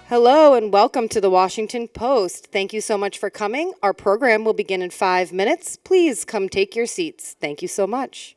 Hello and welcome to the Washington Post. Thank you so much for coming. Our program will begin in 5 minutes. Please come take your seats. Thank you so much.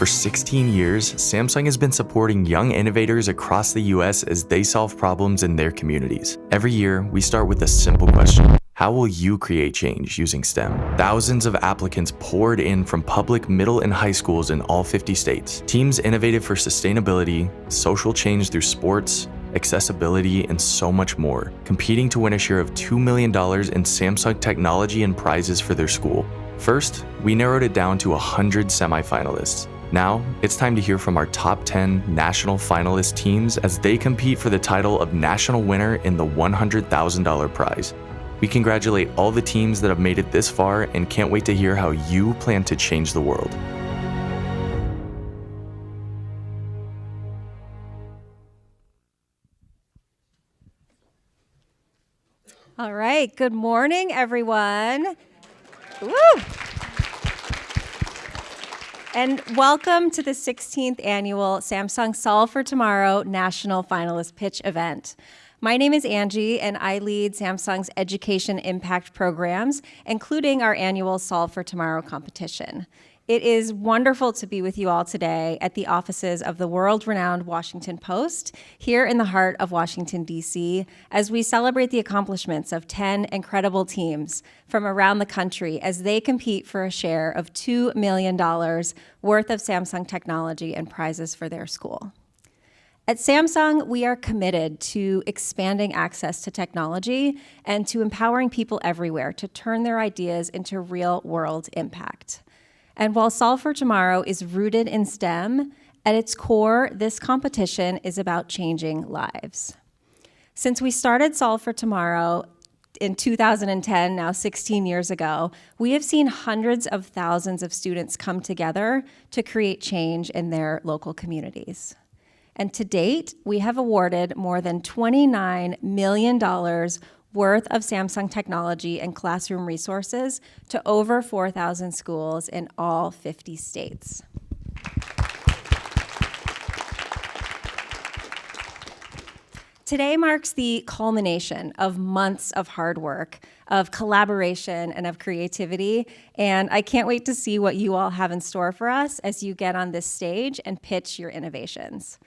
For 16 years, Samsung has been supporting young innovators across the US as they solve problems in their communities. Every year, we start with a simple question. How will you create change using STEM? Thousands of applicants poured in from public, middle, and high schools in all 50 states. Teams innovated for sustainability, social change through sports, accessibility, and so much more, competing to win a share of $2 million in Samsung technology and prizes for their school. First, we narrowed it down to 100 semifinalists. Now, it's time to hear from our top 10 national finalist teams as they compete for the title of national winner in the $100,000 prize. We congratulate all the teams that have made it this far and can't wait to hear how you plan to change the world. All right, good morning, everyone. Woo! And welcome to the 16th annual Samsung Solve for Tomorrow National Finalist Pitch event. My name is Angie, and I lead Samsung's education impact programs, including our annual Solve for Tomorrow competition. It is wonderful to be with you all today at the offices of the world-renowned Washington Post here in the heart of Washington, D.C., as we celebrate the accomplishments of 10 incredible teams from around the country as they compete for a share of $2 million worth of Samsung technology and prizes for their school. At Samsung, we are committed to expanding access to technology and to empowering people everywhere to turn their ideas into real-world impact. And while Solve for Tomorrow is rooted in STEM, at its core, this competition is about changing lives. Since we started Solve for Tomorrow in 2010, now 16 years ago, we have seen hundreds of thousands of students come together to create change in their local communities. And to date, we have awarded more than $29 million worth of Samsung technology and classroom resources to over 4,000 schools in all 50 states. Today marks the culmination of months of hard work, of collaboration, and of creativity, and I can't wait to see what you all have in store for us as you get on this stage and pitch your innovations.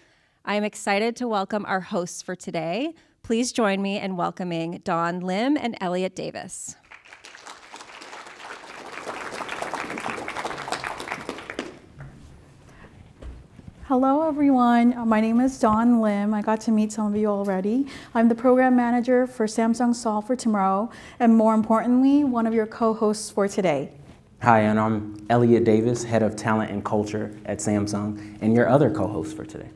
I am excited to welcome our hosts for today. Please join me in welcoming Dawn Lim and Elliot Davis. Hello, everyone. My name is Dawn Lim. I got to meet some of you already. I'm the program manager for Samsung Solve for Tomorrow, and more importantly, one of your co-hosts for today. Hi, and I'm Elliot Davis, head of talent and culture at Samsung, and your other co-host for today.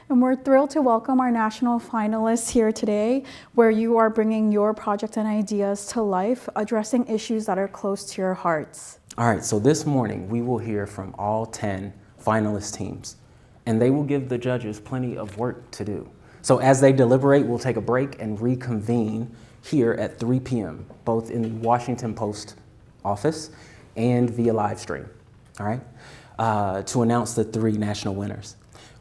And we're thrilled to welcome our national finalists here today, where you are bringing your project and ideas to life, addressing issues that are close to your hearts. All right, so this morning we will hear from all 10 finalist teams, and they will give the judges plenty of work to do. So as they deliberate, we'll take a break and reconvene here at 3 p.m., both in the Washington Post office and via live stream, all right, to announce the 3 national winners.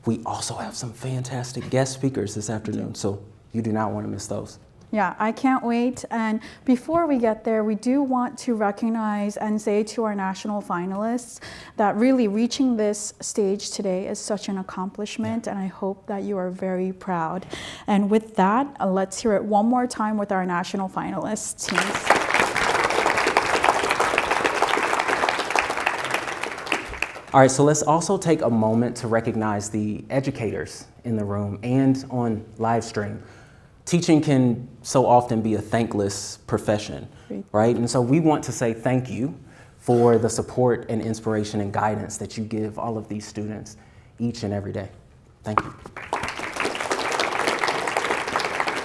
We also have some fantastic guest speakers this afternoon, so you do not want to miss those. Yeah, I can't wait. And before we get there, we do want to recognize and say to our national finalists that really reaching this stage today is such an accomplishment, and I hope that you are very proud. And with that, let's hear it one more time with our national finalists teams. All right, so let's also take a moment to recognize the educators in the room and on live stream. Teaching can so often be a thankless profession, right? And so we want to say thank you for the support and inspiration and guidance that you give all of these students each and every day. Thank you.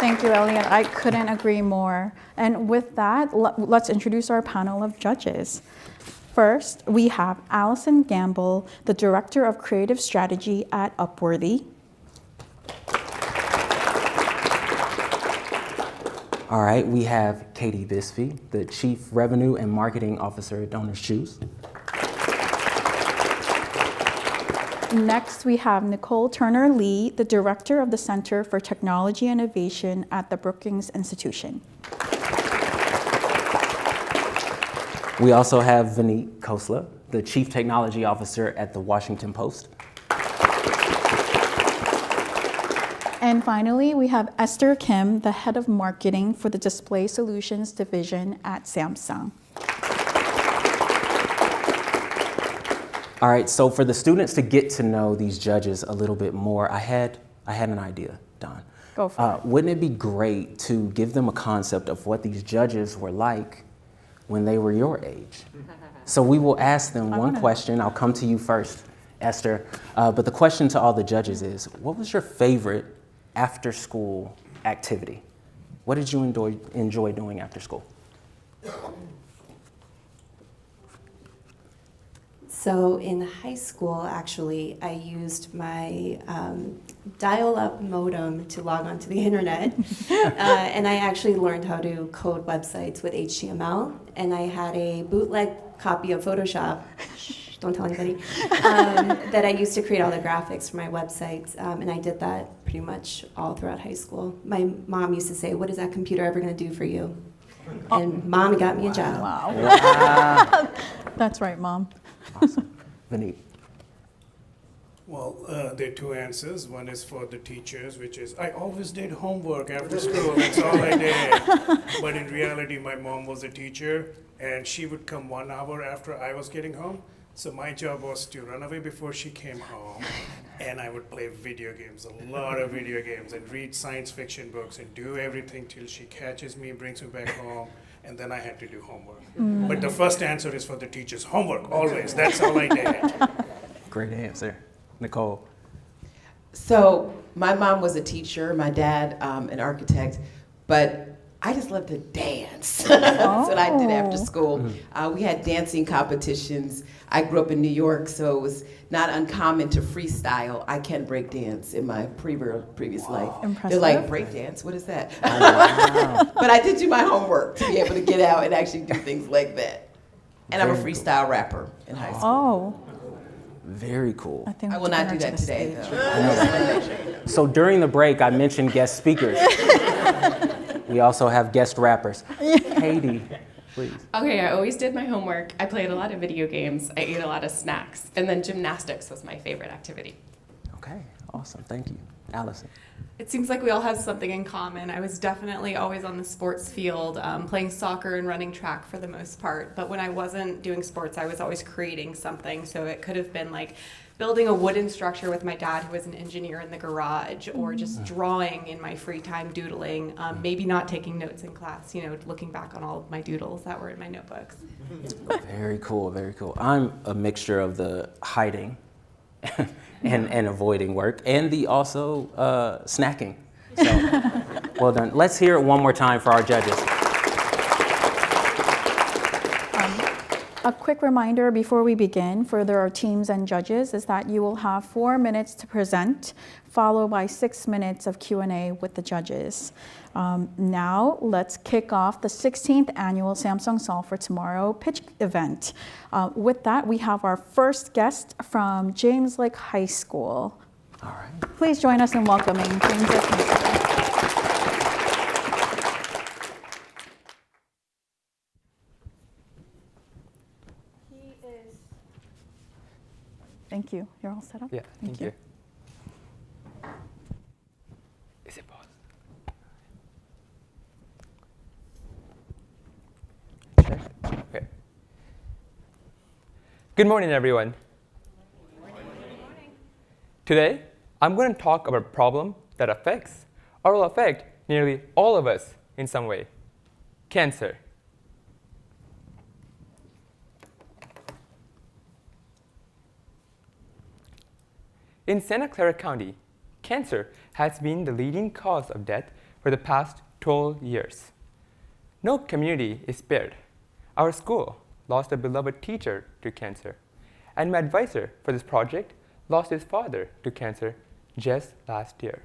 Thank you, Elliot. I couldn't agree more. And with that, let's introduce our panel of judges. First, we have Allison Gamble, the Director of Creative Strategy at Upworthy. All right, we have Katie Bisbee, the Chief Revenue and Marketing Officer at Donors Choose. Next, we have Nicole Turner-Lee, the Director of the Center for Technology Innovation at the Brookings Institution. We also have Vineet Khosla, the Chief Technology Officer at the Washington Post. And finally, we have Esther Kim, the Head of Marketing for the Display Solutions Division at Samsung. All right, so for the students to get to know these judges a little bit more, I had an idea, Don. Go for it. Wouldn't it be great to give them a concept of what these judges were like when they were your age? So we will ask them one question. I'll come to you first, Esther. But the question to all the judges is, what was your favorite after-school activity? What did you enjoy doing after school? So in high school, actually, I used my dial-up modem to log onto the internet, and I actually learned how to code websites with HTML, and I had a bootleg copy of Photoshop, don't tell anybody, that I used to create all the graphics for my websites, and I did that pretty much all throughout high school. My mom used to say, "What is that computer ever going to do for you?" And Mom got me a job. Wow. That's right, Mom. Awesome. Vineet. Well, there are two answers. One is for the teachers, which is, I always did homework after school, that's all I did. But in reality, my mom was a teacher, and she would come 1 hour after I was getting home. So my job was to run away before she came home, and I would play video games, a lot of video games, and read science fiction books, and do everything till she catches me, brings me back home, and then I had to do homework. But the first answer is for the teachers, homework, always, that's all I did. Great answer. Nicole. So my mom was a teacher, my dad an architect, but I just loved to dance. That's what I did after school. We had dancing competitions. I grew up in New York, so it was not uncommon to freestyle. I can break dance in my previous life. Impressive. They're like, break dance? What is that? Oh, wow. But I did do my homework to be able to get out and actually do things like that. And I'm a Very freestyle rapper in high school. Oh, Very cool. I think I we will have not to do bring her that to the today, stage. though. So during the break, I mentioned guest speakers. We also have guest rappers. Katie, please. Okay, I always did my homework. I played a lot of video games. I ate a lot of snacks. And then gymnastics was my favorite activity. Okay, awesome. Thank you. Allison. It seems like we all have something in common. I was definitely always on the sports field, playing soccer and running track for the most part. But when I wasn't doing sports, I was always creating something. So it could have been like building a wooden structure with my dad, who was an engineer, in the garage, or just drawing in my free time, doodling, maybe not taking notes in class, looking back on all of my doodles that were in my notebooks. Very cool, very cool. I'm a mixture of the hiding and avoiding work and the also snacking. So, well done. Let's hear it one more time for our judges. A quick reminder before we begin for our teams and judges is that you will have 4 minutes to present, followed by 6 minutes of Q&A with the judges. Now, let's kick off the 16th annual Samsung Solve for Tomorrow pitch event. With that, we have our first guest from James Lake High School. All right. Please join us in welcoming James Lake High School. Thank you. You're all set up? Yeah, thank you. Is it paused? Check. Okay. Good morning, everyone. Good morning. Today, I'm going to talk about a problem that affects or will affect nearly all of us in some way: cancer. In Santa Clara County, cancer has been the leading cause of death for the past 12 years. No community is spared. Our school lost a beloved teacher to cancer, and my advisor for this project lost his father to cancer just last year.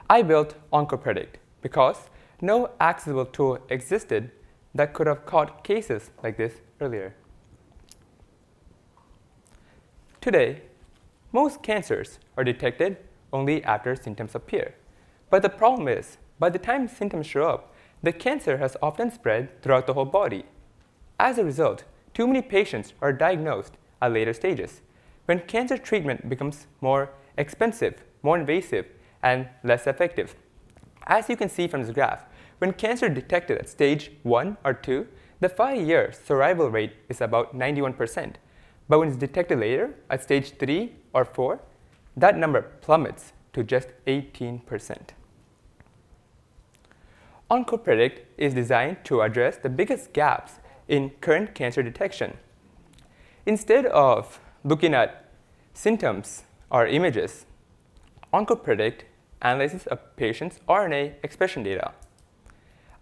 I built OncoPredict because no accessible tool existed that could have caught cases like this earlier. Today, most cancers are detected only after symptoms appear. But the problem is, by the time symptoms show up, the cancer has often spread throughout the whole body. As a result, too many patients are diagnosed at later stages, when cancer treatment becomes more expensive, more invasive, and less effective. As you can see from this graph, when cancer detected at stage 1 or 2, the 5-year survival rate is about 91%. But when it's detected later, at stage 3 or 4, that number plummets to just 18%. OncoPredict is designed to address the biggest gaps in current cancer detection. Instead of looking at symptoms or images, OncoPredict analyzes a patient's RNA expression data.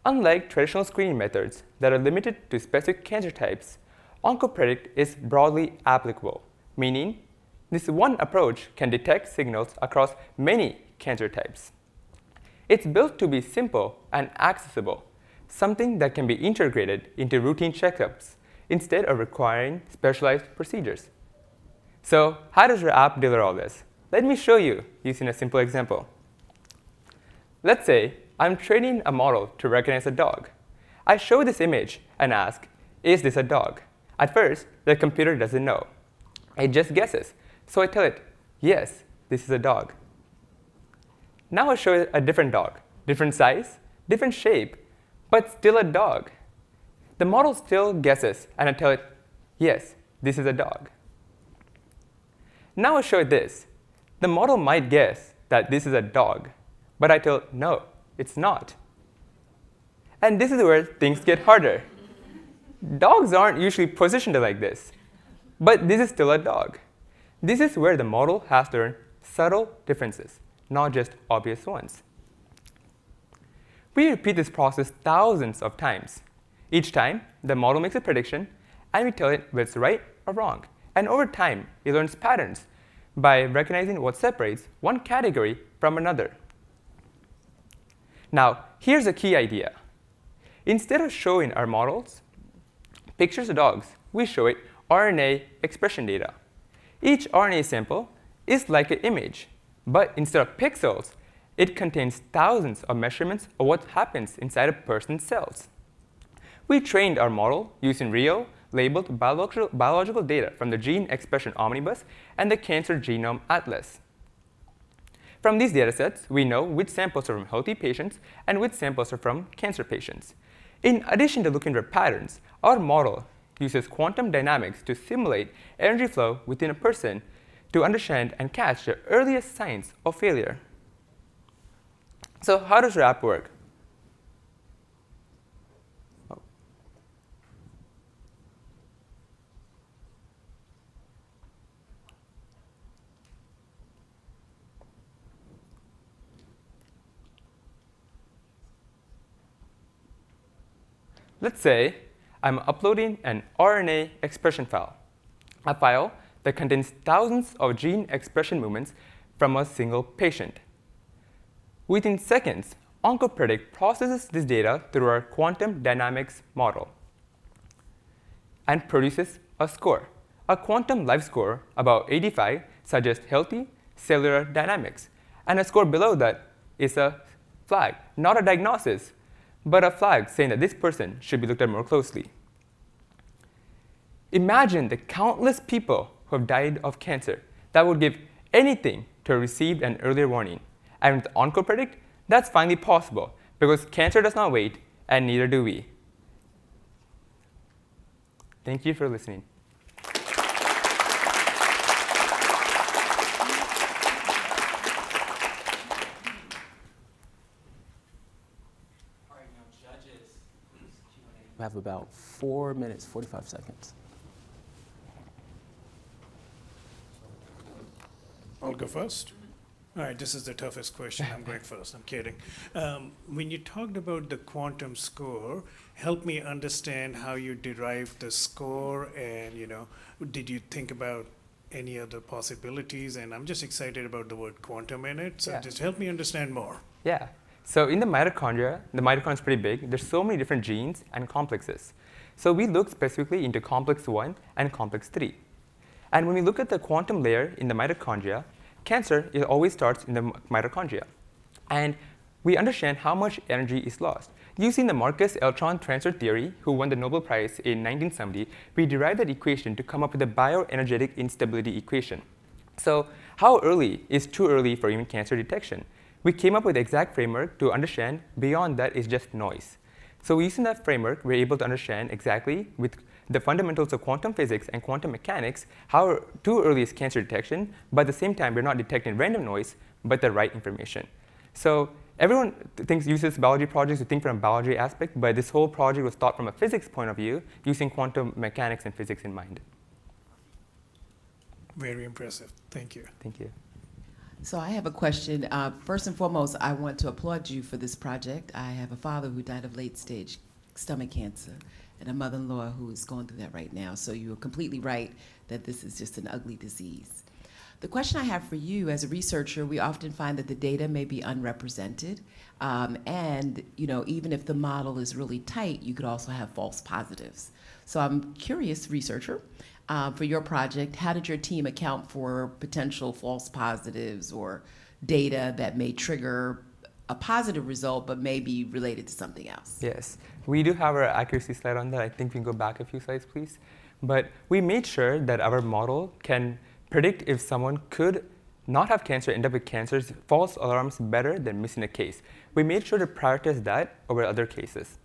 Unlike traditional screening methods that are limited to specific cancer types, OncoPredict is broadly applicable, meaning this one approach can detect signals across many cancer types. It's built to be simple and accessible, something that can be integrated into routine checkups instead of requiring specialized procedures. So how does your app deliver all this? Let me show you using a simple example. Let's say I'm training a model to recognize a dog. I show this image and ask, is this a dog? At first, the computer doesn't know. It just guesses. So I tell it, yes, this is a dog. Now I show it a different dog, different size, different shape, but still a dog. The model still guesses, and I tell it, yes, this is a dog. Now I show it this. The model might guess that this is a dog, but I tell it, no, it's not. And this is where things get harder. Dogs aren't usually positioned like this, but this is still a dog. This is where the model has to learn subtle differences, not just obvious ones. We repeat this process thousands of times. Each time, the model makes a prediction, and we tell it whether it's right or wrong. And over time, it learns patterns by recognizing what separates one category from another. Now, here's a key idea. Instead of showing our models pictures of dogs, we show it RNA expression data. Each RNA sample is like an image, but instead of pixels, it contains thousands of measurements of what happens inside a person's cells. We trained our model using real, labeled biological data from the Gene Expression Omnibus and the Cancer Genome Atlas. From these datasets, we know which samples are from healthy patients and which samples are from cancer patients. In addition to looking for patterns, our model uses quantum dynamics to simulate energy flow within a person to understand and catch the earliest signs of failure. So how does your app work? Let's say I'm uploading an RNA expression file, a file that contains thousands of gene expression movements from a single patient. Within seconds, OncoPredict processes this data through our quantum dynamics model and produces a score. A quantum life score about 85 suggests healthy cellular dynamics, and a score below that is a flag, not a diagnosis, but a flag saying that this person should be looked at more closely. Imagine the countless people who have died of cancer that would give anything to have received an earlier warning. And with OncoPredict, that's finally possible because cancer does not wait, and neither do we. Thank you for listening. We have about 4 minutes, 45 seconds. I'll go first. All right, this is the toughest question. I'm going first. I'm kidding. When you talked about the quantum score, help me understand how you derived the score, and did you think about any other possibilities? And I'm just excited about the word quantum in it. So just help me understand more. Yeah. So in the mitochondria is pretty big. There's so many different genes and complexes. So we look specifically into complex 1 and complex 3. And when we look at the quantum layer in the mitochondria, cancer always starts in the mitochondria. And we understand how much energy is lost. Using the Marcus-Eltron transfer theory, who won the Nobel Prize in 1970, we derived that equation to come up with the bioenergetic instability equation. So how early is too early for even cancer detection? We came up with the exact framework to understand beyond that is just noise. So using that framework, we're able to understand exactly with the fundamentals of quantum physics and quantum mechanics how too early is cancer detection, but at the same time, we're not detecting random noise, but the right information. So everyone uses biology projects to think from a biology aspect, but this whole project was thought from a physics point of view, using quantum mechanics and physics in mind. Very impressive. Thank you. Thank you. So I have a question. First and foremost, I want to applaud you for this project. I have a father who died of late-stage stomach cancer and a mother-in-law who is going through that right now. So you are completely right that this is just an ugly disease. The question I have for you as a researcher, we often find that the data may be unrepresented. And even if the model is really tight, you could also have false positives. So I'm curious, researcher, for your project, how did your team account for potential false positives or data that may trigger a positive result but may be related to something else? Yes, we do have our accuracy slide on that. I think we can go back a few slides, please. But we made sure that our model can predict if someone could not have cancer, end up with cancers, false alarms better than missing a case. We made sure to prioritize that over other cases.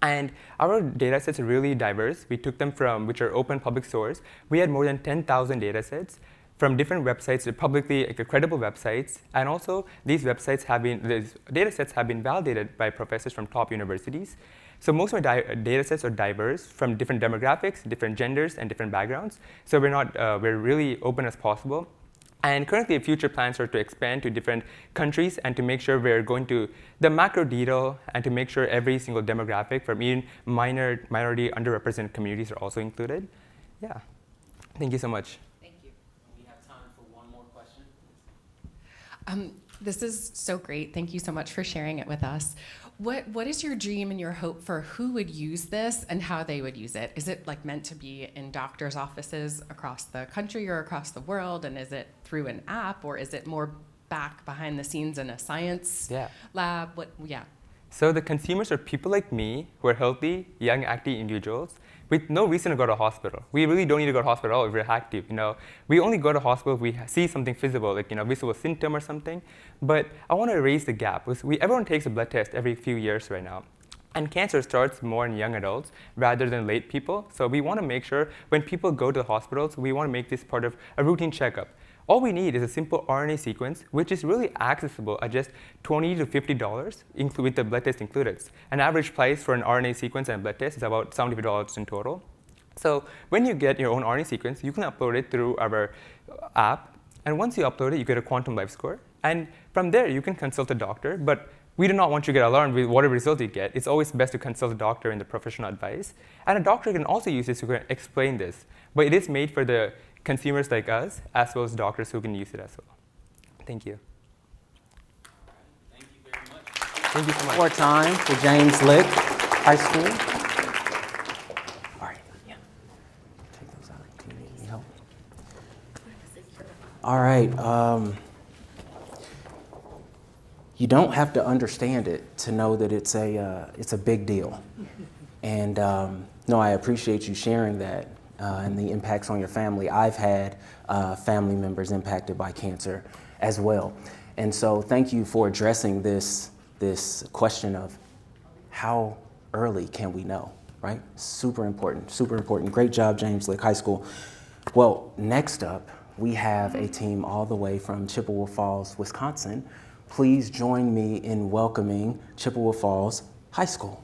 And our data sets are really diverse. We took them from, which are open public source. We had more than 10,000 data sets from different websites, publicly credible websites. And also, these data sets have been validated by professors from top universities. So most of our data sets are diverse from different demographics, different genders, and different backgrounds. So we're really open as possible. And currently, future plans are to expand to different countries and to make sure we're going to the macro detail and to make sure every single demographic from even minority, underrepresented communities are also included. Yeah. Thank you so much. Thank you. We have time for one more question. This is so great. Thank you so much for sharing it with us. What is your dream and your hope for who would use this and how they would use it? Is it meant to be in doctors' offices across the country or across the world? And is it through an app, or is it more back behind the scenes in a science lab? So the consumers are people like me who are healthy, young, active individuals with no reason to go to a hospital. We really don't need to go to hospital at all if we're active. We only go to hospital if we see something visible, like visible symptom or something. But I want to raise the gap. Everyone takes a blood test every few years right now. And cancer starts more in young adults rather than late people. So we want to make sure when people go to the hospitals, we want to make this part of a routine checkup. All we need is a simple RNA sequence, which is really accessible at just $20 to $50 with the blood test included. An average price for an RNA sequence and a blood test is about $75 in total. So when you get your own RNA sequence, you can upload it through our app. And once you upload it, you get a quantum life score. And from there, you can consult a doctor. But we do not want you to get alarmed with whatever result you get. It's always best to consult a doctor and the professional advice. And a doctor can also use this to explain this. But it is made for the consumers like us, as well as doctors who can use it as well. Thank you. Thank you very much. Thank you so much. More time for James Lick High School. All right, yeah. Take those out. Do you need any help? All right. You don't have to understand it to know that it's a big deal. And no, I appreciate you sharing that. And the impacts on your family. I've had family members impacted by cancer as well. And so thank you for addressing this question of how early can we know, right? Super important, super important. Great job, James Lick High School. Well, next up, we have a team all the way from Chippewa Falls, Wisconsin. Please join me in welcoming Chippewa Falls High School.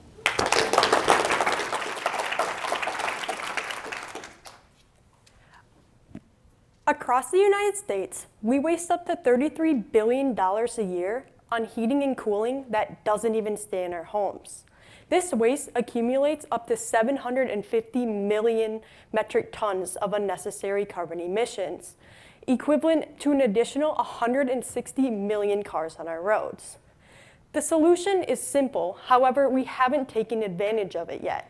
Across the United States, we waste up to $33 billion a year on heating and cooling that doesn't even stay in our homes. This waste accumulates up to 750 million metric tons of unnecessary carbon emissions, equivalent to an additional 160 million cars on our roads. The solution is simple, however, we haven't taken advantage of it yet.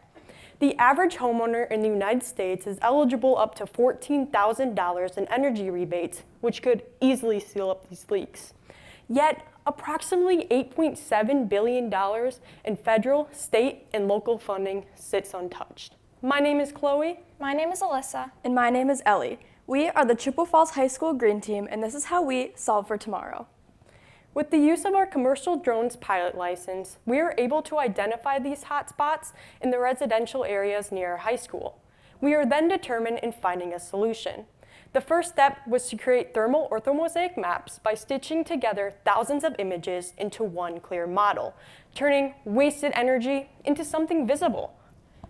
The average homeowner in the United States is eligible up to $14,000 in energy rebates, which could easily seal up these leaks. Yet, Approximately $8.7 billion in federal, state, and local funding sits untouched. My name is Chloe. My name is Alyssa. And my name is Ellie. We are the Chippewa Falls High School Green Team, and this is how we solve for tomorrow. With the use of our commercial drones pilot license, we are able to identify these hotspots in the residential areas near our high school. We are then determined in finding a solution. The first step was to create thermal orthomosaic maps by stitching together thousands of images into one clear model, turning wasted energy into something visible.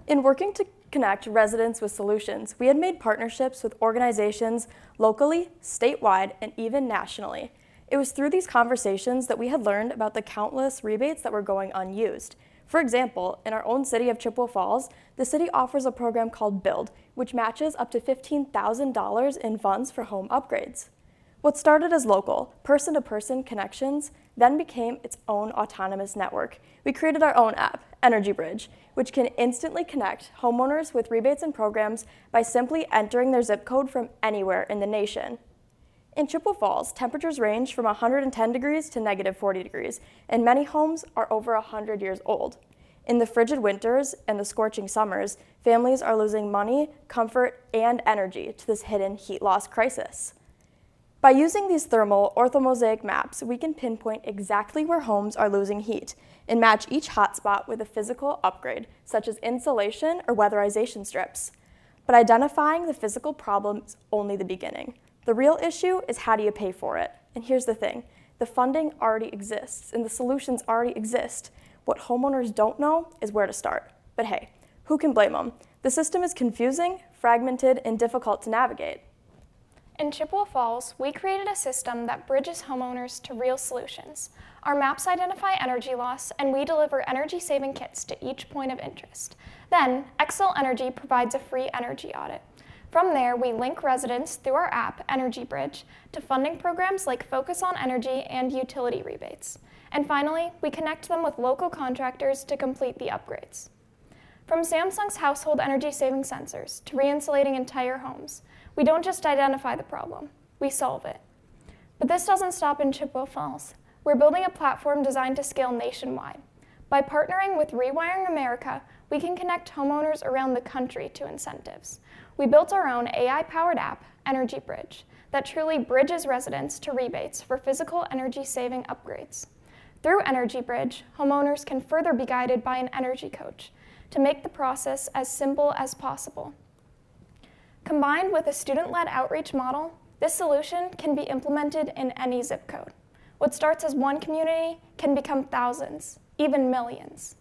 In working to connect residents with solutions, we had made partnerships with organizations locally, statewide, and even nationally. It was through these conversations that we had learned about the countless rebates that were going unused. For example, in our own city of Chippewa Falls, the city offers a program called Build, which matches up to $15,000 in funds for home upgrades. What started as local, person-to-person connections then became its own autonomous network. We created our own app, Energy Bridge, which can instantly connect homeowners with rebates and programs by simply entering their zip code from anywhere in the nation. In Chippewa Falls, temperatures range from 110 degrees to negative 40 degrees, and many homes are over 100 years old. In the frigid winters and the scorching summers, families are losing money, comfort, and energy to this hidden heat loss crisis. By using these thermal orthomosaic maps, we can pinpoint exactly where homes are losing heat and match each hotspot with a physical upgrade, such as insulation or weatherization strips. But identifying the physical problem is only the beginning. The real issue is how do you pay for it? And here's the thing, the funding already exists and the solutions already exist. What homeowners don't know is where to start. But hey, who can blame them? The system is confusing, fragmented, and difficult to navigate. In Chippewa Falls, we created a system that bridges homeowners to real solutions. Our maps identify energy loss, and we deliver energy-saving kits to each point of interest. Then, Xcel Energy provides a free energy audit. From there, we link residents through our app, Energy Bridge, to funding programs like Focus on Energy and utility rebates. And finally, we connect them with local contractors to complete the upgrades. From Samsung's household energy-saving sensors to re-insulating entire homes, we don't just identify the problem, we solve it. But this doesn't stop in Chippewa Falls. We're building a platform designed to scale nationwide. By partnering with Rewiring America, we can connect homeowners around the country to incentives. We built our own AI-powered app, Energy Bridge, that truly bridges residents to rebates for physical energy-saving upgrades. Through Energy Bridge, homeowners can further be guided by an energy coach to make the process as simple as possible. Combined with a student-led outreach model, this solution can be implemented in any zip code. What starts as one community can become thousands, even millions.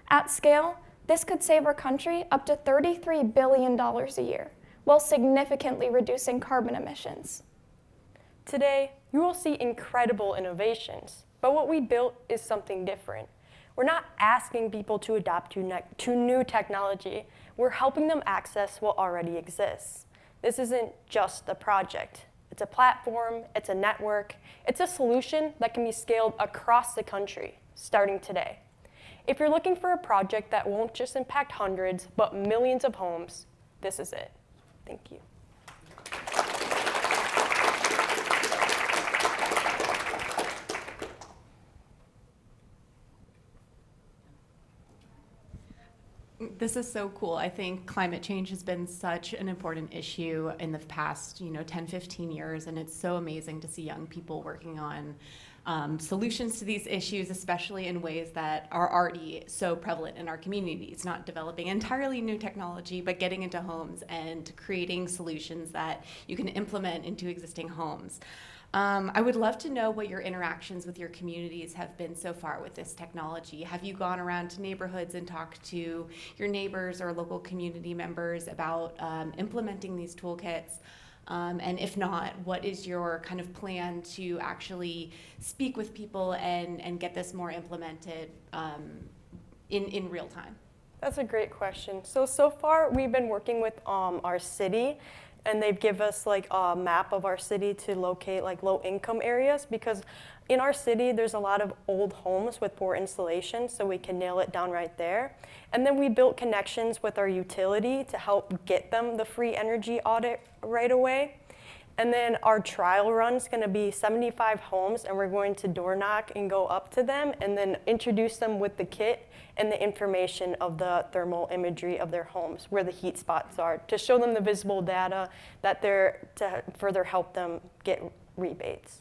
At scale, this could save our country up to $33 billion a year, while significantly reducing carbon emissions. Today, you will see incredible innovations, but what we built is something different. We're not asking people to adapt to new technology. We're helping them access what already exists. This isn't just a project. It's a platform, it's a network, it's a solution that can be scaled across the country, starting today. If you're looking for a project that won't just impact hundreds, but millions of homes, this is it. Thank you. This is so cool. I think climate change has been such an important issue in the past, 10, 15 years, and it's so amazing to see young people working on solutions to these issues, especially in ways that are already so prevalent in our communities, not developing entirely new technology, but getting into homes and creating solutions that you can implement into existing homes. I would love to know what your interactions with your communities have been so far with this technology. Have you gone around to neighborhoods and talked to your neighbors or local community members about implementing these toolkits? And if not, what is your kind of plan to actually speak with people and get this more implemented in real time? That's a great question. So far, we've been working with our city, and they've given us like a map of our city to locate like low-income areas, because in our city, there's a lot of old homes with poor insulation, so we can nail it down right there. And then we built connections with our utility to help get them the free energy audit right away. And then our trial run is going to be 75 homes, and we're going to door knock and go up to them and then introduce them with the kit and the information of the thermal imagery of their homes, where the heat spots are, to show them the visible data that they're to further help them get rebates.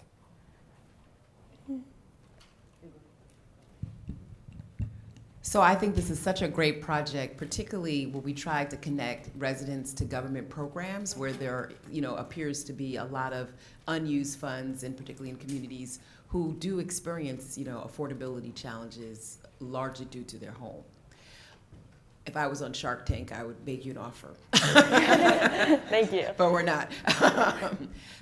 So I think this is such a great project, particularly where we try to connect residents to government programs where there, appears to be a lot of unused funds, and particularly in communities who do experience, affordability challenges largely due to their home. If I was on Shark Tank, I would make you an offer. Thank you. But we're not.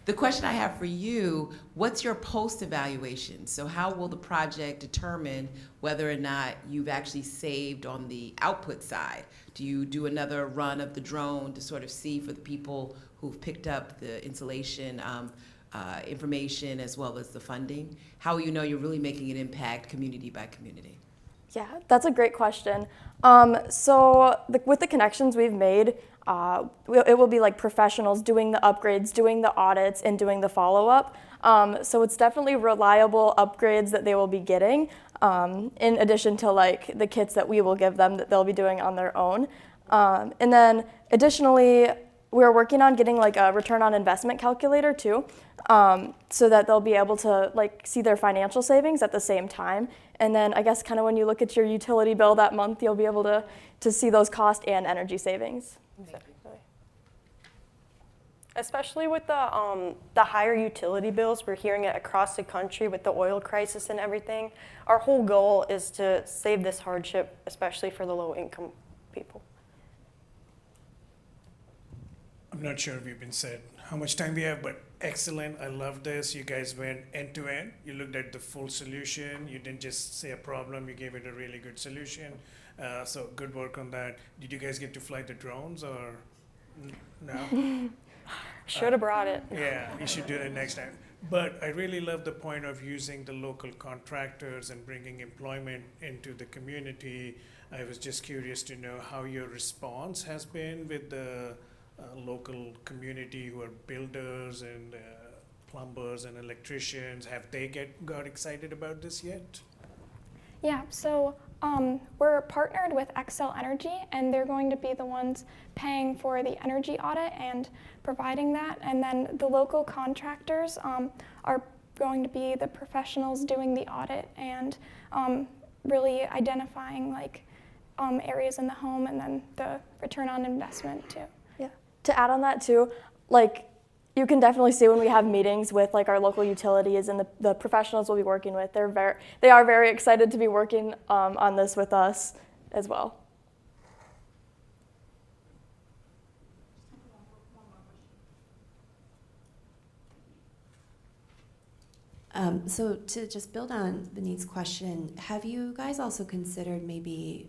The question I have for you, what's your post-evaluation? So how will the project determine whether or not you've actually saved on the output side? Do you do another run of the drone to sort of see for the people who've picked up the insulation information as well as the funding? How will you know you're really making an impact community by community? Yeah, that's a great question. With the connections we've made, it will be like professionals doing the upgrades, doing the audits, and doing the follow-up. So it's definitely reliable upgrades that they will be getting, in addition to like the kits that we will give them that they'll be doing on their own. And then additionally, we're working on getting like a return on investment calculator too, so that they'll be able to like see their financial savings at the same time. And then I guess kind of when you look at your utility bill that month, you'll be able to see those cost and energy savings. Exactly. Especially with the higher utility bills, we're hearing it across the country with the oil crisis and everything. Our whole goal is to save this hardship, especially for the low-income people. I'm not sure if you've been said how much time we have, but excellent. I love this. You guys went end to end. You looked at the full solution. You didn't just say a problem. You gave it a really good solution. So good work on that. Did you guys get to fly the drones or no? Should have brought it. Yeah, you should do that next time. But I really love the point of using the local contractors and bringing employment into the community. I was just curious to know how your response has been with the local community who are builders and plumbers and electricians. Have they got excited about this yet? Yeah, so we're partnered with Xcel Energy, and they're going to be the ones paying for the energy audit and providing that. And then the local contractors are going to be the professionals doing the audit and really identifying like areas in the home, and then the return on investment too. Yeah. To add on that too, like you can definitely see when we have meetings with like our local utilities and the professionals we'll be working with, they are very excited to be working on this with us as well. So to just build on Benit's question, have you guys also considered maybe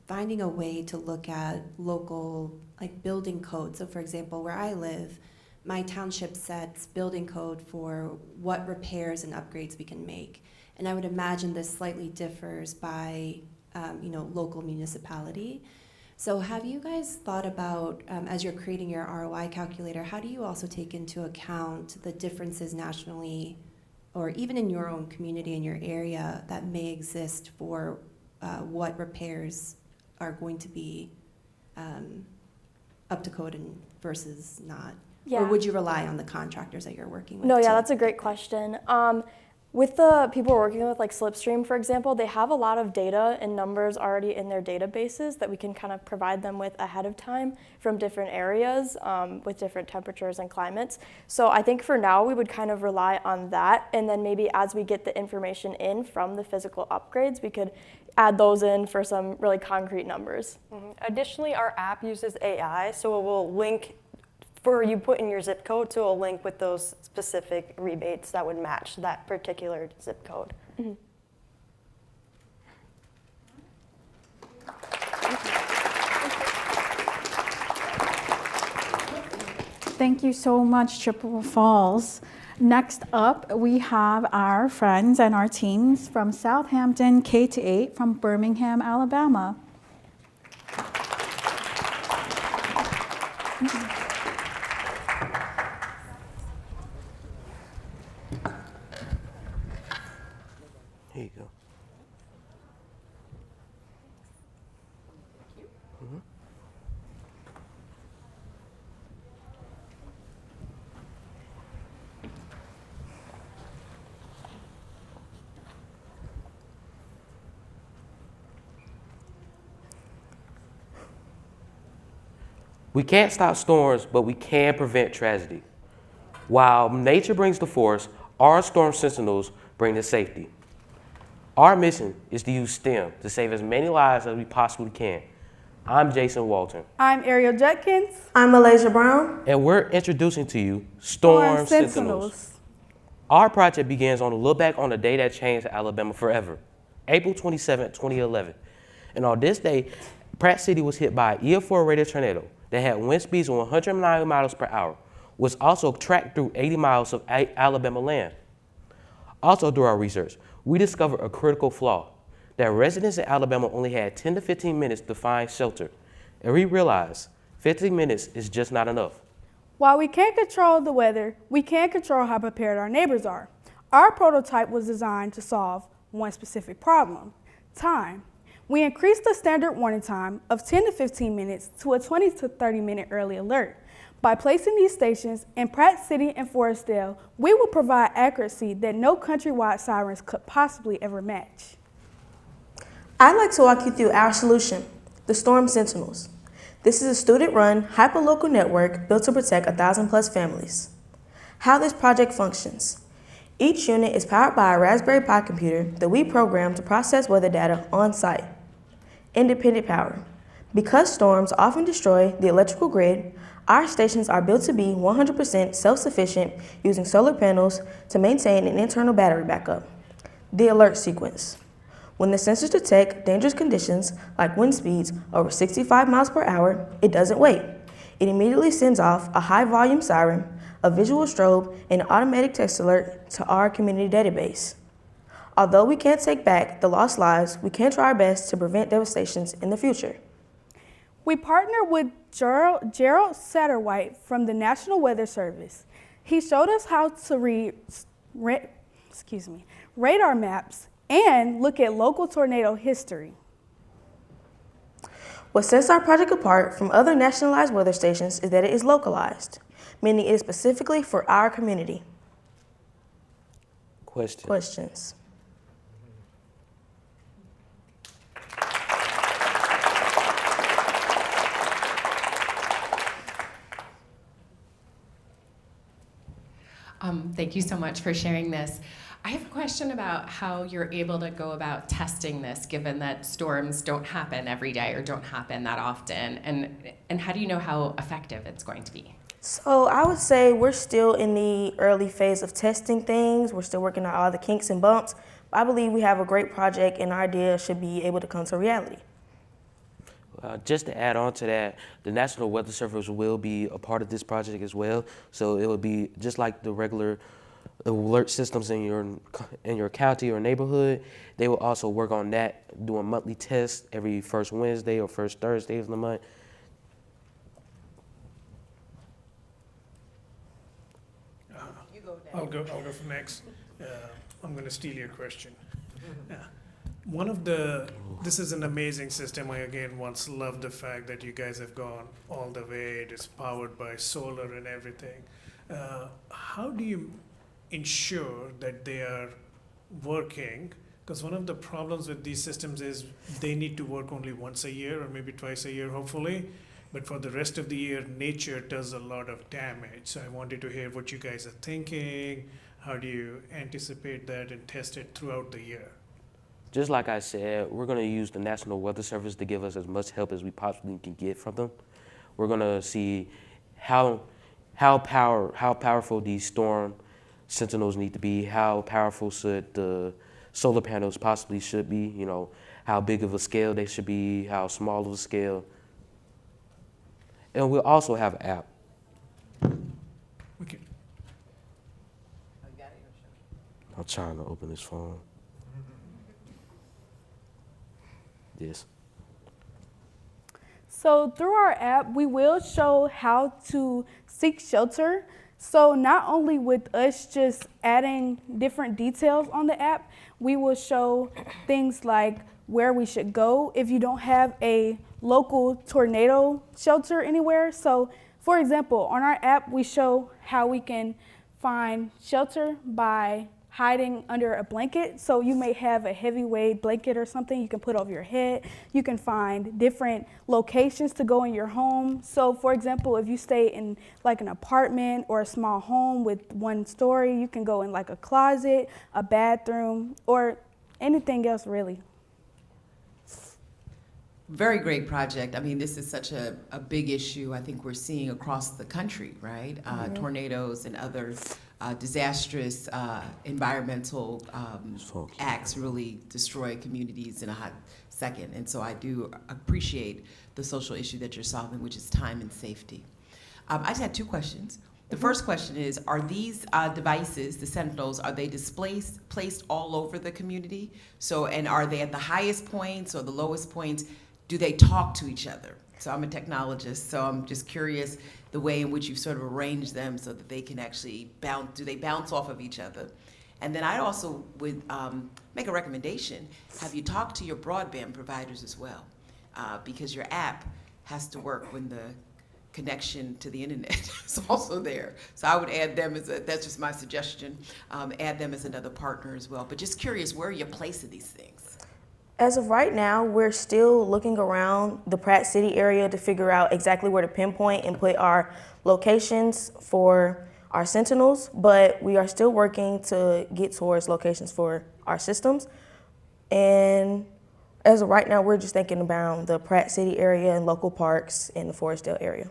finding a way to look at local like building code? So for example, where I live, my township sets building code for what repairs and upgrades we can make. And I would imagine this slightly differs by local municipality. So have you guys thought about, as you're creating your ROI calculator, how do you also take into account the differences nationally or even in your own community, in your area, that may exist for what repairs are going to be up to code and versus not? Yeah. Or would you rely on the contractors that you're working with? No, yeah, too? that's a great question. With the people we're working with, like Slipstream, for example, they have a lot of data and numbers already in their databases that we can kind of provide them with ahead of time from different areas with different temperatures and climates. So I think for now, we would kind of rely on that. And then maybe as we get the information in from the physical upgrades, we could add those in for some really concrete numbers. Mm-hmm. Additionally, our app uses AI, so it will link for you put in your zip code, so it'll link with those specific rebates that would match that particular zip code. Mm-hmm. Thank you so much, Chippewa Falls. Next up, we have our friends and our teams from Southampton K-8 from Birmingham, Alabama. Here you go. Mhm. We can't stop storms, but we can prevent tragedy. While nature brings the force, our storm sentinels bring the safety. Our mission is to use STEM to save as many lives as we possibly can. I'm Jason Walton. I'm Ariel Judkins. I'm Malaysia Brown. And we're introducing to you Storm Sentinels. Our project begins on a look back on the day that changed Alabama forever, April 27, 2011. And on this day, Pratt City was hit by an EF4 rated tornado that had wind speeds of 109 miles per hour, was also tracked through 80 miles of Alabama land. Also through our research, we discovered a critical flaw, that residents in Alabama only had 10 to 15 minutes to find shelter. And we realized 15 minutes is just not enough. While we can't control the weather, we can control how prepared our neighbors are. Our prototype was designed to solve one specific problem: time. We increased the standard warning time of 10 to 15 minutes to a 20 to 30 minute early alert. By placing these stations in Pratt City and Forestdale, we will provide accuracy that no countrywide sirens could possibly ever match. I'd like to walk you through our solution, the Storm Sentinels. This is a student-run, hyperlocal network built to protect 1,000+ families. How this project functions. Each unit is powered by a Raspberry Pi computer that we program to process weather data on site. Independent power. Because storms often destroy the electrical grid, our stations are built to be 100% self-sufficient using solar panels to maintain an internal battery backup. The alert sequence. When the sensors detect dangerous conditions like wind speeds over 65 miles per hour, it doesn't wait. It immediately sends off a high-volume siren, a visual strobe, and an automatic text alert to our community database. Although we can't take back the lost lives, we can try our best to prevent devastations in the future. We partnered with Gerald Satterwhite from the National Weather Service. He showed us how to read radar maps and look at local tornado history. What sets our project apart from other nationalized weather stations is that it is localized, meaning it is specifically for our community. Questions. Thank you so much for sharing this. I have a question about how you're able to go about testing this, given that storms don't happen every day or don't happen that often, and how do you know how effective it's going to be? So I would say we're still in the early phase of testing things. We're still working on all the kinks and bumps. But I believe we have a great project and our idea should be able to come to reality. Just to add on to that, the National Weather Service will be a part of this project as well. So it will be just like the regular alert systems in your county or neighborhood. They will also work on that, doing monthly tests every first Wednesday or first Thursday of the month. I'll go for next. I'm going to steal your question. This is an amazing system. I again once loved the fact that you guys have gone all the way. It is powered by solar and everything. How do you ensure that they are working? Because one of the problems with these systems is they need to work only once a year or maybe twice a year, hopefully. But for the rest of the year, nature does a lot of damage. So I wanted to hear what you guys are thinking. How do you anticipate that and test it throughout the year? Just like I said, we're going to use the National Weather Service to give us as much help as we possibly can get from them. We're going to see how powerful these storm sentinels need to be, how powerful should the solar panels possibly should be, you know, how big of a scale they should be, how small of a scale. And we'll also have an app. Okay. I'm trying to open this phone. Yes. So through our app, we will show how to seek shelter. So not only with us just adding different details on the app, we will show things like where we should go if you don't have a local tornado shelter anywhere. So for example, on our app, we show how we can find shelter by hiding under a blanket. So you may have a heavyweight blanket or something you can put over your head. You can find different locations to go in your home. So for example, if you stay in like an apartment or a small home with one story, you can go in like a closet, a bathroom, or anything else really. Very great project. I mean, this is such a big issue I think we're seeing across the country, right? Tornadoes and other disastrous environmental acts really destroy communities in a hot second. And so I do appreciate the social issue that you're solving, which is time and safety. I just had two questions. The first question is, are these devices, the Sentinels, are they placed all over the community? So, and are they at the highest points or the lowest points? Do they talk to each other? So I'm a technologist, so I'm just curious the way in which you've sort of arranged them so that they can actually do they bounce off of each other? And then I also would make a recommendation. Have you talked to your broadband providers as well? Because your app has to work when the connection to the internet is also there. So I would add them that's just my suggestion, add them as another partner as well. But just curious, where are you placing these things? As of right now, we're still looking around the Pratt City area to figure out exactly where to pinpoint and put our locations for our Sentinels, but we are still working to get towards locations for our systems. And as of right now, we're just thinking about the Pratt City area and local parks in the Forestdale area.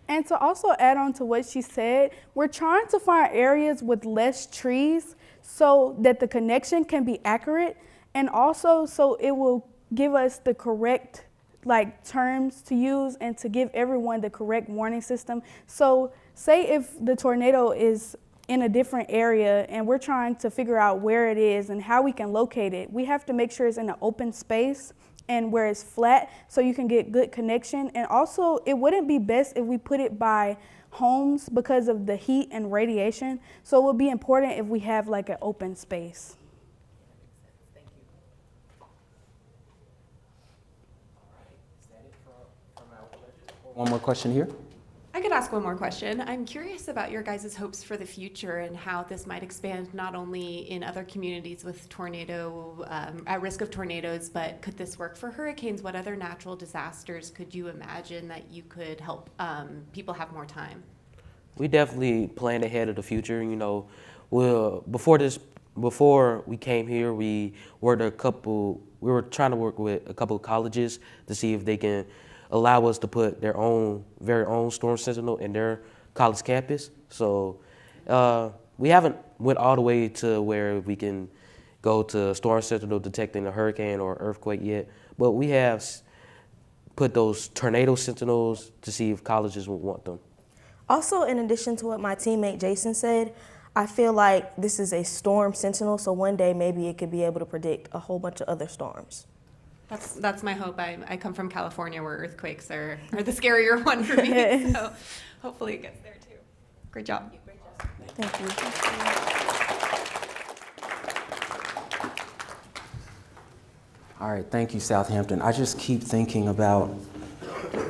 And to also add on to what she said, we're trying to find areas with less trees so that the connection can be accurate. And also, so it will give us the correct terms to use and to give everyone the correct warning system. So say if the tornado is in a different area and we're trying to figure out where it is and how we can locate it, we have to make sure it's in an open space and where it's flat so you can get good connection. And also, it wouldn't be best if we put it by homes because of the heat and radiation. So it would be important if we have like an open space. One more question here. I could ask one more question. I'm curious about your guys' hopes for the future and how this might expand not only in other communities with at risk of tornadoes, but could this work for hurricanes? What other natural disasters could you imagine that you could help people have more time? We definitely planned ahead of the future. You know, before we came here, we were trying to work with a couple of colleges to see if they can allow us to put their very own Storm Sentinel in their college campus. So we haven't went all the way to where we can go to Storm Sentinel detecting a hurricane or earthquake yet, but we have put those tornado sentinels to see if colleges would want them. Also, in addition to what my teammate Jason said, I feel like this is a storm sentinel, so one day maybe it could be able to predict a whole bunch of other storms. That's my hope. I come from California where earthquakes are the scarier one for me. So hopefully it gets there too. Great job. Thank you. All right, thank you, Southampton. I just keep thinking about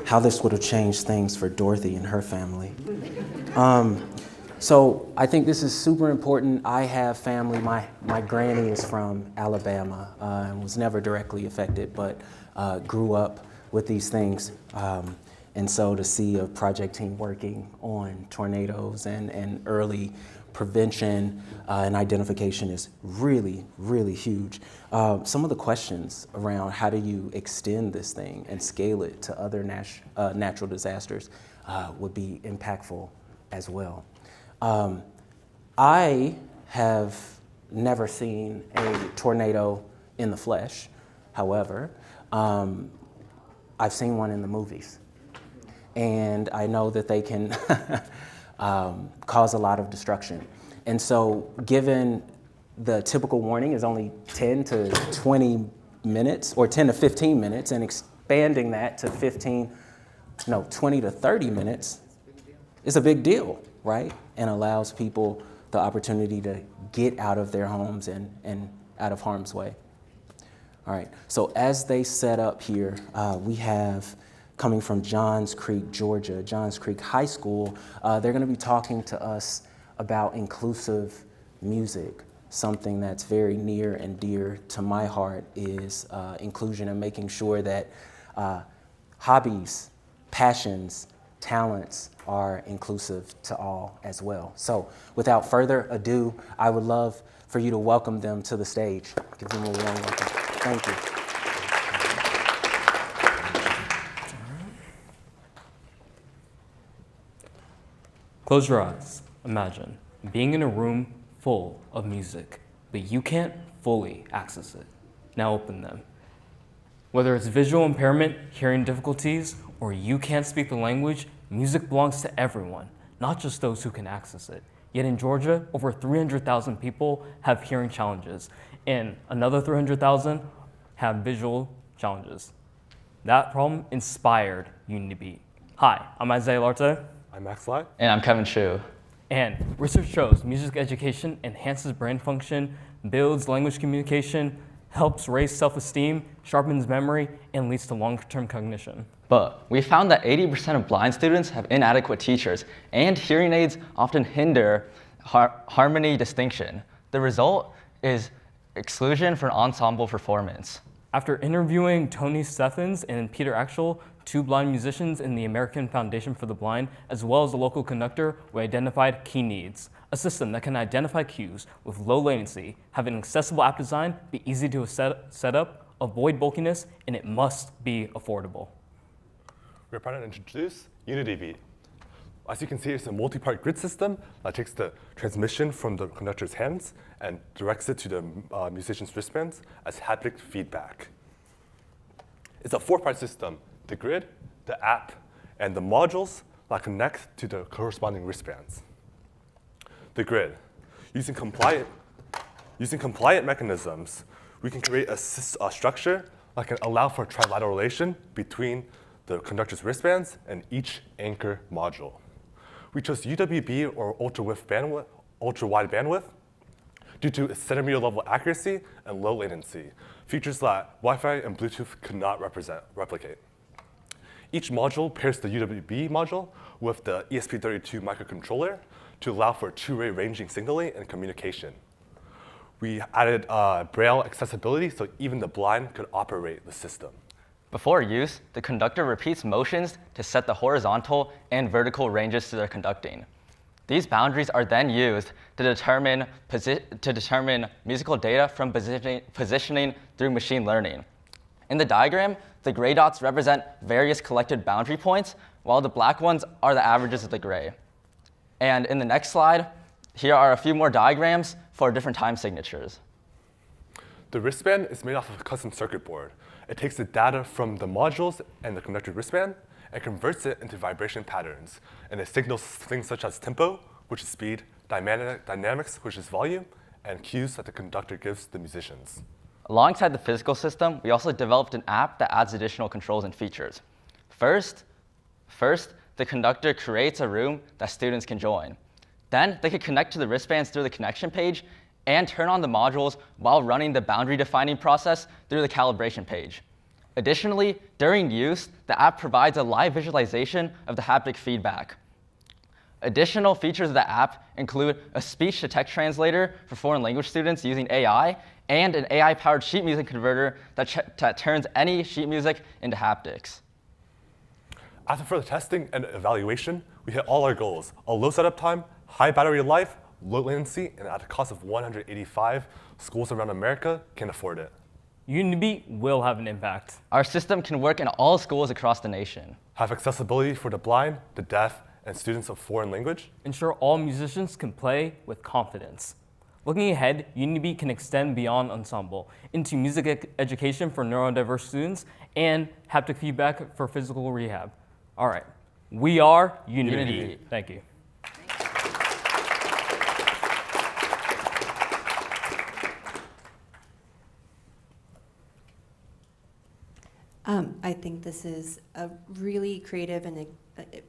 how this would have changed things for Dorothy and her family. So I think this is super important. I have family. My granny is from Alabama and was never directly affected, but grew up with these things. And so to see a project team working on tornadoes and early prevention and identification is really, really huge. Some of the questions around how do you extend this thing and scale it to other natural disasters would be impactful as well. I have never seen a tornado in the flesh. However, I've seen one in the movies. And I know that they can cause a lot of destruction. And so given the typical warning is only 10 to 20 minutes or 10 to 15 minutes and expanding that to 20 to 30 minutes is a big deal, right? And allows people the opportunity to get out of their homes and out of harm's way. All right, so as they set up here, we have, coming from Johns Creek, Georgia, Johns Creek High School, they're gonna be talking to us about inclusive music. Something that's very near and dear to my heart is inclusion and making sure that hobbies, passions, talents are inclusive to all as well. So without further ado, I would love for you to welcome them to the stage. Give them a warm welcome. Thank you. Close your eyes. Imagine being in a room full of music, but you can't fully access it. Now open them. Whether it's visual impairment, hearing difficulties, or you can't speak the language, music belongs to everyone, not just those who can access it. Yet in Georgia, over 300,000 people have hearing challenges, and another 300,000 have visual challenges. That problem inspired Unity Beat. Hi, I'm Isaiah Larte. I'm Max Lai. And I'm Kevin Shu. And research shows music education enhances brain function, builds language communication, helps raise self-esteem, sharpens memory, and leads to long-term cognition. But we found that 80% of blind students have inadequate teachers, and hearing aids often hinder harmony distinction. The result is exclusion from ensemble performance. After interviewing Tony Steffens and Peter Axel, two blind musicians in the American Foundation for the Blind, as well as a local conductor, we identified key needs. A system that can identify cues with low latency, have an accessible app design, be easy to set up, avoid bulkiness, and it must be affordable. We're proud to introduce Unity Beat. As you can see, it's a multi-part grid system that takes the transmission from the conductor's hands and directs it to the musician's wristbands as haptic feedback. It's a 4-part system: the grid, the app, and the modules that connect to the corresponding wristbands. The grid. Using compliant mechanisms, we can create a structure that can allow for trilateral relation between the conductor's wristbands and each anchor module. We chose UWB, or ultra-wide bandwidth, due to its centimeter level accuracy and low latency, features that Wi-Fi and Bluetooth could not replicate. Each module pairs the UWB module with the ESP32 microcontroller to allow for two-way ranging signaling and communication. We added Braille accessibility so even the blind could operate the system. Before use, the conductor repeats motions to set the horizontal and vertical ranges to their conducting. These boundaries are then used to determine musical data from positioning through machine learning. In the diagram, the gray dots represent various collected boundary points, while the black ones are the averages of the gray. And in the next slide, here are a few more diagrams for different time signatures. The wristband is made off of a custom circuit board. It takes the data from the modules and the conductor wristband and converts it into vibration patterns. And it signals things such as tempo, which is speed, dynamics, which is volume, and cues that the conductor gives the musicians. Alongside the physical system, we also developed an app that adds additional controls and features. First, the conductor creates a room that students can join. Then they can connect to the wristbands through the connection page and turn on the modules while running the boundary defining process through the calibration page. Additionally, during use, the app provides a live visualization of the haptic feedback. Additional features of the app include a speech-to-text translator for foreign language students using AI, and an AI-powered sheet music converter that turns any sheet music into haptics. After further testing and evaluation, we hit all our goals: a low setup time, high battery life, low latency, and at a cost of $185, schools around America can afford it. Unity will have an impact. Our system can work in all schools across the nation. Have accessibility for the blind, the deaf, and students of foreign language. Ensure all musicians can play with confidence. Looking ahead, Unity can extend beyond ensemble into music education for neurodiverse students and haptic feedback for physical rehab. All right, we are Unity. Thank you. I think this is a really creative and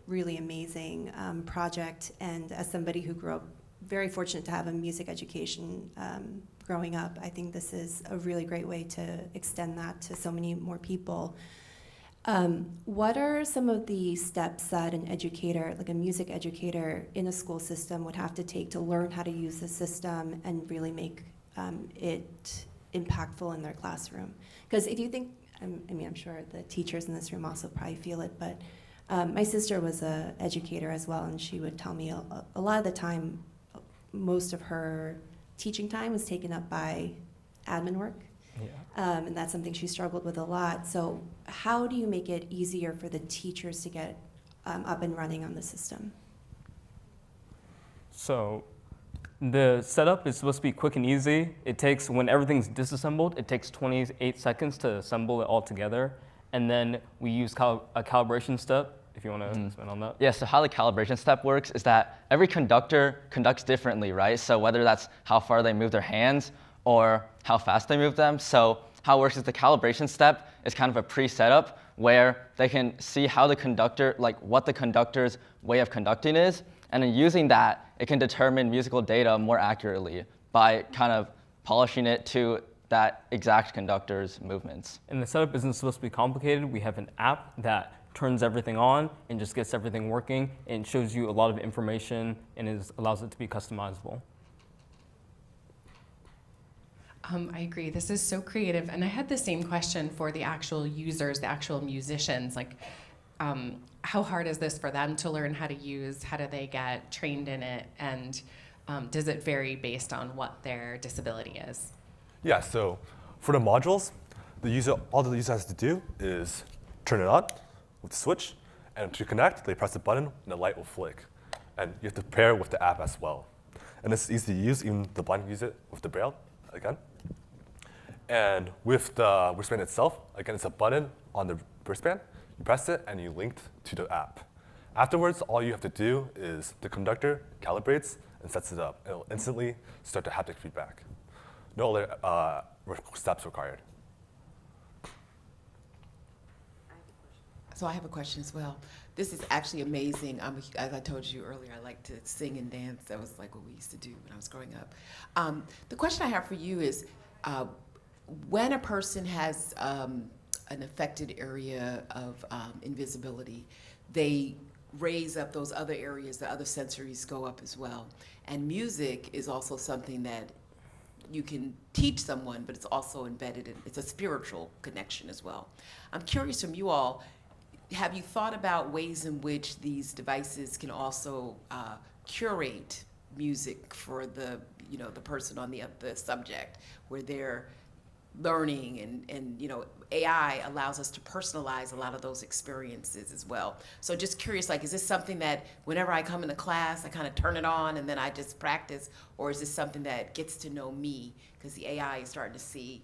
really amazing project. And as somebody who grew up very fortunate to have a music education growing up, I think this is a really great way to extend that to so many more people. What are some of the steps that an educator, like a music educator in a school system, would have to take to learn how to use the system and really make it impactful in their classroom? Because if you think, I mean, I'm sure the teachers in this room also probably feel it, but my sister was an educator as well, and she would tell me a lot of the time, most of her teaching time was taken up by admin work. Yeah. And that's something she struggled with a lot. So how do you make it easier for the teachers to get up and running on the system? So the setup is supposed to be quick and easy. It takes, when everything's disassembled, it takes 28 seconds to assemble it all together. And then we use a calibration step, if you want to expand on that. Yeah, so how the calibration step works is that every conductor conducts differently, right? So whether that's how far they move their hands or how fast they move them. So how it works is the calibration step is kind of a pre-setup where they can see how the conductor, like what the conductor's way of conducting is, and then using that, it can determine musical data more accurately by kind of polishing it to that exact conductor's movements. And the setup isn't supposed to be complicated. We have an app that turns everything on and just gets everything working and shows you a lot of information and allows it to be customizable. I agree. This is so creative. And I had the same question for the actual users, the actual musicians. Like, how hard is this for them to learn how to use? How do they get trained in it? And does it vary based on what their disability is? Yeah, so for the modules, all the user has to do is turn it on with the switch, and to connect, they press the button and the light will flick. And you have to pair with the app as well. And it's easy to use, even the blind can use it with the braille, again. And with the wristband itself, again, it's a button on the wristband. You press it and you link to the app. Afterwards, all you have to do is the conductor calibrates and sets it up. It'll instantly start the haptic feedback. No other steps required. So I have a question as well. This is actually amazing. As I told you earlier, I like to sing and dance. That was like what we used to do when I was growing up. The question I have for you is, when a person has an affected area of invisibility, they raise up those other areas, the other sensories go up as well. And music is also something that you can teach someone, but it's also embedded in, it's a spiritual connection as well. I'm curious from you all, have you thought about ways in which these devices can also curate music for the person on the subject, where they're learning and AI allows us to personalize a lot of those experiences as well. So just curious, like, is this something that whenever I come into class, I kind of turn it on and then I just practice, or is this something that gets to know me because the AI is starting to see,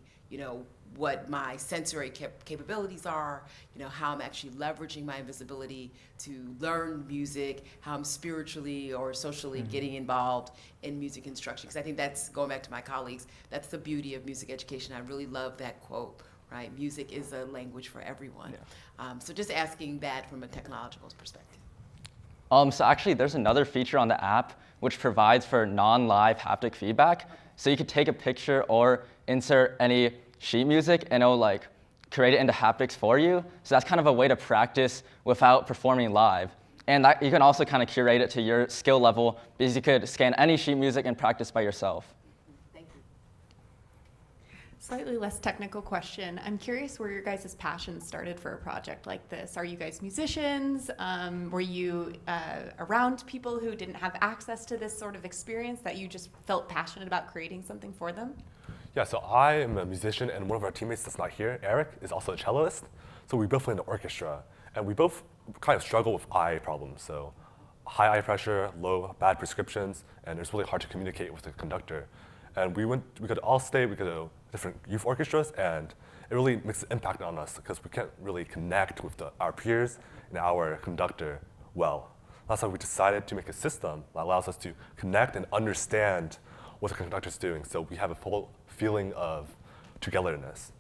what my sensory capabilities are, how I'm actually leveraging my invisibility to learn music, how I'm spiritually or socially getting involved in music instruction. Because I think that's, going back to my colleagues, that's the beauty of music education. I really love that quote, right? Music is a language for everyone. Yeah. So just asking that from a technological perspective. So actually, there's another feature on the app which provides for non-live haptic feedback. So you could take a picture or insert any sheet music and it'll create it into haptics for you. So that's kind of a way to practice without performing live. And you can also kind of curate it to your skill level because you could scan any sheet music and practice by yourself. Thank you. Slightly less technical question. I'm curious where your guys' passion started for a project like this. Are you guys musicians? Were you around people who didn't have access to this sort of experience that you just felt passionate about creating something for them? Yeah, so I am a musician, and one of our teammates that's not here, Eric, is also a celloist. So we both play in the orchestra, and we both kind of struggle with eye problems. So high eye pressure, bad prescriptions, and it's really hard to communicate with the conductor. And we could all stay, we could go different youth orchestras, and it really makes an impact on us because we can't really connect with our peers and our conductor well. That's why we decided to make a system that allows us to connect and understand what the conductor's doing, so we have a full feeling of togetherness.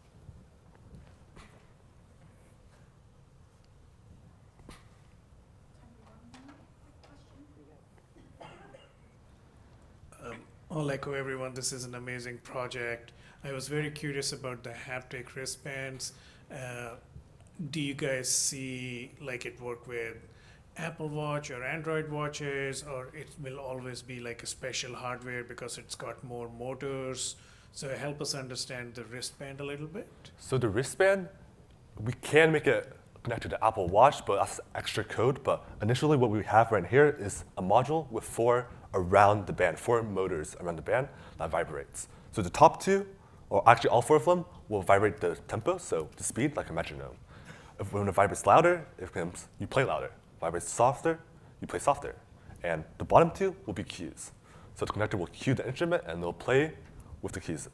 I'll echo everyone. This is an amazing project. I was very curious about the haptic wristbands. Do you guys see like it work with Apple Watch or Android watches, or it will always be like a special hardware because it's got more motors? So help us understand the wristband a little bit. So the wristband, we can make it connect to the Apple Watch, but that's extra code. But initially what we have right here is a module with 4 around the band, 4 motors around the band that vibrates. So the top 2, or actually all 4 of them, will vibrate the tempo, so the speed, like a metronome. When it vibrates louder, you play louder. Vibrates softer, you play softer. And the bottom 2 will be cues. So the conductor will cue the instrument and they'll play with the keys.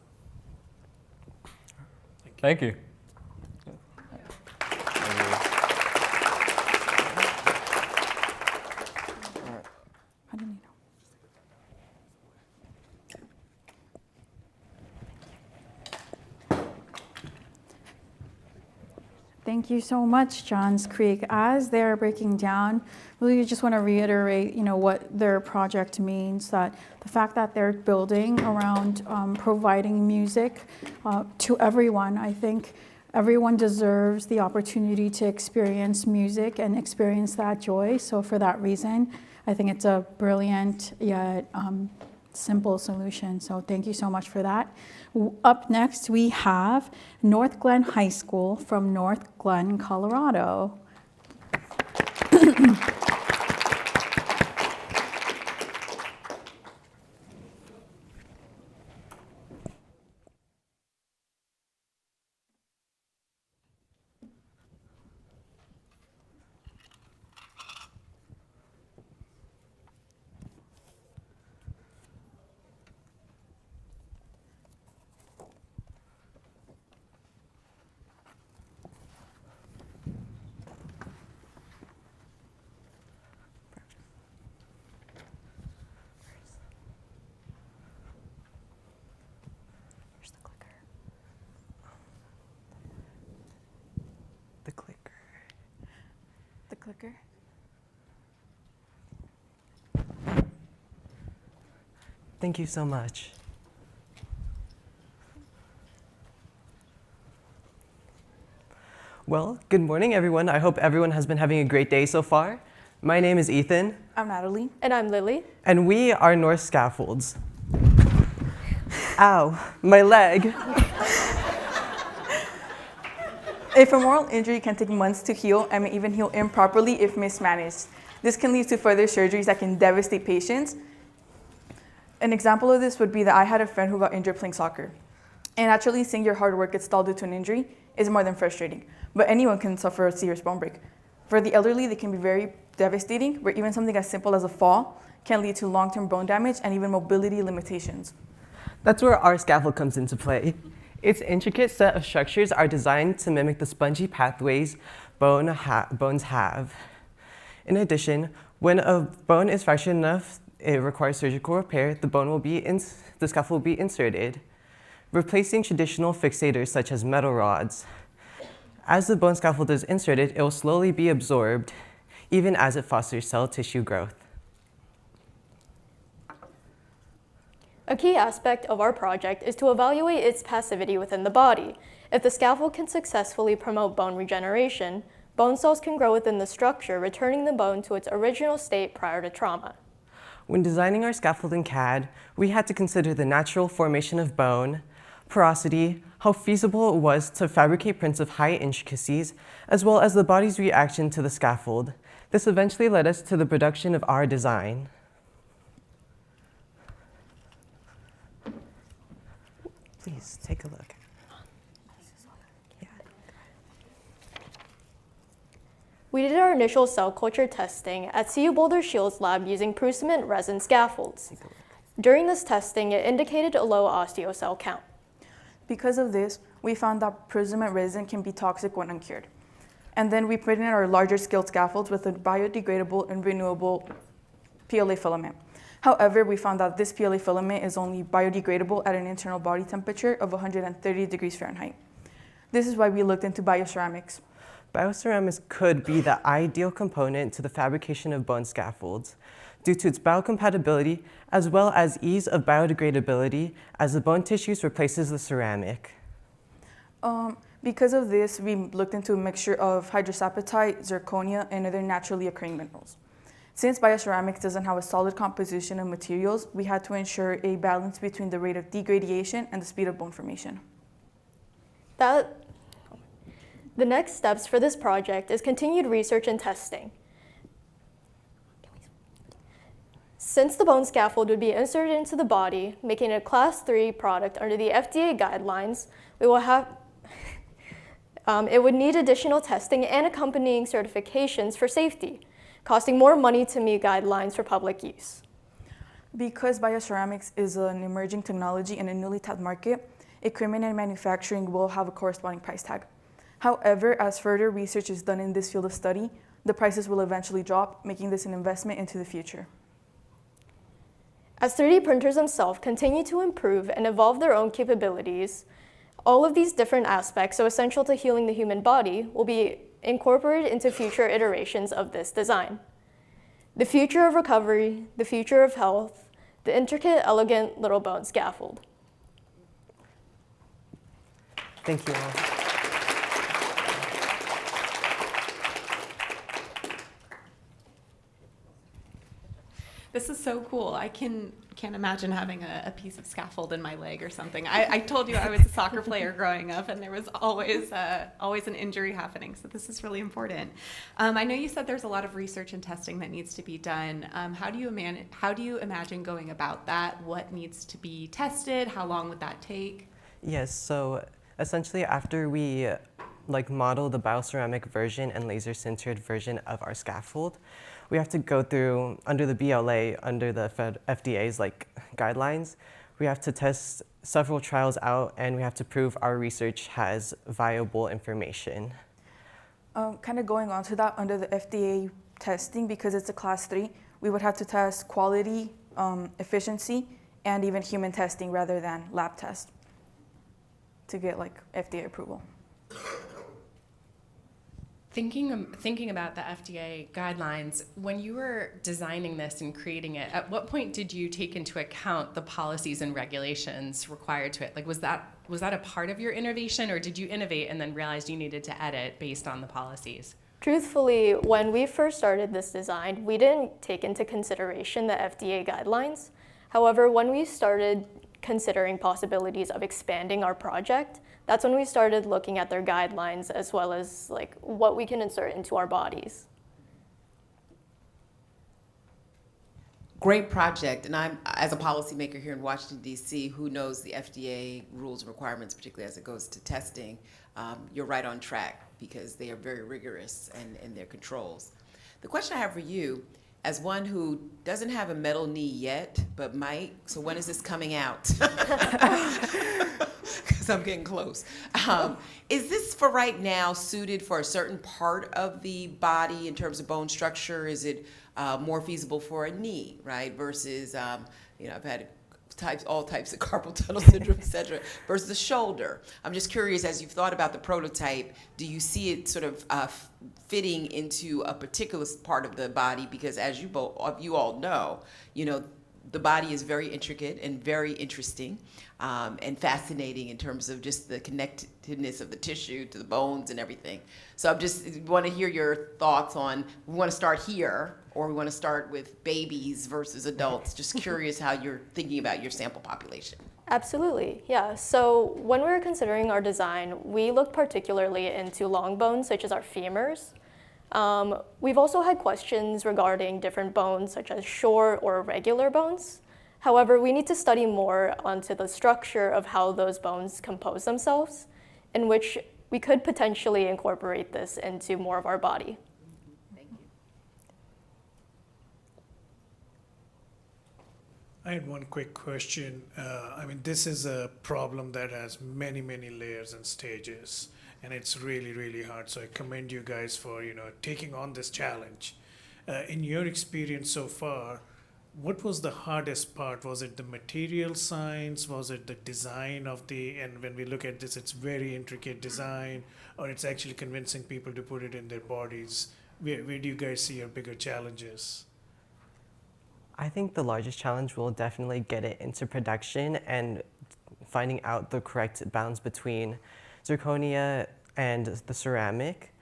Thank you. Thank you so much, Johns Creek. As they're breaking down, really just want to reiterate, what their project means. That the fact that they're building around providing music to everyone. I think everyone deserves the opportunity to experience music and experience that joy. So for that reason, I think it's a brilliant yet simple solution. So thank you so much for that. Up next, we have North Glen High School from North Glen, Colorado. Clicker. Thank you so much. Well, good morning, everyone. I hope everyone has been having a great day so far. My name is Ethan. I'm Natalie. And I'm Lily. And we are North Scaffolds. Ow, my leg. A femoral injury can take months to heal and may even heal improperly if mismanaged. This can lead to further surgeries that can devastate patients. An example of this would be that I had a friend who got injured playing soccer. And actually seeing your hard work get stalled due to an injury is more than frustrating. But anyone can suffer a serious bone break. For the elderly, they can be very devastating, where even something as simple as a fall can lead to long-term bone damage and even mobility limitations. That's where our scaffold comes into play. Its intricate set of structures are designed to mimic the spongy pathways bones have. In addition, when a bone is fractured enough it requires surgical repair, the scaffold will be inserted, replacing traditional fixators such as metal rods. As the bone scaffold is inserted, it will slowly be absorbed, even as it fosters cell tissue growth. A key aspect of our project is to evaluate its passivity within the body. If the scaffold can successfully promote bone regeneration, bone cells can grow within the structure, returning the bone to its original state prior to trauma. When designing our scaffold in CAD, we had to consider the natural formation of bone, porosity, how feasible it was to fabricate prints of high intricacies, as well as the body's reaction to the scaffold. This eventually led us to the production of our design. Please take a look. We did our initial cell culture testing at CU Boulder Shield's lab using Prusament resin scaffolds. During this testing, it indicated a low osteocell count. Because of this, we found that Prusament resin can be toxic when uncured. And then we printed our larger scale scaffolds with a biodegradable and renewable PLA filament. However, we found that this PLA filament is only biodegradable at an internal body temperature of 130 degrees Fahrenheit. This is why we looked into bioceramics. Bioceramics could be the ideal component to the fabrication of bone scaffolds. due to its biocompatibility as well as ease of biodegradability as the bone tissues replaces the ceramic. Because of this, we looked into a mixture of hydrosapatite, zirconia, and other naturally occurring minerals. Since bioceramics doesn't have a solid composition of materials, we had to ensure a balance between the rate of degradation and the speed of bone formation. The next steps for this project is continued research and testing. Since the bone scaffold would be inserted into the body, making it a Class 3 product under the FDA guidelines, it would need additional testing and accompanying certifications for safety, costing more money to meet guidelines for public use. Because bioceramics is an emerging technology in a newly tapped market, equipment and manufacturing will have a corresponding price tag. However, as further research is done in this field of study, the prices will eventually drop, making this an investment into the future. As 3D printers themselves continue to improve and evolve their own capabilities, all of these different aspects so essential to healing the human body will be incorporated into future iterations of this design. The future of recovery, the future of health, the intricate, elegant little bone scaffold. Thank you all. This is so cool. I can't imagine having a piece of scaffold in my leg or something. I told you I was a soccer player growing up, and there was always an injury happening. So this is really important. I know you said there's a lot of research and testing that needs to be done. How do you imagine going about that? What needs to be tested? How long would that take? Yes, so essentially after we model the bioceramic version and laser sintered version of our scaffold, we have to go through, under the BLA, under the FDA's guidelines, we have to test several trials out, and we have to prove our research has viable information. Kind of going on to that, under the FDA testing, because it's a Class 3, we would have to test quality, efficiency, and even human testing rather than lab tests to get FDA approval. Thinking about the FDA guidelines, when you were designing this and creating it, at what point did you take into account the policies and regulations required to it? Was that a part of your innovation, or did you innovate and then realize you needed to edit based on the policies? Truthfully, when we first started this design, we didn't take into consideration the FDA guidelines. However, when we started considering possibilities of expanding our project, that's when we started looking at their guidelines as well as what we can insert into our bodies. Great project, and I'm, as a policymaker here in Washington, D.C., who knows the FDA rules and requirements, particularly as it goes to testing, you're right on track because they are very rigorous in their controls. The question I have for you, as one who doesn't have a metal knee yet, but might, so when is this coming out? Because I'm getting close. Is this for right now suited for a certain part of the body in terms of bone structure? Is it more feasible for a knee, right? Versus, I've had all types of carpal tunnel syndrome, et cetera, versus the shoulder. I'm just curious, as you've thought about the prototype, do you see it sort of fitting into a particular part of the body? Because as you all know, the body is very intricate and very interesting and fascinating in terms of just the connectedness of the tissue to the bones and everything. So I just want to hear your thoughts on, we want to start here or we want to start with babies versus adults. Just curious how you're thinking about your sample population. Absolutely, yeah. So when we were considering our design, we looked particularly into long bones such as our femurs. We've also had questions regarding different bones such as short or irregular bones. However, we need to study more onto the structure of how those bones compose themselves, in which we could potentially incorporate this into more of our body. Thank you. I had one quick question. This is a problem that has many, many layers and stages, and it's really, really hard. So I commend you guys for, taking on this challenge. In your experience so far, what was the hardest part? Was it the material science? Was it the design and when we look at this, it's very intricate design, or it's actually convincing people to put it in their bodies? Where do you guys see your bigger challenges? I think the largest challenge will definitely get it into production and finding out the correct balance between zirconia and the ceramic.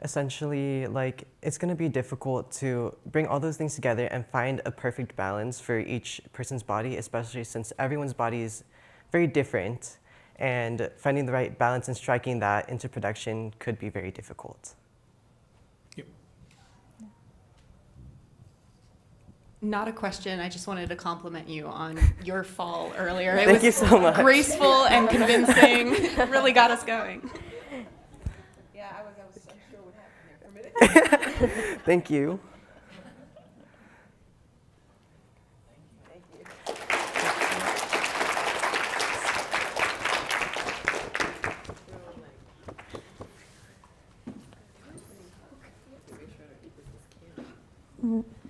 Essentially, like, it's going to be difficult to bring all those things together and find a perfect balance for each person's body, especially since everyone's body is very different, and finding the right balance and striking that into production could be very difficult. Not a question. I just wanted to compliment you on your fall earlier. Thank you so much. Graceful and convincing. Really got us going. Yeah, I was unsure what happened there for a minute. Thank you.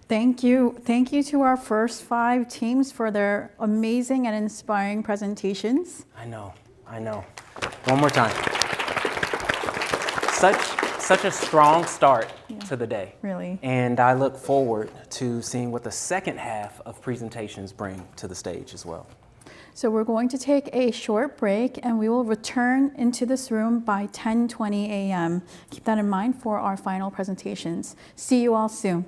Thank you. Thank you to our first 5 teams for their amazing and inspiring presentations. I know. One more time. Such a strong start to the day. Really. And I look forward to seeing what the second half of presentations bring to the stage as well. So we're going to take a short break and we will return into this room by 10:20 a.m. Keep that in mind for our final presentations. See you all soon.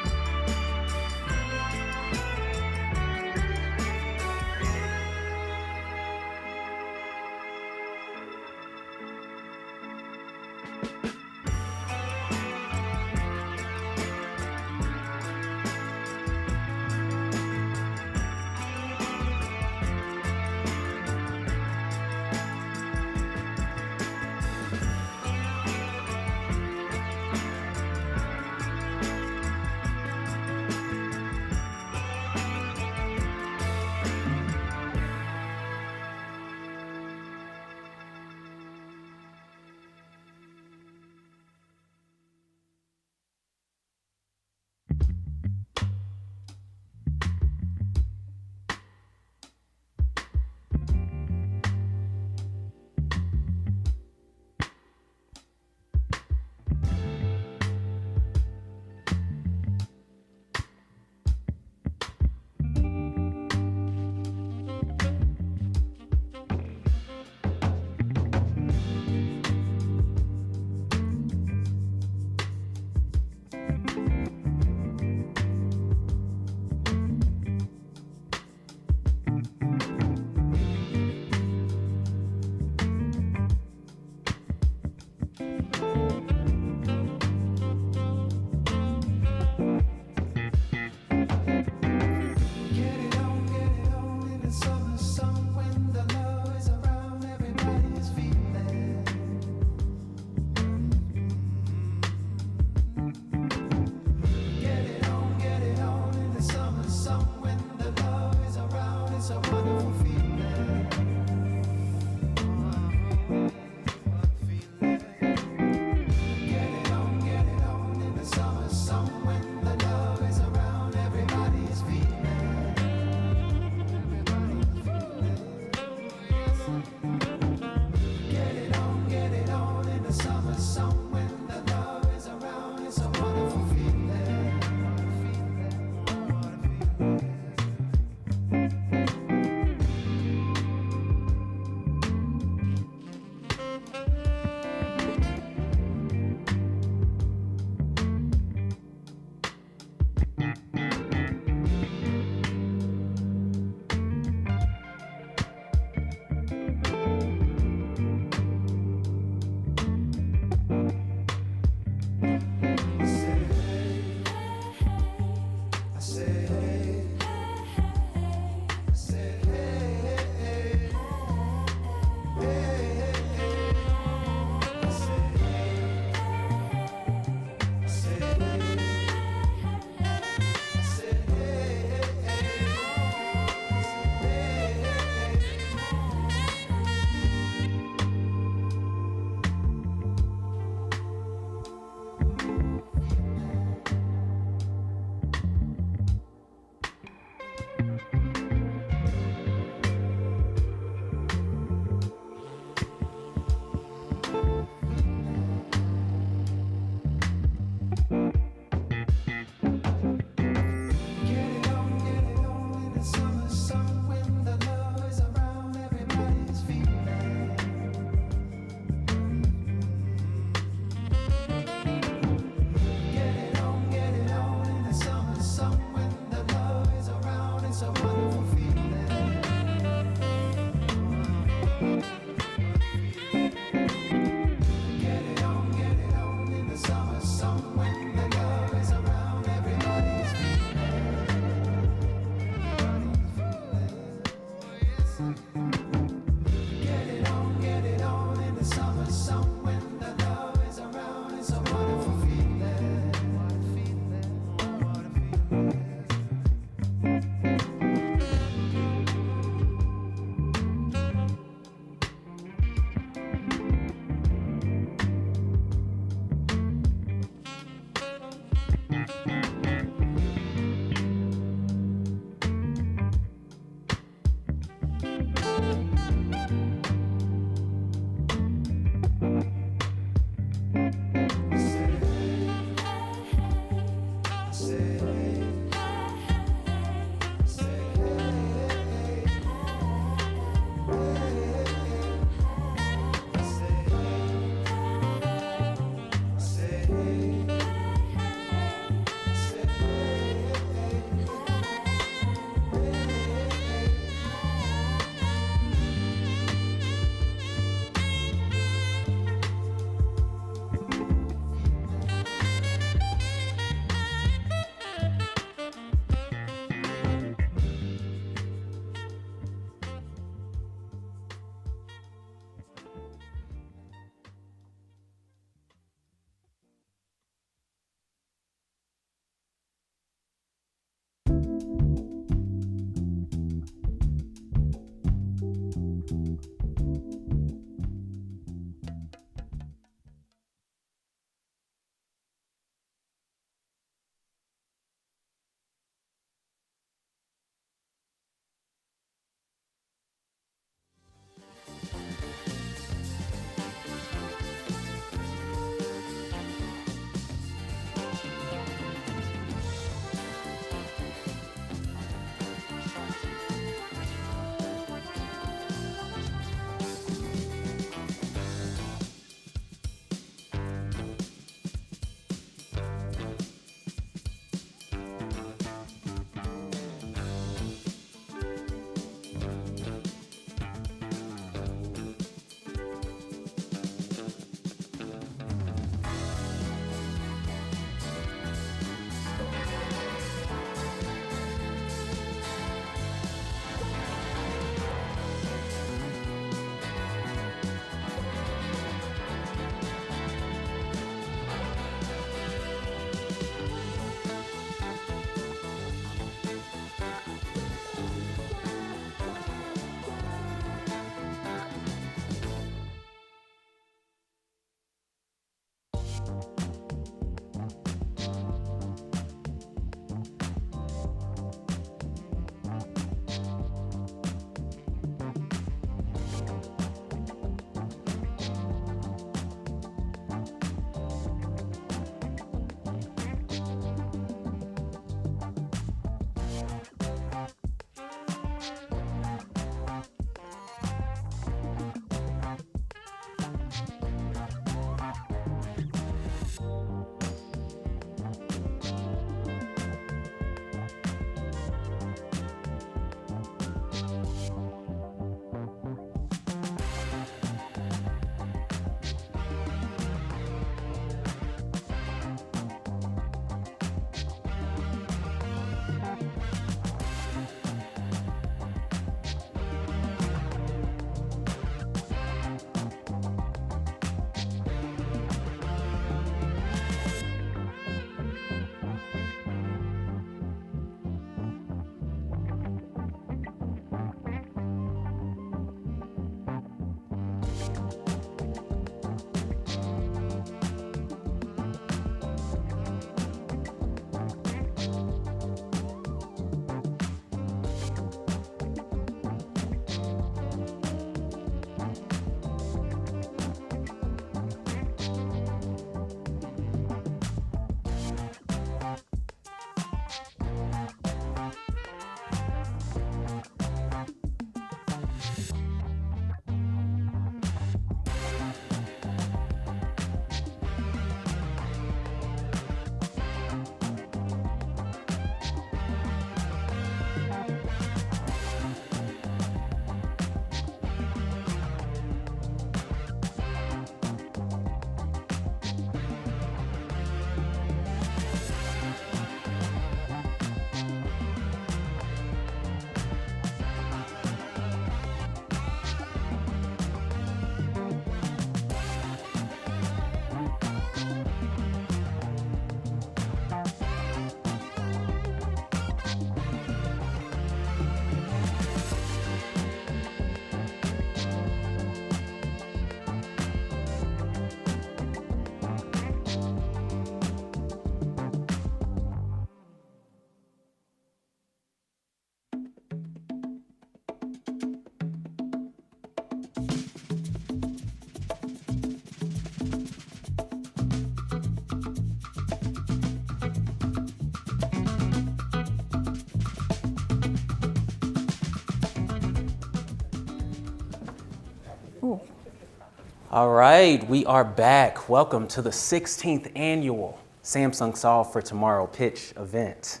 All right, we are back. Welcome to the 16th annual Samsung Solve for Tomorrow pitch event.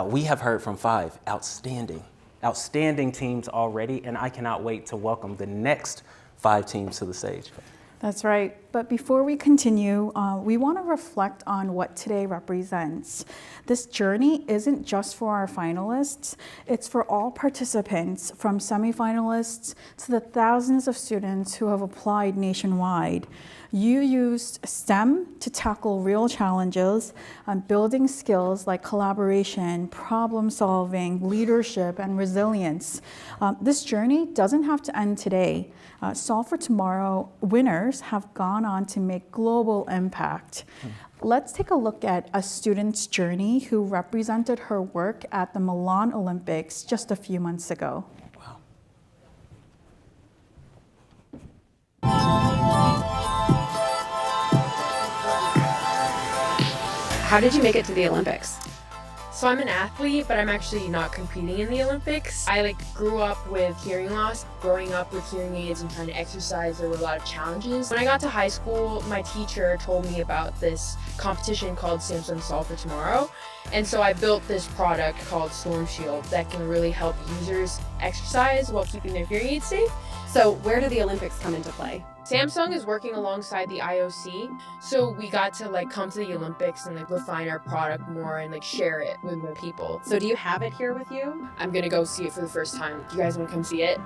We have heard from 5 outstanding teams already, and I cannot wait to welcome the next 5 teams to the stage. That's right. But before we continue, we want to reflect on what today represents. This journey isn't just for our finalists, it's for all participants, from semifinalists to the thousands of students who have applied nationwide. You used STEM to tackle real challenges, building skills like collaboration, problem solving, leadership, and resilience. This journey doesn't have to end today. Solve for Tomorrow winners have gone on to make global impact. Let's take a look at a student's journey who represented her work at the Milan Olympics just a few months ago. How did you make it to the Olympics? So I'm an athlete, but I'm actually not competing in the Olympics. I grew up with hearing loss. Growing up with hearing aids and trying to exercise, there were a lot of challenges. When I got to high school, my teacher told me about this competition called Samsung Solve for Tomorrow. And so I built this product called Storm Shield that can really help users exercise while keeping their hearing aids safe. So where do the Olympics come into play? Samsung is working alongside the IOC, so we got to come to the Olympics and refine our product more and share it with more people. So do you have it here with you? I'm gonna go see it for the first time. Do you guys want to come see it?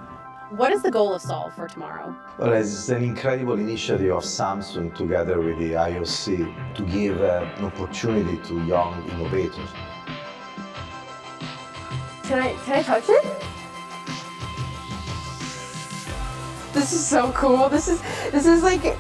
What is the goal of Solve for Tomorrow? Well, it's an incredible initiative of Samsung together with the IOC to give an opportunity to young innovators. Can I touch it? This is so cool. This is like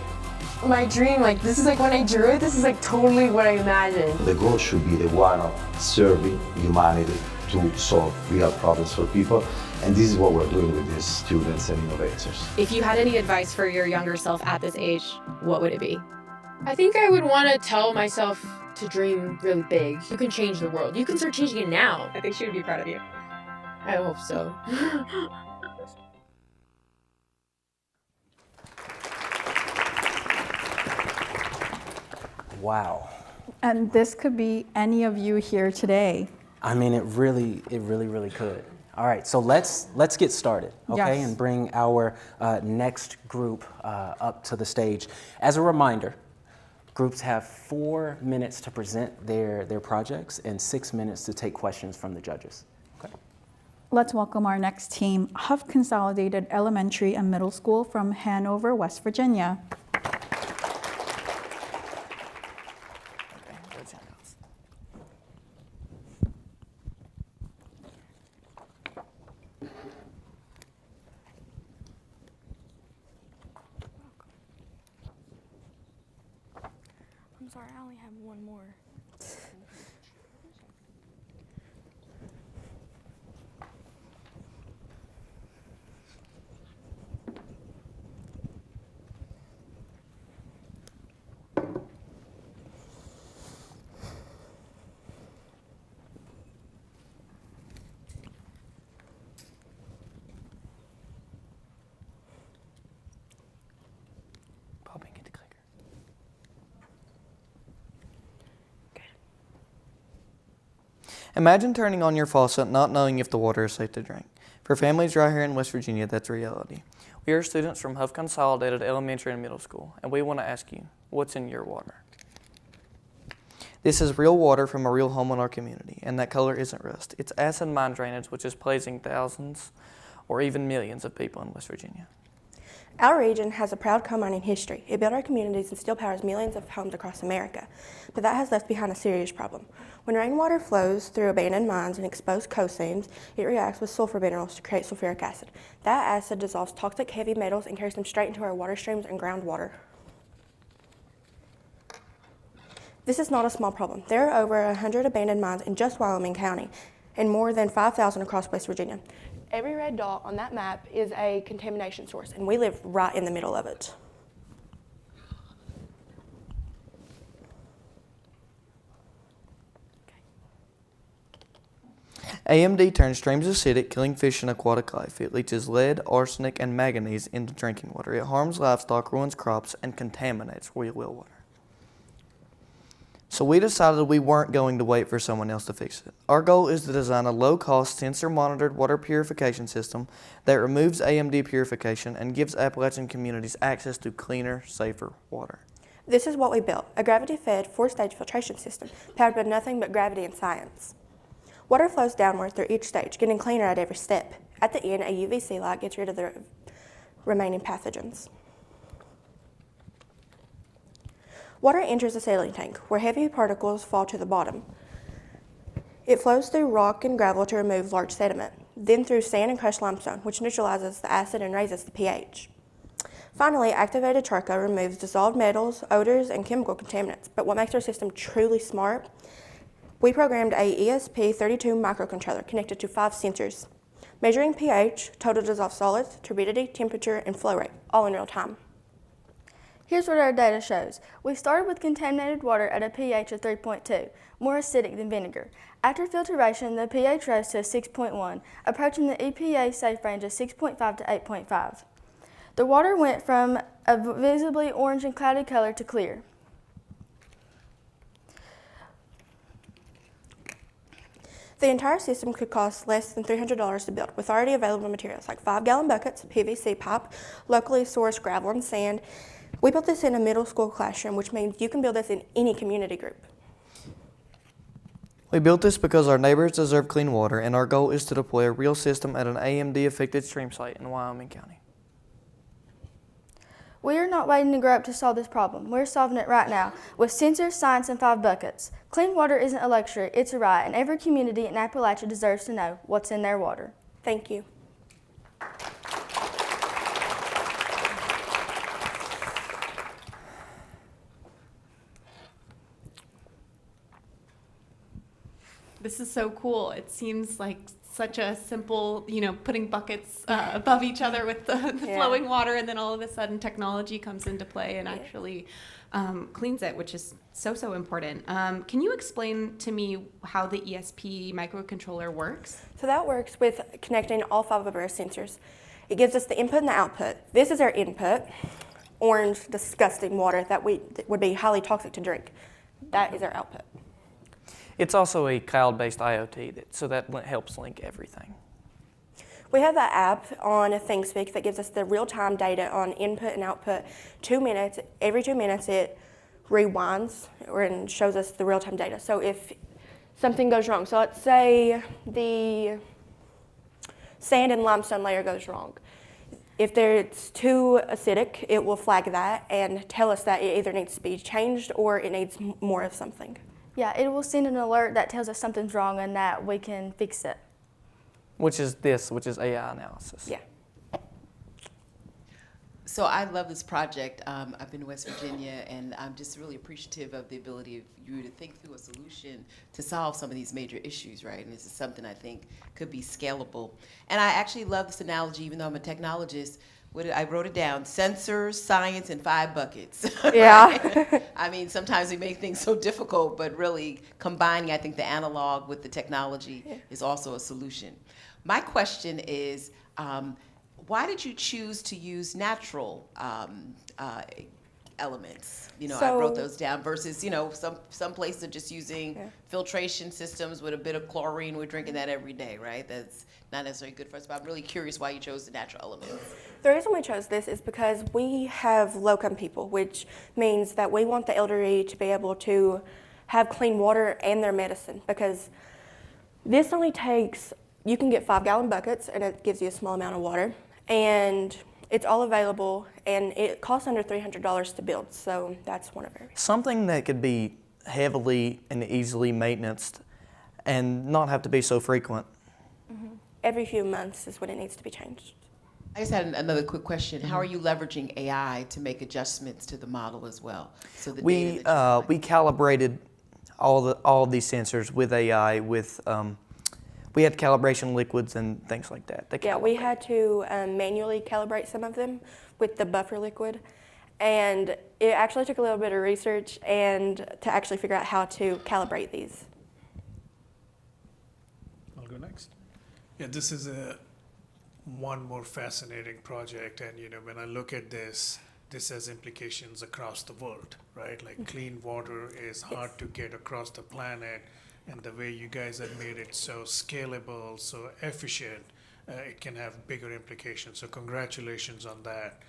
my dream. This is when I drew it, this is totally what I imagined. The goal should be the one of serving humanity to solve real problems for people. And this is what we're doing with these students and innovators. If you had any advice for your younger self at this age, what would it be? I think I would want to tell myself to dream really big. You can change the world. You can start changing it now. I think she would be proud of you. I hope so. Wow. And this could be any of you here today. I mean, it really could. All right, so let's get started, okay, Yes. and bring our next group up to the stage. As a reminder, groups have 4 minutes to present their projects and 6 minutes to take questions from the judges. Okay. Let's welcome our next team, Huff Consolidated Elementary and Middle School from Hanover, West Virginia. I'm sorry, I only have one more. Imagine turning on your faucet not knowing if the water is safe to drink. For families right here in West Virginia, that's reality. We are students from Huff Consolidated Elementary and Middle School, and we want to ask you, what's in your water? This is real water from a real home in our community, and that color isn't rust. It's acid mine drainage, which is plaguing thousands or even millions of people in West Virginia. Our region has a proud coal mining history. It built our communities and still powers millions of homes across America. But that has left behind a serious problem. When rainwater flows through abandoned mines and exposed coal seams, it reacts with sulfur minerals to create sulfuric acid. That acid dissolves toxic heavy metals and carries them straight into our water streams and groundwater. This is not a small problem. There are over 100 abandoned mines in just Wyoming County and more than 5,000 across West Virginia. Every red dot on that map is a contamination source, and we live right in the middle of it. AMD turns streams acidic, killing fish and aquatic life. It leaches lead, arsenic, and manganese into drinking water. It harms livestock, ruins crops, and contaminates well water. So we decided we weren't going to wait for someone else to fix it. Our goal is to design a low-cost, sensor-monitored water purification system that removes AMD purification and gives Appalachian communities access to cleaner, safer water. This is what we built, a gravity-fed 4-stage filtration system powered by nothing but gravity and science. Water flows downward through each stage, getting cleaner at every step. At the end, a UVC light gets rid of the remaining pathogens. Water enters the settling tank, where heavy particles fall to the bottom. It flows through rock and gravel to remove large sediment, then through sand and crushed limestone, which neutralizes the acid and raises the pH. Finally, activated charcoal removes dissolved metals, odors, and chemical contaminants. But what makes our system truly smart? We programmed a ESP32 microcontroller connected to 5 sensors, measuring pH, total dissolved solids, turbidity, temperature, and flow rate, all in real time. Here's what our data shows. We started with contaminated water at a pH of 3.2, more acidic than vinegar. After filtration, the pH rose to 6.1, approaching the EPA safe range of 6.5 to 8.5. The water went from a visibly orange and cloudy color to clear. The entire system could cost less than $300 to build, with already available materials like 5-gallon buckets, PVC pipe, locally sourced gravel and sand. We built this in a middle school classroom, which means you can build this in any community group. We built this because our neighbors deserve clean water, and our goal is to deploy a real system at an AMD-affected stream site in Wyoming County. We are not waiting to grow up to solve this problem. We're solving it right now with sensors, science, and 5 buckets. Clean water isn't a luxury, it's a right, and every community in Appalachia deserves to know what's in their water. Thank you. This is so cool. It seems like such a simple, putting buckets above each other with the flowing water, and then all of a sudden technology comes into play and actually cleans it, which is so important. Can you explain to me how the ESP microcontroller works? So that works with connecting all 5 of our sensors. It gives us the input and the output. This is our input, orange, disgusting water that would be highly toxic to drink. That is our output. It's also a cloud-based IoT, so that helps link everything. We have an app on ThinkSpeak that gives us the real-time data on input and output. 2 minutes, every 2 minutes it rewinds and shows us the real-time data. So if something goes wrong, so let's say the sand and limestone layer goes wrong. If it's too acidic, it will flag that and tell us that it either needs to be changed or it needs more of something. Yeah, it will send an alert that tells us something's wrong and that we can fix it. Which is AI analysis. Yeah. So I love this project. I've been in West Virginia, and I'm just really appreciative of the ability of you to think through a solution to solve some of these major issues, right? And this is something I think could be scalable. And I actually love this analogy, even though I'm a technologist. I wrote it down: sensors, science, and 5 buckets. Yeah. Right? I mean, sometimes we make things so difficult, but really combining, I think, the analog with the technology is also a solution. My question is, why did you choose to use natural elements? I wrote those down versus, some places are just using filtration systems with a bit of chlorine. We're drinking that every day, right? That's not necessarily good for us, but I'm really curious why you chose the natural elements. The reason we chose this is because we have low-income people, which means that we want the elderly to be able to have clean water and their medicine, because this only takes, you can get 5-gallon buckets and it gives you a small amount of water, and it's all available, and it costs under $300 to build, so that's one of our reasons. Something that could be heavily and easily maintained and not have to be so frequent. Mm-hmm. Every few months is when it needs to be changed. I just had another quick question. How are you leveraging AI to make adjustments to the model as well? So the We calibrated all of these sensors with AI. We had calibration liquids and things like that. Yeah, we had to manually calibrate some of them with the buffer liquid, and it actually took a little bit of research and to actually figure out how to calibrate these. I'll go next. Yeah, this is one more fascinating project, and when I look at this has implications across the world, right? Like clean water is hard to get across the planet, and the way you guys have made it so scalable, so efficient, it can have bigger implications. So congratulations on that.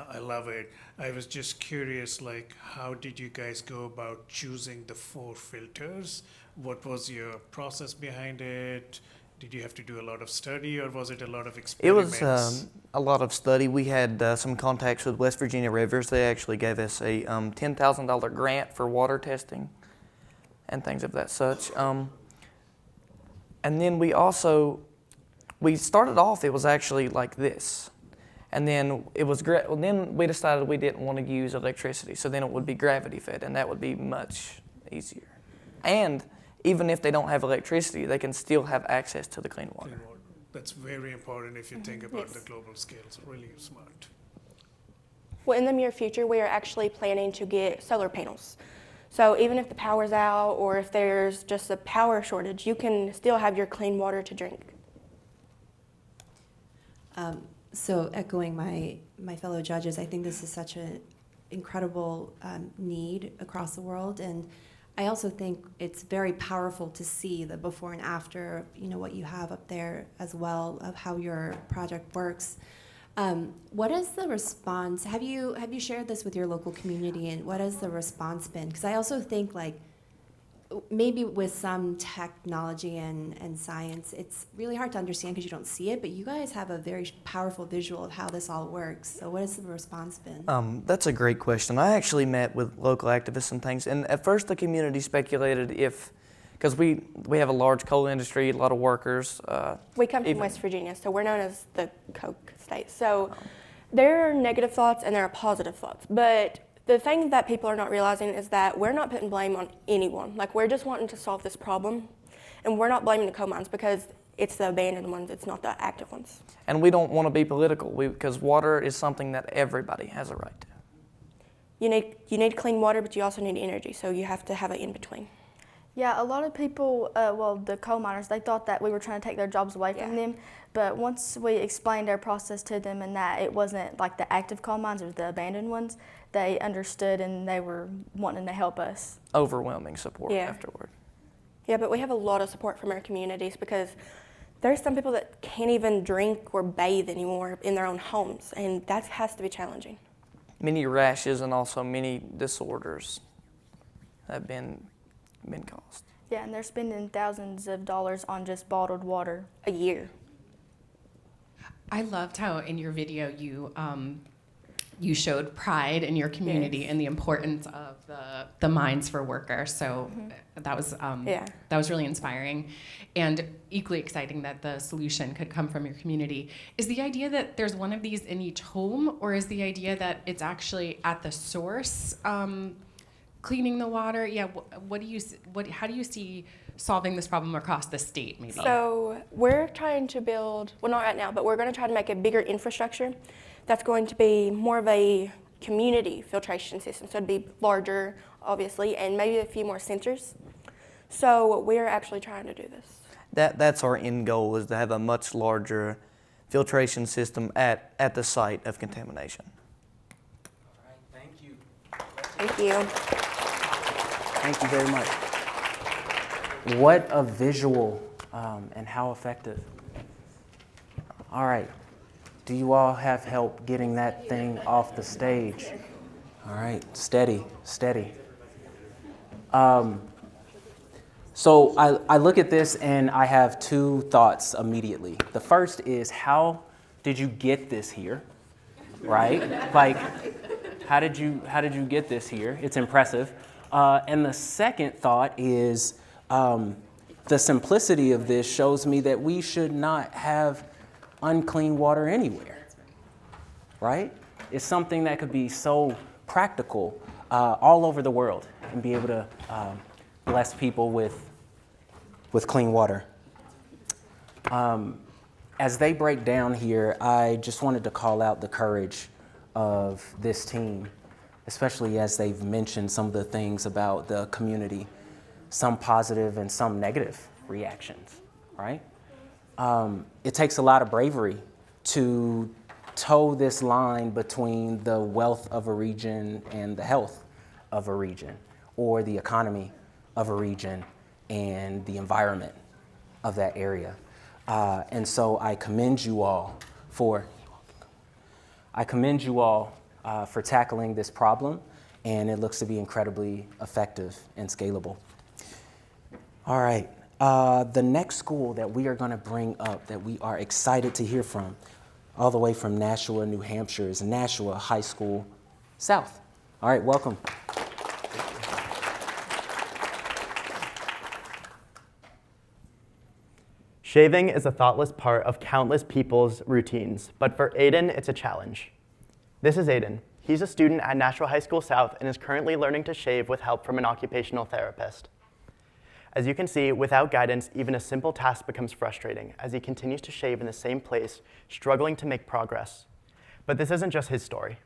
I love it. I was just curious, like, how did you guys go about choosing the 4 filters? What was your process behind it? Did you have to do a lot of study, or was it a lot of It experiments? was a lot of study. We had some contacts with West Virginia Rivers. They actually gave us a $10,000 grant for water testing and things of that such. And then we started off, it was actually like this. And then then we decided we didn't want to use electricity, so then it would be gravity fed, and that would be much easier. And even if they don't have electricity, they can still have access to the clean water. Clean water. That's very important if you think about the global scale. It's really smart. Well, in the near future, we are actually planning to get solar panels. So even if the power's out or if there's just a power shortage, you can still have your clean water to drink. So echoing my fellow judges, I think this is such an incredible need across the world, and I also think it's very powerful to see the before and after, what you have up there as well of how your project works. What is the response? Have you shared this with your local community, and what has the response been? Because I also think maybe with some technology and science, it's really hard to understand because you don't see it, but you guys have a very powerful visual of how this all works. So what has the response been? That's a great question. I actually met with local activists and things, and at first the community speculated because we have a large coal industry, a lot of workers. We come from West Virginia, so we're known as the Coke State. So there are negative thoughts and there are positive thoughts, but the thing that people are not realizing is that we're not putting blame on anyone. Like, we're just wanting to solve this problem, and we're not blaming the coal mines because it's the abandoned ones, it's not the active ones. And we don't want to be political because water is something that everybody has a right to. You need clean water, but you also need energy, so you have to have an in-between. Yeah, a lot of people, the coal miners, they thought that we were trying to take their jobs away from them, but once we explained our process to them and that it wasn't like the active coal mines, it was the abandoned ones, they understood and they were wanting to help us. Overwhelming support afterward. Yeah, but we have a lot of support from our communities because there's some people that can't even drink or bathe anymore in their own homes, and that has to be challenging. Many rashes and also many disorders have been caused. Yeah, and they're spending thousands of dollars on just bottled water a year. I loved how in your video you showed pride in your community and the importance of the mines for workers. So that was really inspiring, and equally exciting that the solution could come from your community. Is the idea that there's one of these in each home, or is the idea that it's actually at the source? Cleaning the water, how do you see solving this problem across the state, maybe? So we're trying to build, well, not right now, but we're going to try to make a bigger infrastructure that's going to be more of a community filtration system. So it'd be larger, obviously, and maybe a few more sensors. So we're actually trying to do this. That's our end goal, is to have a much larger filtration system at the site of contamination. All right, thank you. Thank you. Thank you very much. What a visual and how effective. All right. Do you all have help getting that thing off the stage? All right, steady, steady. So I look at this and I have 2 thoughts immediately. The first is, how did you get this here, right? Like, how did you get this here? It's impressive. And the second thought is, the simplicity of this shows me that we should not have unclean water anywhere, right? It's something that could be so practical all over the world and be able to bless people with clean water. As they break down here, I just wanted to call out the courage of this team, especially as they've mentioned some of the things about the community, some positive and some negative reactions, right? it takes a lot of bravery to toe this line between the wealth of a region and the health of a region, or the economy of a region and the environment of that area. And so I commend you all for tackling this problem, and it looks to be incredibly effective and scalable. All right, the next school that we are going to bring up that we are excited to hear from, all the way from Nashua, New Hampshire, is Nashua High School South. All right, welcome. Shaving is a thoughtless part of countless people's routines, but for Aiden, it's a challenge. This is Aiden. He's a student at Nashua High School South and is currently learning to shave with help from an occupational therapist. As you can see, without guidance, even a simple task becomes frustrating as he continues to shave in the same place, struggling to make progress. But this isn't just his story.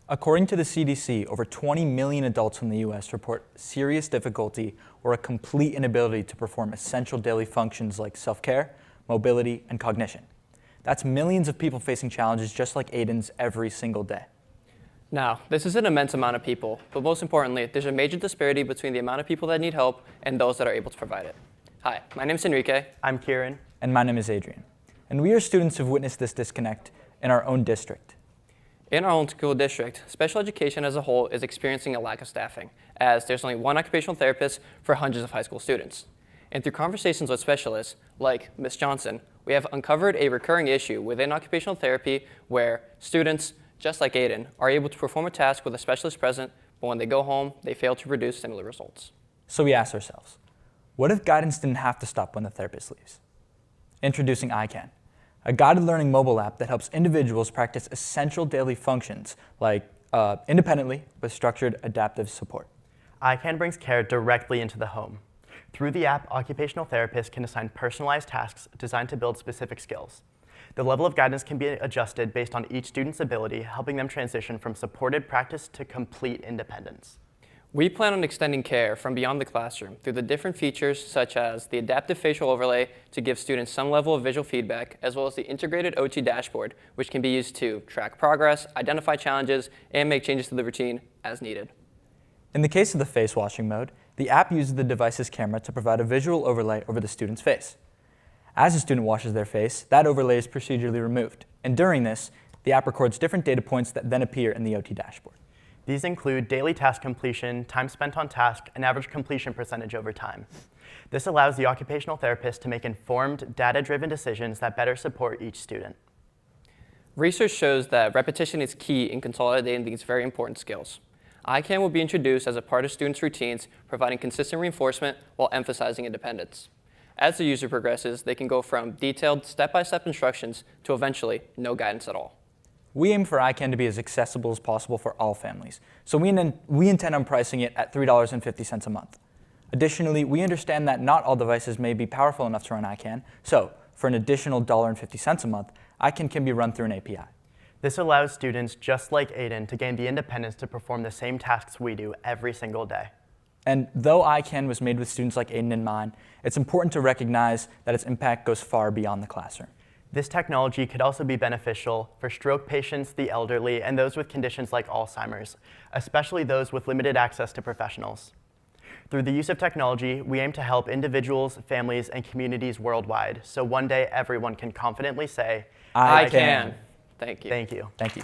According to the CDC, over 20 million adults in the U.S. report serious difficulty or a complete inability to perform essential daily functions like self-care, mobility, and cognition. That's millions of people facing challenges just like Aiden's every single day. Now, this is an immense amount of people, but most importantly, there's a major disparity between the amount of people that need help and those that are able to provide it. Hi, my name is Enrique. I'm Kieran. And my name is Adrian. And we are students who've witnessed this disconnect in our own district. In our own school district, special education as a whole is experiencing a lack of staffing, as there's only one occupational therapist for hundreds of high school students. And through conversations with specialists, like Ms. Johnson, we have uncovered a recurring issue within occupational therapy where students, just like Aiden, are able to perform a task with a specialist present, but when they go home, they fail to produce similar results. So we asked ourselves, what if guidance didn't have to stop when the therapist leaves? Introducing iCan, a guided learning mobile app that helps individuals practice essential daily functions like independently with structured adaptive support. iCan brings care directly into the home. Through the app, occupational therapists can assign personalized tasks designed to build specific skills. The level of guidance can be adjusted based on each student's ability, helping them transition from supported practice to complete independence. We plan on extending care from beyond the classroom through the different features such as the adaptive facial overlay to give students some level of visual feedback, as well as the integrated OT dashboard, which can be used to track progress, identify challenges, and make changes to the routine as needed. In the case of the face washing mode, the app uses the device's camera to provide a visual overlay over the student's face. As a student washes their face, that overlay is procedurally removed. And during this, the app records different data points that then appear in the OT dashboard. These include daily task completion, time spent on task, and average completion percentage over time. This allows the occupational therapist to make informed, data-driven decisions that better support each student. Research shows that repetition is key in consolidating these very important skills. iCan will be introduced as a part of students' routines, providing consistent reinforcement while emphasizing independence. As the user progresses, they can go from detailed step-by-step instructions to eventually no guidance at all. We aim for iCan to be as accessible as possible for all families, so we intend on pricing it at $3.50 a month. Additionally, we understand that not all devices may be powerful enough to run iCan, so for an additional $1.50 a month, iCan can be run through an API. This allows students just like Aiden to gain the independence to perform the same tasks we do every single day. And though iCan was made with students like Aiden in mind, it's important to recognize that its impact goes far beyond the classroom. This technology could also be beneficial for stroke patients, the elderly, and those with conditions like Alzheimer's, especially those with limited access to professionals. Through the use of technology, we aim to help individuals, families, and communities worldwide, so one day everyone can confidently say, I can. Thank you. Thank you. Thank you.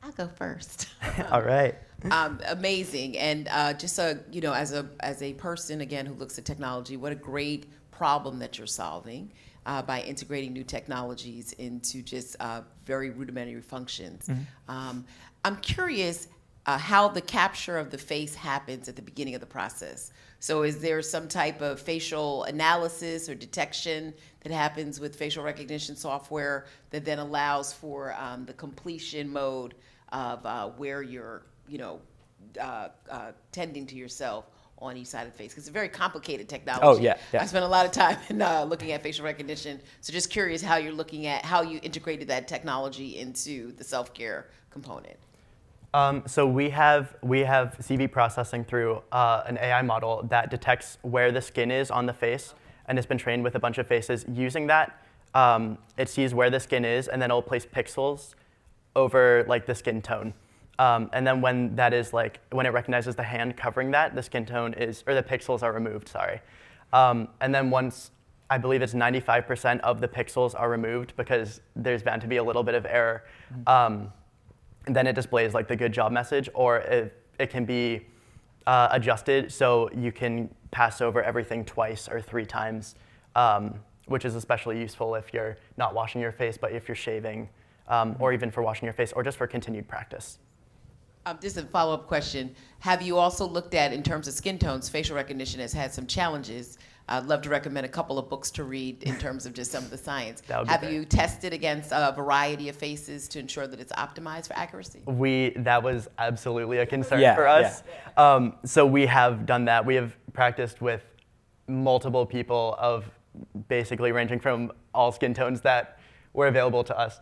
I'll go first. All right. Amazing, and just as a person again who looks at technology, what a great problem that you're solving by integrating new technologies into just very rudimentary functions. I'm curious how the capture of the face happens at the beginning of the process. So is there some type of facial analysis or detection that happens with facial recognition software that then allows for the completion mode of where you're tending to yourself on each side of the face? Because it's a very complicated technology. Oh, yeah. I spent a lot of time looking at facial recognition. So just curious how you're looking at how you integrated that technology into the self-care component. So we have CV processing through an AI model that detects where the skin is on the face, and it's been trained with a bunch of faces. Using that, it sees where the skin is, and then it'll place pixels over like the skin tone. And then when it recognizes the hand covering that, the skin tone or the pixels are removed. Sorry. And then once I believe it's 95% of the pixels are removed because there's bound to be a little bit of error. And then it displays like the good job message, or it can be adjusted so you can pass over everything twice or 3 times, which is especially useful if you're not washing your face, but if you're shaving, or even for washing your face, or just for continued practice. Just a follow-up question. Have you also looked at, in terms of skin tones, facial recognition has had some challenges. I'd love to recommend a couple of books to read in terms of just some of the science. Have you tested against a variety of faces to ensure that it's optimized for accuracy? That was absolutely a concern for us. Yeah. So we have done that. We have practiced with multiple people of basically ranging from all skin tones that were available to us.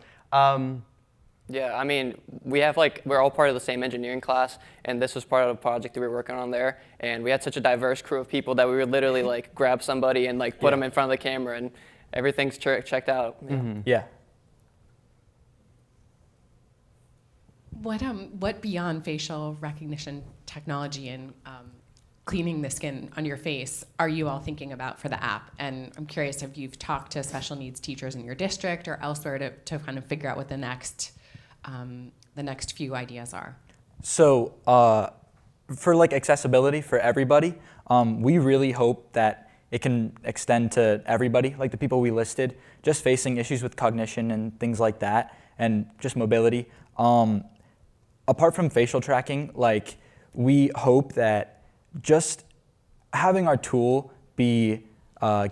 Yeah, I mean, we're all part of the same engineering class, and this was part of the project that we were working on there. And we had such a diverse crew of people that we would literally like grab somebody and like put them in front of the camera, and everything's checked out. Yeah. Mm-hmm. Yeah. What beyond facial recognition technology and cleaning the skin on your face are you all thinking about for the app? And I'm curious if you've talked to special needs teachers in your district or elsewhere to kind of figure out what the next few ideas are. So for like accessibility for everybody, we really hope that it can extend to everybody, like the people we listed, just facing issues with cognition and things like that, and just mobility. Apart from facial tracking, like we hope that just having our tool be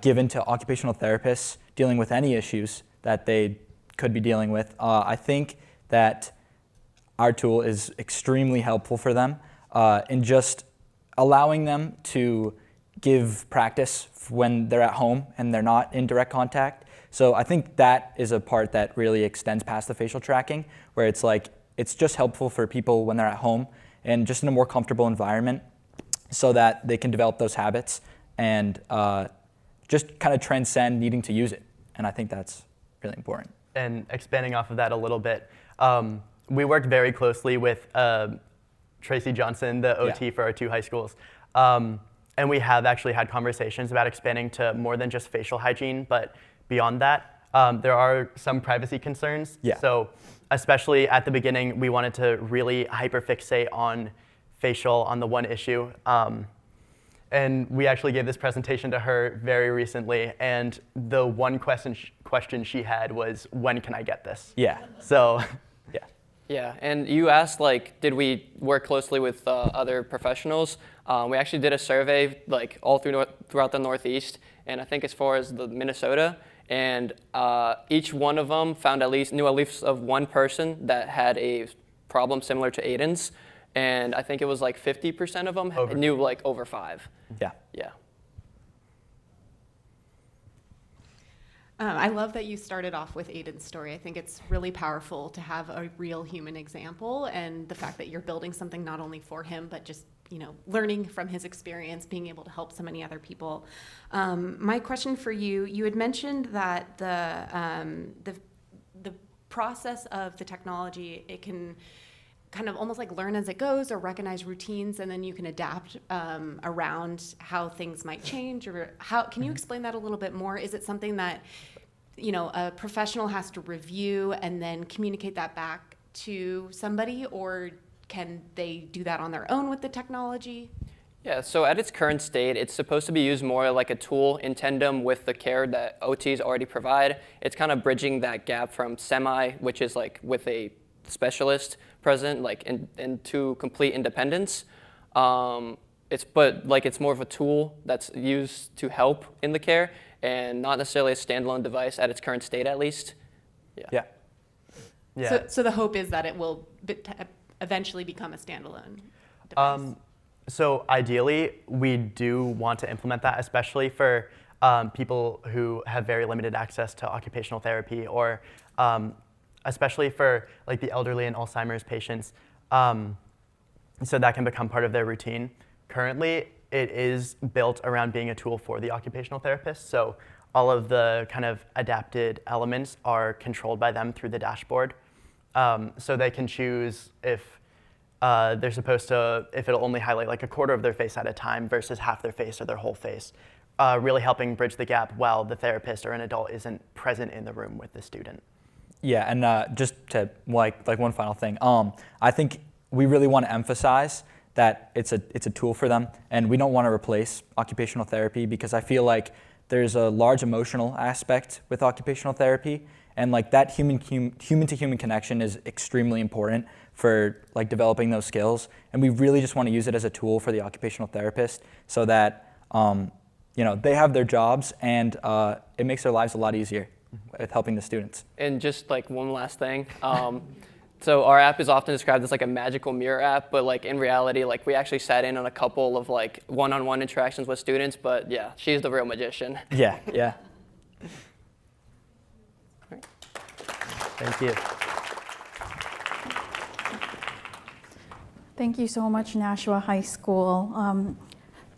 given to occupational therapists dealing with any issues that they could be dealing with, I think that our tool is extremely helpful for them in just allowing them to give practice when they're at home and they're not in direct contact. So I think that is a part that really extends past the facial tracking, where it's like, it's just helpful for people when they're at home and just in a more comfortable environment so that they can develop those habits and just kind of transcend needing to use it. And I think that's really important. And expanding off of that a little bit, we worked very closely with Tracy Johnson, the OT for our 2 high schools. And we have actually had conversations about expanding to more than just facial hygiene, but beyond that, there are some privacy concerns. Yeah. So especially at the beginning, we wanted to really hyperfixate on facial on the one issue. And we actually gave this presentation to her very recently, and the one question she had was, when can I get this? Yeah. So, yeah. Yeah, and you asked, like, did we work closely with other professionals? We actually did a survey, like, all throughout the Northeast, and I think as far as the Minnesota, and each one of them knew at least of one person that had a problem similar to Aiden's. And I think it was like 50% of them knew like over 5. Yeah. Yeah. I love that you started off with Aiden's story. I think it's really powerful to have a real human example, and the fact that you're building something not only for him, but just learning from his experience, being able to help so many other people. My question for you: you had mentioned that the process of the technology, it can kind of almost like learn as it goes or recognize routines, and then you can adapt around how things might change, or how can you explain that a little bit more? Is it something that a professional has to review and then communicate that back to somebody, or can they do that on their own with the technology? Yeah, so at its current state, it's supposed to be used more like a tool in tandem with the care that OTs already provide. It's kind of bridging that gap from semi, which is like with a specialist present, like into complete independence. It's more of a tool that's used to help in the care and not necessarily a standalone device at its current state, at least. Yeah. Yeah. So the hope is that it will eventually become a standalone device. So ideally, we do want to implement that, especially for people who have very limited access to occupational therapy, or especially for like the elderly and Alzheimer's patients. so that can become part of their routine. Currently, it is built around being a tool for the occupational therapist, so all of the kind of adapted elements are controlled by them through the dashboard. So they can choose if they're supposed to, if it'll only highlight like a quarter of their face at a time versus half their face or their whole face, really helping bridge the gap while the therapist or an adult isn't present in the room with the student. Yeah, and just to like one final thing, I think we really want to emphasize that it's a tool for them, and we don't want to replace occupational therapy, because I feel like there's a large emotional aspect with occupational therapy, and like that human to human connection is extremely important for like developing those skills. And we really just want to use it as a tool for the occupational therapist, so that they have their jobs, and it makes their lives a lot easier with helping the students. And just like one last thing. So our app is often described as like a magical mirror app, but like in reality, like we actually sat in on a couple of like one-on-one interactions with students, but yeah, she's the real magician. Yeah, yeah. Thank you. Thank you so much, Nashua High School.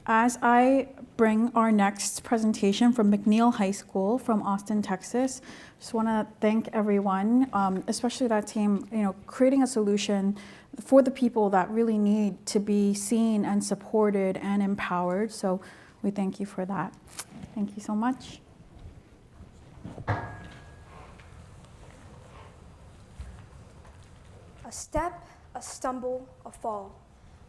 As I bring our next presentation from McNeil High School from Austin, Texas, just want to thank everyone, especially that team, creating a solution for the people that really need to be seen and supported and empowered. So we thank you for that. Thank you so much. A step, a stumble, a fall.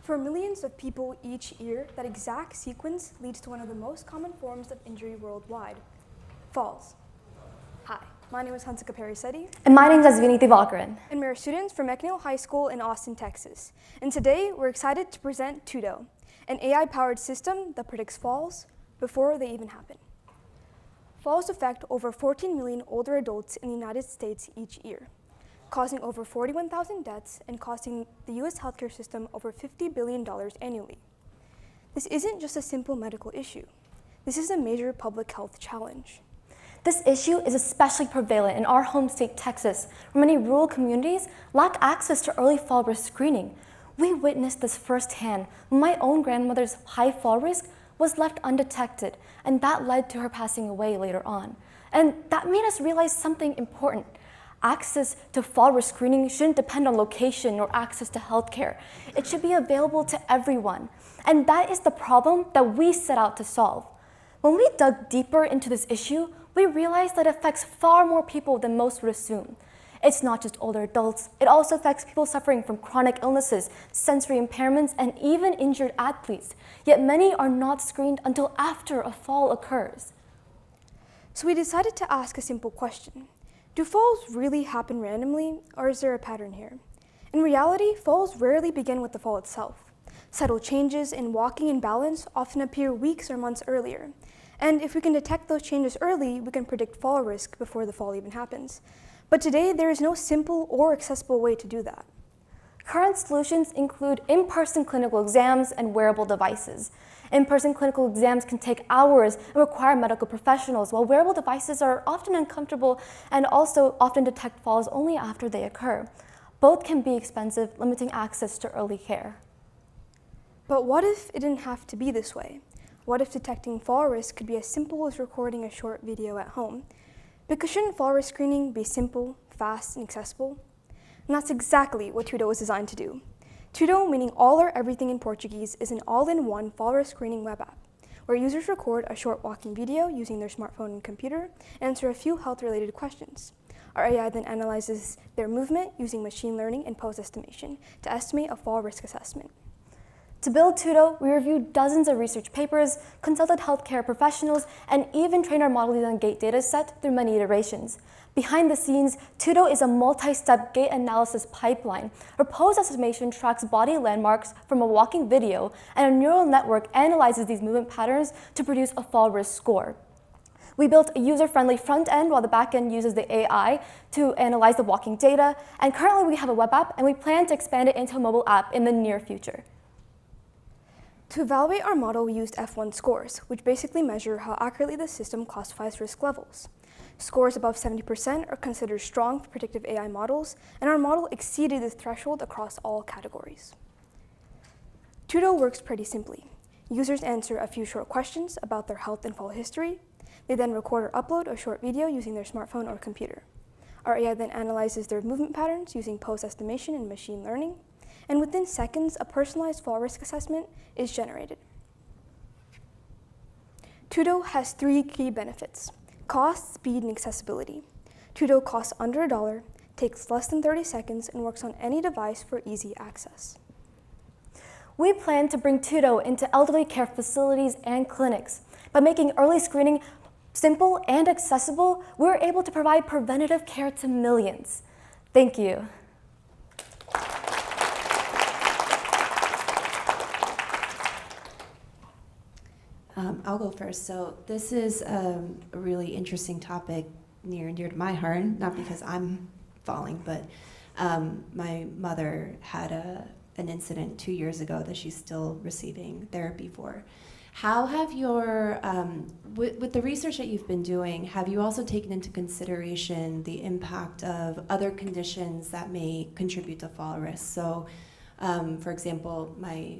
For millions of people each year, that exact sequence leads to one of the most common forms of injury worldwide, falls. Hi, my name is Hansika Perisetti. And my name is Azvini Divalkaran. And we are students from McNeil High School in Austin, Texas. And today, we're excited to present Tudo, an AI-powered system that predicts falls before they even happen. Falls affect over 14 million older adults in the United States each year, causing over 41,000 deaths and costing the U.S. healthcare system over $50 billion annually. This isn't just a simple medical issue. This is a major public health challenge. This issue is especially prevalent in our home state, Texas, where many rural communities lack access to early fall risk screening. We witnessed this firsthand when my own grandmother's high fall risk was left undetected, and that led to her passing away later on. And that made us realize something important. Access to fall risk screening shouldn't depend on location or access to healthcare. It should be available to everyone. And that is the problem that we set out to solve. When we dug deeper into this issue, we realized that it affects far more people than most would assume. It's not just older adults, it also affects people suffering from chronic illnesses, sensory impairments, and even injured athletes. Yet many are not screened until after a fall occurs. So we decided to ask a simple question. Do falls really happen randomly, or is there a pattern here? In reality, falls rarely begin with the fall itself. Subtle changes in walking and balance often appear weeks or months earlier. And if we can detect those changes early, we can predict fall risk before the fall even happens. But today, there is no simple or accessible way to do that. Current solutions include in-person clinical exams and wearable devices. In-person clinical exams can take hours and require medical professionals, while wearable devices are often uncomfortable and also often detect falls only after they occur. Both can be expensive, limiting access to early care. But what if it didn't have to be this way? What if detecting fall risk could be as simple as recording a short video at home? Because shouldn't fall risk screening be simple, fast, and accessible? And that's exactly what Tudo was designed to do. Tudo, meaning all or everything in Portuguese, is an all-in-one fall risk screening web app, where users record a short walking video using their smartphone and computer and answer a few health-related questions. Our AI then analyzes their movement using machine learning and pose estimation to estimate a fall risk assessment. To build Tudo, we reviewed dozens of research papers, consulted healthcare professionals, and even trained our model on gait data set through many iterations. Behind the scenes, Tudo is a multi-step gait analysis pipeline where pose estimation tracks body landmarks from a walking video, and a neural network analyzes these movement patterns to produce a fall risk score. We built a user-friendly front end while the back end uses the AI to analyze the walking data, and currently we have a web app and we plan to expand it into a mobile app in the near future. To evaluate our model, we used F1 scores, which basically measure how accurately the system classifies risk levels. Scores above 70% are considered strong for predictive AI models, and our model exceeded this threshold across all categories. Tudo works pretty simply. Users answer a few short questions about their health and fall history. They then record or upload a short video using their smartphone or computer. Our AI then analyzes their movement patterns using pose estimation and machine learning, and within seconds, a personalized fall risk assessment is generated. Tudo has 3 key benefits: cost, speed, and accessibility. Tudo costs under $1, takes less than 30 seconds, and works on any device for easy access. We plan to bring Tudo into elderly care facilities and clinics. By making early screening simple and accessible, we're able to provide preventative care to millions. Thank you. I'll go first. So this is a really interesting topic near and dear to my heart, not because I'm falling, but my mother had an incident 2 years ago that she's still receiving therapy for. How have your, with the research that you've been doing, have you also taken into consideration the impact of other conditions that may contribute to fall risk? So, for example, my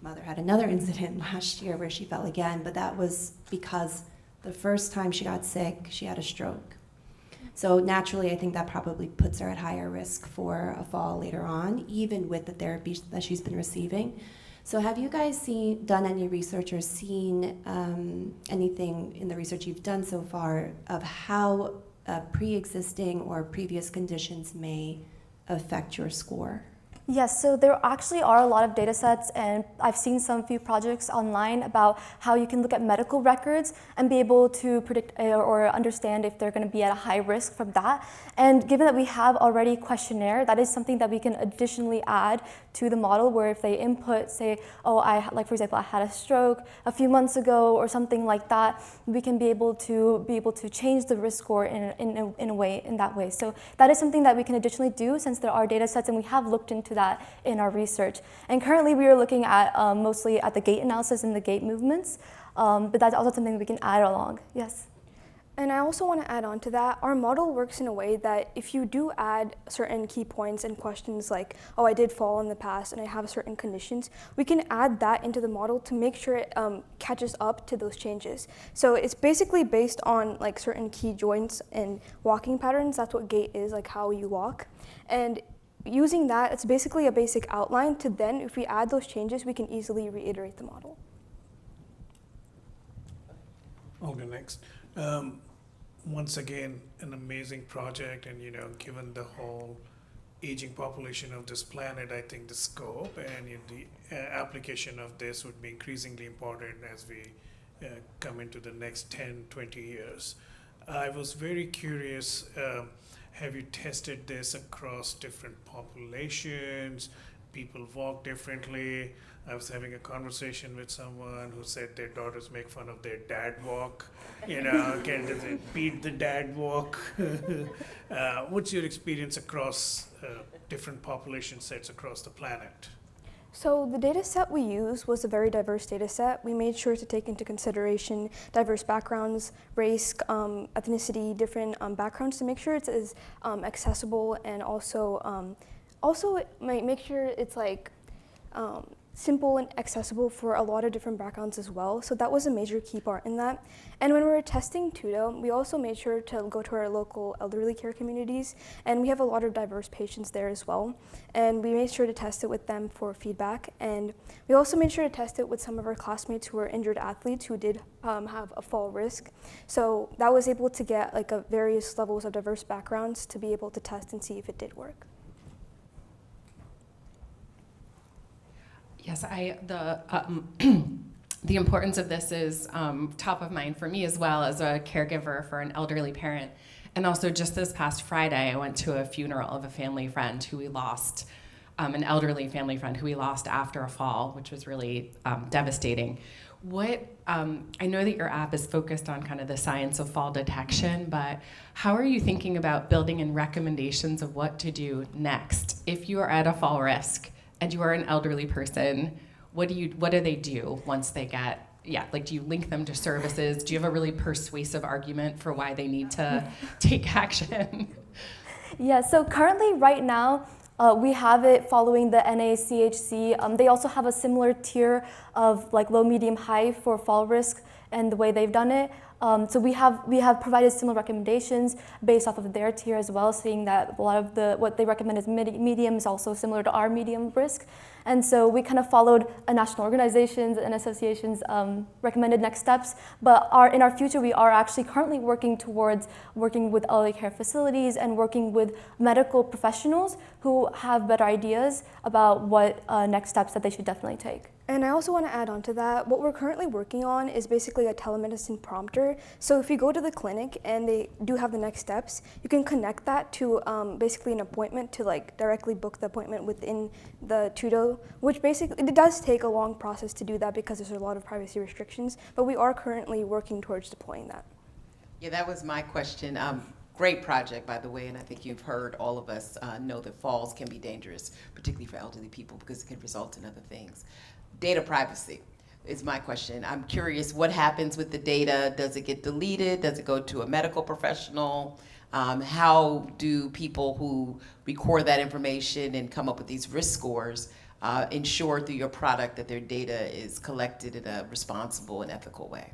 mother had another incident last year where she fell again, but that was because the first time she got sick, she had a stroke. So naturally, I think that probably puts her at higher risk for a fall later on, even with the therapy that she's been receiving. So have you guys done any research or seen anything in the research you've done so far of how pre-existing or previous conditions may affect your score? Yes, so there actually are a lot of data sets, and I've seen some few projects online about how you can look at medical records and be able to predict or understand if they're going to be at a high risk from that. And given that we have already questionnaire, that is something that we can additionally add to the model, where if they input, say, oh, for example, I had a stroke a few months ago or something like that, we can be able to change the risk score in that way. So that is something that we can additionally do, since there are data sets, and we have looked into that in our research. And currently we are looking at mostly at the gait analysis and the gait movements, but that's also something we can add along. Yes. And I also want to add on to that, our model works in a way that if you do add certain key points and questions like, oh, I did fall in the past and I have certain conditions, we can add that into the model to make sure it catches up to those changes. So it's basically based on like certain key joints and walking patterns. That's what gait is, like how you walk. And using that, it's basically a basic outline to then, if we add those changes, we can easily reiterate the model. I'll go next. Once again, an amazing project, and given the whole aging population of this planet, I think the scope and the application of this would be increasingly important as we come into the next 10, 20 years. I was very curious, have you tested this across different populations? People walk differently. I was having a conversation with someone who said their daughters make fun of their dad walk. Can they beat the dad walk? What's your experience across different population sets across the planet? So the data set we used was a very diverse data set. We made sure to take into consideration diverse backgrounds, race, ethnicity, different backgrounds to make sure it's as accessible, and also make sure it's like simple and accessible for a lot of different backgrounds as well. So that was a major key part in that. And when we were testing Tudo, we also made sure to go to our local elderly care communities, and we have a lot of diverse patients there as well. And we made sure to test it with them for feedback. And we also made sure to test it with some of our classmates who were injured athletes who did have a fall risk. So that was able to get like various levels of diverse backgrounds to be able to test and see if it did work. Yes, the importance of this is top of mind for me as well as a caregiver for an elderly parent. And also just this past Friday, I went to a funeral of a family friend who we lost, an elderly family friend who we lost after a fall, which was really devastating. I know that your app is focused on kind of the science of fall detection, but how are you thinking about building in recommendations of what to do next if you are at a fall risk and you are an elderly person? What do they do once they get like do you link them to services? Do you have a really persuasive argument for why they need to take action? Yeah, so currently right now, we have it following the NACHC. They also have a similar tier of like low, medium, high for fall risk and the way they've done it. So we have provided similar recommendations based off of their tier as well, seeing that a lot of what they recommend as medium is also similar to our medium risk. And so we kind of followed a national organizations and associations recommended next steps. But in our future, we are actually currently working towards working with elderly care facilities and working with medical professionals who have better ideas about what next steps that they should definitely take. And I also want to add on to that, what we're currently working on is basically a telemedicine prompter. So if you go to the clinic and they do have the next steps, you can connect that to basically an appointment to like directly book the appointment within the Tudo, which basically, it does take a long process to do that because there's a lot of privacy restrictions, but we are currently working towards deploying that. Yeah, that was my question. Great project, by the way, and I think you've heard all of us know that falls can be dangerous, particularly for elderly people because it can result in other things. Data privacy is my question. I'm curious, what happens with the data? Does it get deleted? Does it go to a medical professional? How do people who record that information and come up with these risk scores ensure through your product that their data is collected in a responsible and ethical way?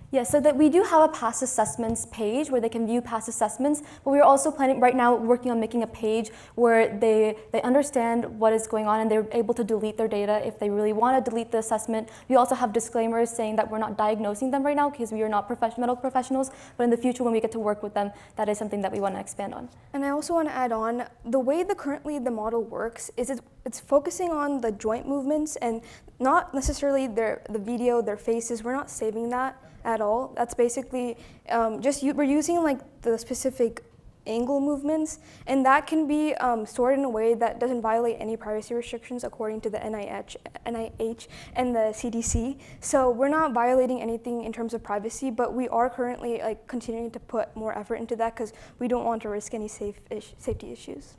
Yeah, so that we do have a past assessments page where they can view past assessments, but we're also planning right now working on making a page where they understand what is going on and they're able to delete their data if they really want to delete the assessment. We also have disclaimers saying that we're not diagnosing them right now because we are not medical professionals, but in the future when we get to work with them, that is something that we want to expand on. And I also want to add on, the way currently the model works is it's focusing on the joint movements and not necessarily the video, their faces. We're not saving that at all. That's basically we're using like the specific angle movements, and that can be stored in a way that doesn't violate any privacy restrictions according to the NIH and the CDC. So we're not violating anything in terms of privacy, but we are currently like continuing to put more effort into that because we don't want to risk any safety issues.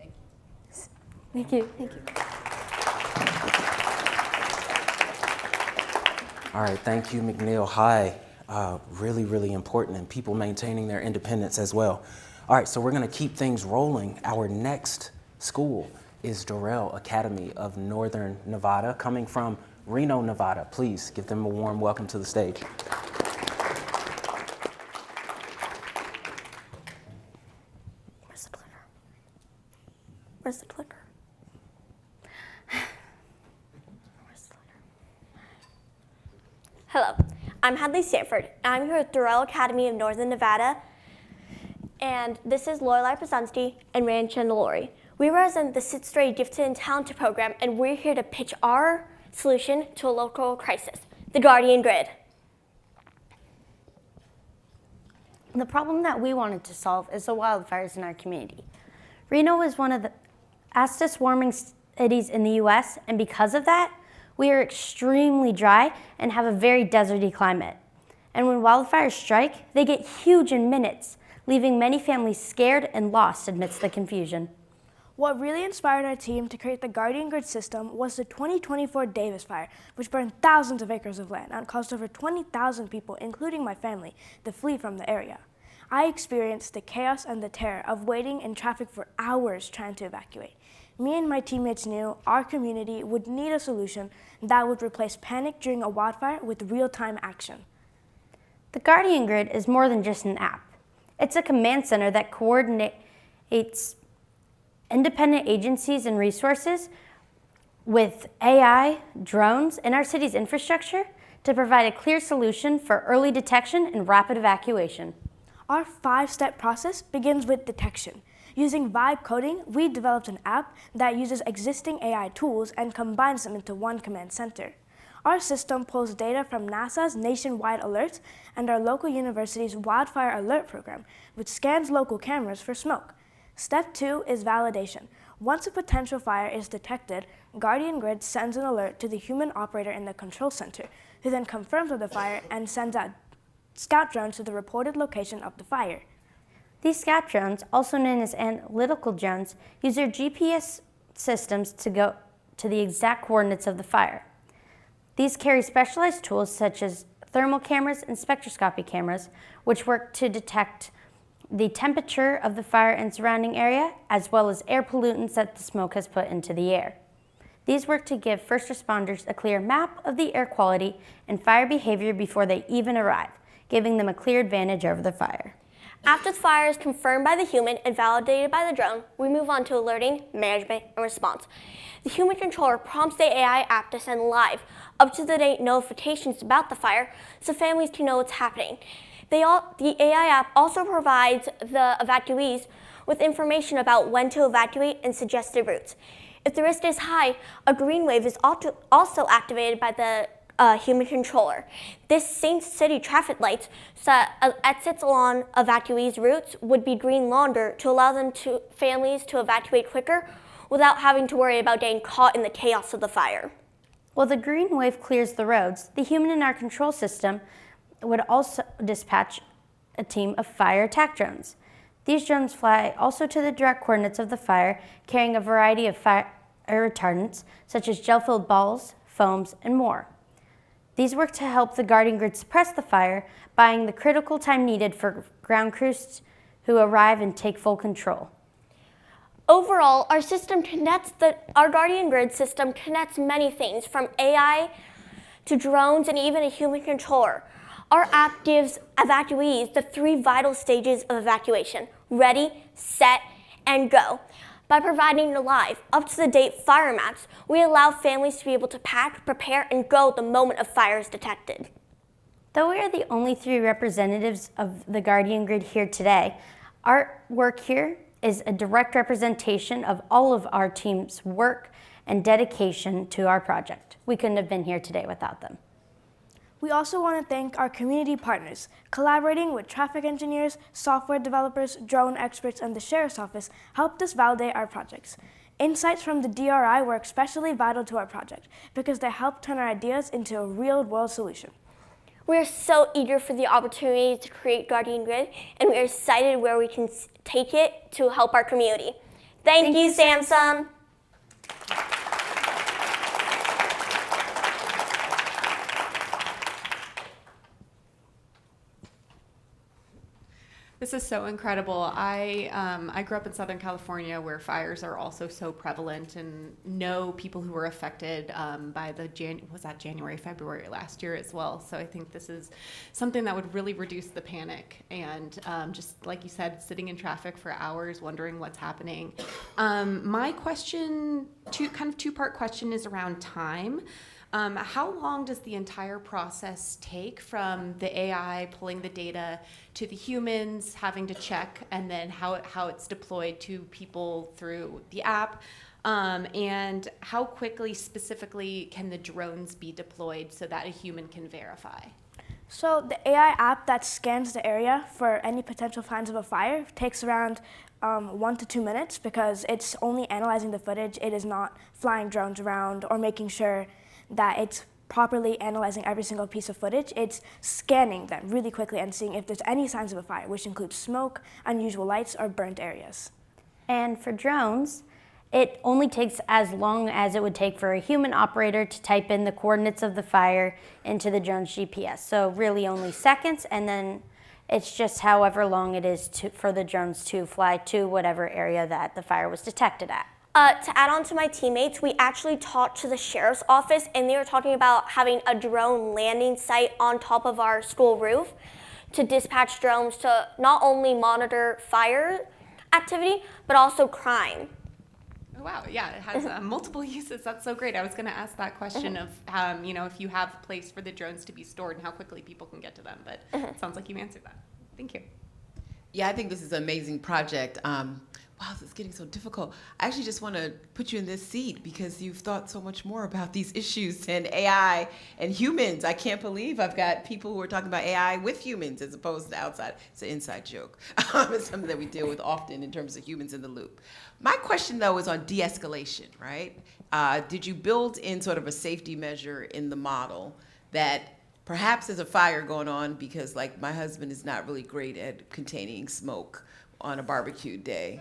Thank you. Thank you. All right, thank you, McNeil. Hi. Really, really important, and people maintaining their independence as well. All right, so we're gonna keep things rolling. Our next school is Dorrell Academy of Northern Nevada, coming from Reno, Nevada. Please give them a warm welcome to the stage. Where's the clicker? Where's the clicker? Hello, I'm Hadley Sanford. I'm here at Dorrell Academy of Northern Nevada, and this is Lorelei Pazunski and Rand Chandelori. We represent the 6th grade Gifted and Talented program, and we're here to pitch our solution to a local crisis, the Guardian Grid. The problem that we wanted to solve is the wildfires in our community. Reno is one of the fastest warming cities in the US, and because of that, we are extremely dry and have a very deserty climate. And when wildfires strike, they get huge in minutes, leaving many families scared and lost amidst the confusion. What really inspired our team to create the Guardian Grid system was the 2024 Davis Fire, which burned thousands of acres of land and caused over 20,000 people, including my family, to flee from the area. I experienced the chaos and the terror of waiting in traffic for hours trying to evacuate. Me and my teammates knew our community would need a solution that would replace panic during a wildfire with real-time action. The Guardian Grid is more than just an app. It's a command center that coordinates independent agencies and resources with AI, drones, and our city's infrastructure to provide a clear solution for early detection and rapid evacuation. Our 5-step process begins with detection. Using vibe coding, we developed an app that uses existing AI tools and combines them into one command center. Our system pulls data from NASA's nationwide alerts and our local university's wildfire alert program, which scans local cameras for smoke. Step 2 is validation. Once a potential fire is detected, Guardian Grid sends an alert to the human operator in the control center, who then confirms with the fire and sends out scout drones to the reported location of the fire. These scout drones, also known as analytical drones, use their GPS systems to go to the exact coordinates of the fire. These carry specialized tools such as thermal cameras and spectroscopy cameras, which work to detect the temperature of the fire and surrounding area, as well as air pollutants that the smoke has put into the air. These work to give first responders a clear map of the air quality and fire behavior before they even arrive, giving them a clear advantage over the fire. After the fire is confirmed by the human and validated by the drone, we move on to alerting, management, and response. The human controller prompts the AI app to send live, up-to-the-date notifications about the fire so families can know what's happening. The AI app also provides the evacuees with information about when to evacuate and suggested routes. If the risk is high, a green wave is also activated by the human controller. This same city traffic lights exits along evacuees' routes would be green longer to allow families to evacuate quicker without having to worry about getting caught in the chaos of the fire. While the green wave clears the roads, the human in our control system would also dispatch a team of fire attack drones. These drones fly also to the direct coordinates of the fire, carrying a variety of fire retardants, such as gel-filled balls, foams, and more. These work to help the Guardian Grid suppress the fire, buying the critical time needed for ground crews who arrive and take full control. Overall, our Guardian Grid system connects many things, from AI to drones and even a human controller. Our app gives evacuees the 3 vital stages of evacuation: ready, set, and go. By providing the live, up-to-the-date fire maps, we allow families to be able to pack, prepare, and go the moment a fire is detected. Though we are the only 3 representatives of the Guardian Grid here today, our work here is a direct representation of all of our team's work and dedication to our project. We couldn't have been here today without them. We also want to thank our community partners. Collaborating with traffic engineers, software developers, drone experts, and the Sheriff's Office helped us validate our projects. Insights from the DRI were especially vital to our project because they helped turn our ideas into a real-world solution. We are so eager for the opportunity to create Guardian Grid, and we are excited where we can take it to help our community. Thank you, Samsung. This is so incredible. I grew up in Southern California, where fires are also so prevalent, and know people who were affected by the January, February last year as well. So I think this is something that would really reduce the panic, and just like you said, sitting in traffic for hours wondering what's happening. My question, two-part question, is around time. How long does the entire process take from the AI pulling the data to the humans having to check, and then how it's deployed to people through the app? And how quickly specifically can the drones be deployed so that a human can verify? So the AI app that scans the area for any potential signs of a fire takes around 1 to 2 minutes because it's only analyzing the footage. It is not flying drones around or making sure that it's properly analyzing every single piece of footage. It's scanning them really quickly and seeing if there's any signs of a fire, which includes smoke, unusual lights, or burnt areas. And for drones, it only takes as long as it would take for a human operator to type in the coordinates of the fire into the drone's GPS. So really only seconds, and then it's just however long it is for the drones to fly to whatever area that the fire was detected at. To add on to my teammates, we actually talked to the Sheriff's Office, and they were talking about having a drone landing site on top of our school roof to dispatch drones to not only monitor fire activity, but also crime. Oh, wow, yeah, it has multiple uses. That's so great. I was going to ask that question of, if you have a place for the drones to be stored and how quickly people can get to them, but it sounds like you answered that. Thank you. Yeah, I think this is an amazing project. Wow, this is getting so difficult. I actually just want to put you in this seat because you've thought so much more about these issues and AI and humans. I can't believe I've got people who are talking about AI with humans as opposed to outside. It's an inside joke. It's something that we deal with often in terms of humans in the loop. My question, though, is on de-escalation, right? Did you build in sort of a safety measure in the model that perhaps there's a fire going on because, like, my husband is not really great at containing smoke on a barbecue day.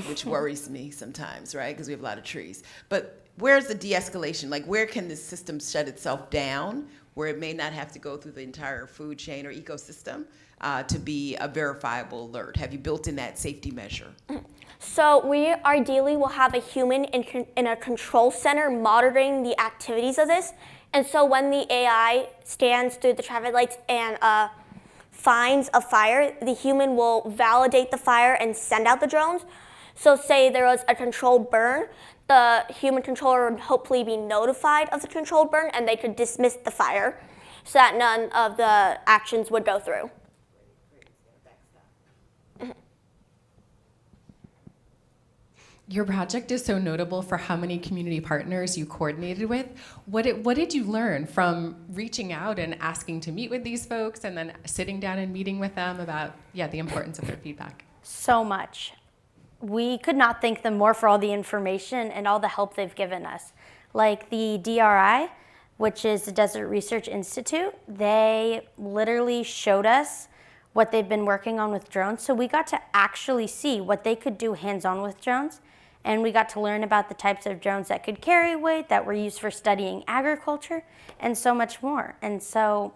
which worries me sometimes, right? Because we have a lot of trees. But where's the de-escalation? Like, where can this system shut itself down where it may not have to go through the entire food chain or ecosystem to be a verifiable alert? Have you built in that safety measure? So we ideally will have a human in a control center monitoring the activities of this. And so when the AI stands through the traffic lights and finds a fire, the human will validate the fire and send out the drones. So say there was a controlled burn, the human controller would hopefully be notified of the controlled burn and they could dismiss the fire so that none of the actions would go through. Your project is so notable for how many community partners you coordinated with. What did you learn from reaching out and asking to meet with these folks and then sitting down and meeting with them about the importance of their feedback? So much. We could not thank them more for all the information and all the help they've given us. Like the DRI, which is the Desert Research Institute, they literally showed us what they've been working on with drones. So we got to actually see what they could do hands-on with drones. And we got to learn about the types of drones that could carry weight, that were used for studying agriculture, and so much more. And so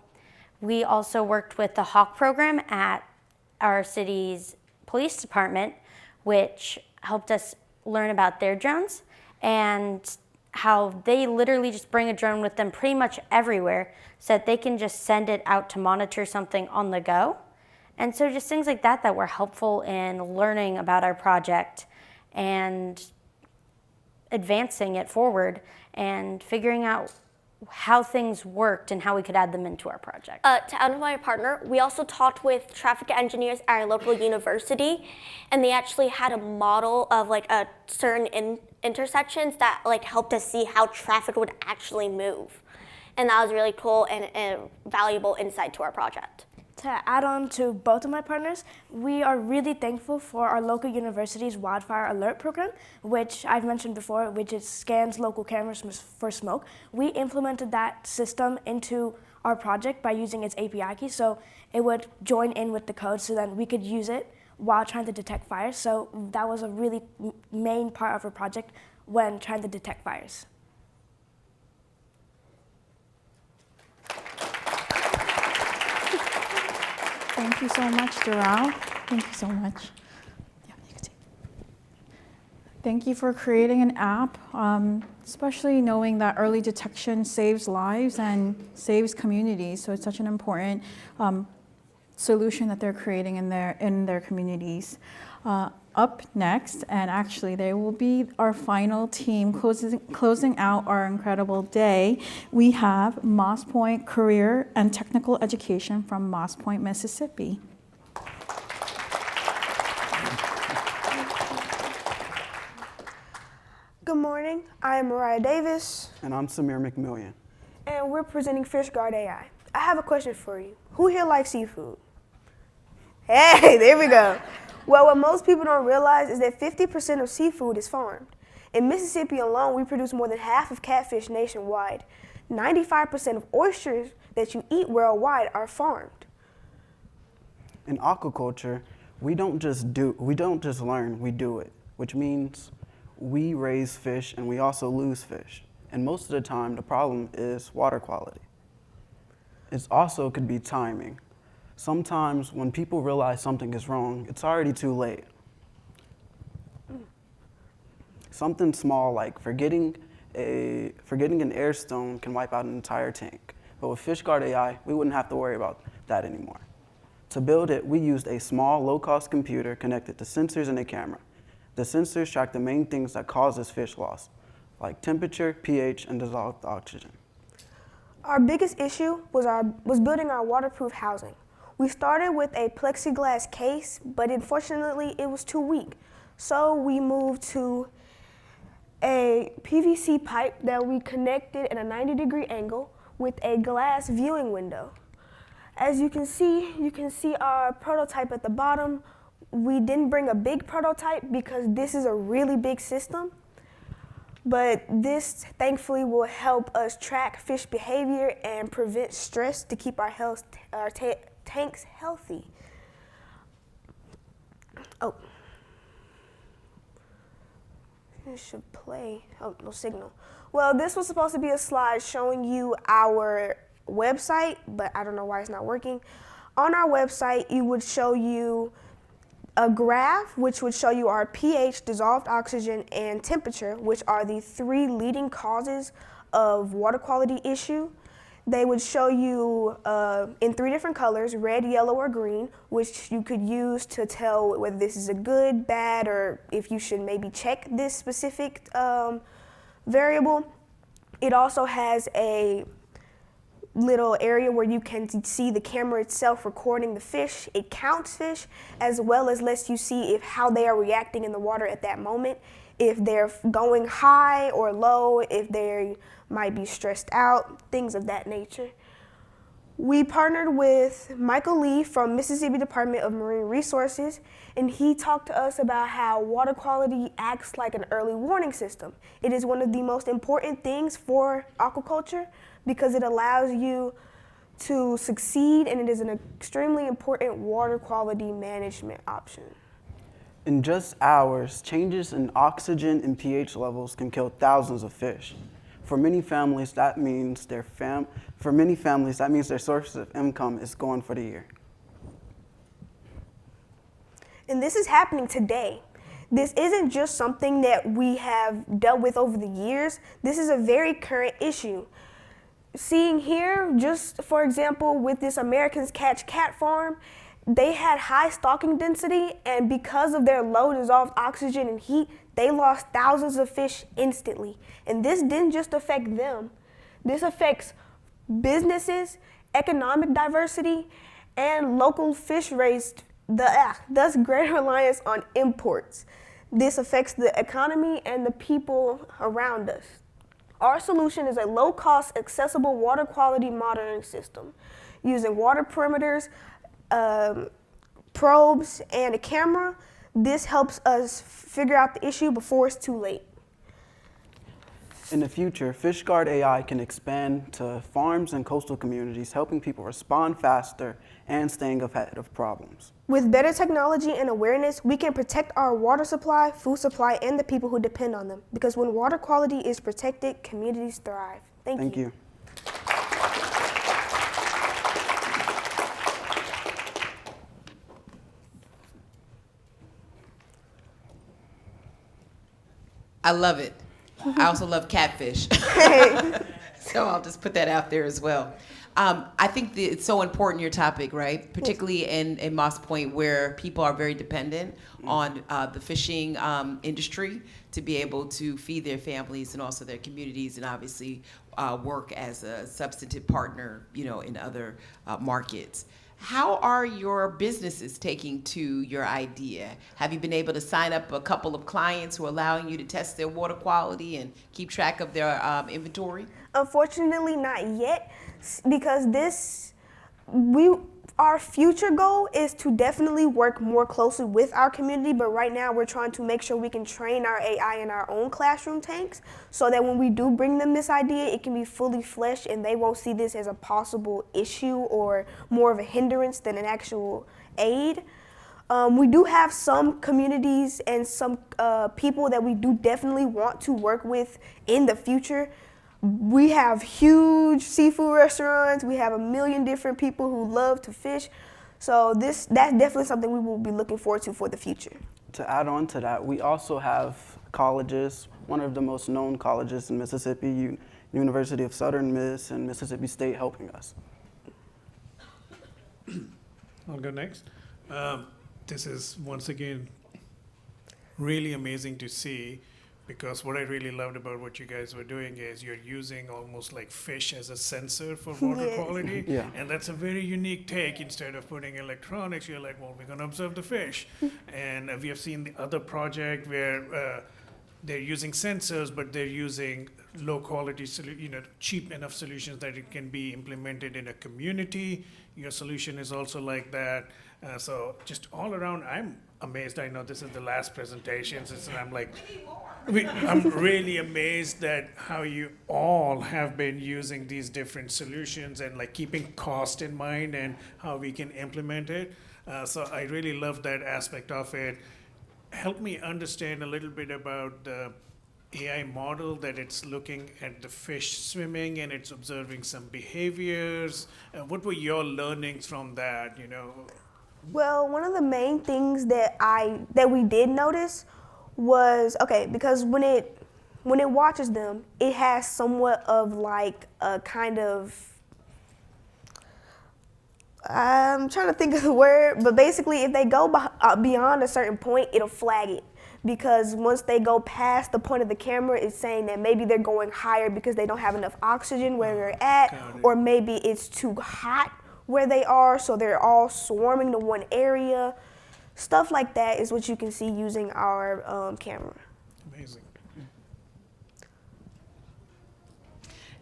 we also worked with the Hawk program at our city's police department, which helped us learn about their drones and how they literally just bring a drone with them pretty much everywhere so that they can just send it out to monitor something on the go. And so just things like that were helpful in learning about our project and advancing it forward and figuring out how things worked and how we could add them into our project. To amplify our partner, we also talked with traffic engineers at our local university, and they actually had a model of like a certain intersections that like helped us see how traffic would actually move. And that was really cool and a valuable insight to our project. To add on to both of my partners, we are really thankful for our local university's wildfire alert program, which I've mentioned before, which scans local cameras for smoke. We implemented that system into our project by using its API key, so it would join in with the code so then we could use it while trying to detect fires. So that was a really main part of our project when trying to detect fires. Thank you so much, Doral. Thank you so much. Yeah, you can take. Thank you for creating an app, especially knowing that early detection saves lives and saves communities. So it's such an important solution that they're creating in their communities. Up next, and actually they will be our final team closing out our incredible day, we have Moss Point Career and Technical Education from Moss Point, Mississippi. Good morning, I am Mariah Davis. And I'm Samir McMillian. And we're presenting FishGuard AI. I have a question for you. Who here likes seafood? Hey, there we go. Well, what most people don't realize is that 50% of seafood is farmed. In Mississippi alone, we produce more than half of catfish nationwide. 95% of oysters that you eat worldwide are farmed. In aquaculture, we don't just learn, we do it, which means we raise fish and we also lose fish. And most of the time, the problem is water quality. It also could be timing. Sometimes when people realize something is wrong, it's already too late. Something small like forgetting an air stone can wipe out an entire tank. But with FishGuard AI, we wouldn't have to worry about that anymore. To build it, we used a small, low-cost computer connected to sensors and a camera. The sensors track the main things that causes fish loss, like temperature, pH, and dissolved oxygen. Our biggest issue was building our waterproof housing. We started with a plexiglass case, but unfortunately it was too weak. So we moved to a PVC pipe that we connected at a 90-degree angle with a glass viewing window. As you can see our prototype at the bottom. We didn't bring a big prototype because this is a really big system. But this thankfully will help us track fish behavior and prevent stress to keep our tanks healthy. Oh. It should play. Oh, no signal. Well, this was supposed to be a slide showing you our website, but I don't know why it's not working. On our website, it would show you a graph, which would show you our pH, dissolved oxygen, and temperature, which are the 3 leading causes of water quality issue. They would show you in 3 different colors, red, yellow, or green, which you could use to tell whether this is a good, bad, or if you should maybe check this specific variable. It also has a little area where you can see the camera itself recording the fish. It counts fish, as well as lets you see how they are reacting in the water at that moment, if they're going high or low, if they might be stressed out, things of that nature. We partnered with Michael Lee from Mississippi Department of Marine Resources, and he talked to us about how water quality acts like an early warning system. It is one of the most important things for aquaculture because it allows you to succeed, and it is an extremely important water quality management option. In just hours, changes in oxygen and pH levels can kill thousands of fish. For many families, that means their source of income is gone for the year. And this is happening today. This isn't just something that we have dealt with over the years. This is a very current issue. Seeing here, just for example, with this Americans Catch Cat farm, they had high stocking density, and because of their low dissolved oxygen and heat, they lost thousands of fish instantly. And this didn't just affect them. This affects businesses, economic diversity, and local fish raised, thus greater reliance on imports. This affects the economy and the people around us. Our solution is a low-cost, accessible water quality monitoring system using water perimeters, probes, and a camera. This helps us figure out the issue before it's too late. In the future, FishGuard AI can expand to farms and coastal communities, helping people respond faster and staying ahead of problems. With better technology and awareness, we can protect our water supply, food supply, and the people who depend on them. Because when water quality is protected, communities thrive. Thank you. I love it. I also love catfish. So I'll just put that out there as well. I think that it's so important, your topic, right? Particularly in Moss Point, where people are very dependent on the fishing industry to be able to feed their families and also their communities, and obviously work as a substantive partner, in other markets. How are your businesses taking to your idea? Have you been able to sign up a couple of clients who are allowing you to test their water quality and keep track of their inventory? Unfortunately, not yet, because our future goal is to definitely work more closely with our community, but right now we're trying to make sure we can train our AI in our own classroom tanks so that when we do bring them this idea, it can be fully fleshed and they won't see this as a possible issue or more of a hindrance than an actual aid. We do have some communities and some people that we do definitely want to work with in the future. We have huge seafood restaurants. We have 1 million different people who love to fish. So that's definitely something we will be looking forward to for the future. To add on to that, we also have colleges, one of the most known colleges in Mississippi, University of Southern Miss and Mississippi State, helping us. I'll go next. This is, once again, really amazing to see, because what I really loved about what you guys were doing is you're using almost like fish as a sensor for water quality. Yeah. And that's a very unique take. Instead of putting electronics, you're like, well, we're going to observe the fish. And we have seen the other project where they're using sensors, but they're using low quality, cheap enough solutions that it can be implemented in a community. Your solution is also like that. So just all around, I'm amazed. I know this is the last presentation, and I'm like, I'm really amazed at how you all have been using these different solutions and like keeping cost in mind and how we can implement it. So I really love that aspect of it. Help me understand a little bit about the AI model that it's looking at the fish swimming and it's observing some behaviors? What were your learnings from that, you know? Well, one of the main things that we did notice was, okay, because when it watches them, it has somewhat of like a kind of, I'm trying to think of the word, but basically if they go beyond a certain point, it'll flag it. Because once they go past the point of the camera, it's saying that maybe they're going higher because they don't have enough oxygen where they're at, or maybe it's too hot where they are, so they're all swarming to one area. Stuff like that is what you can see using our camera. Amazing.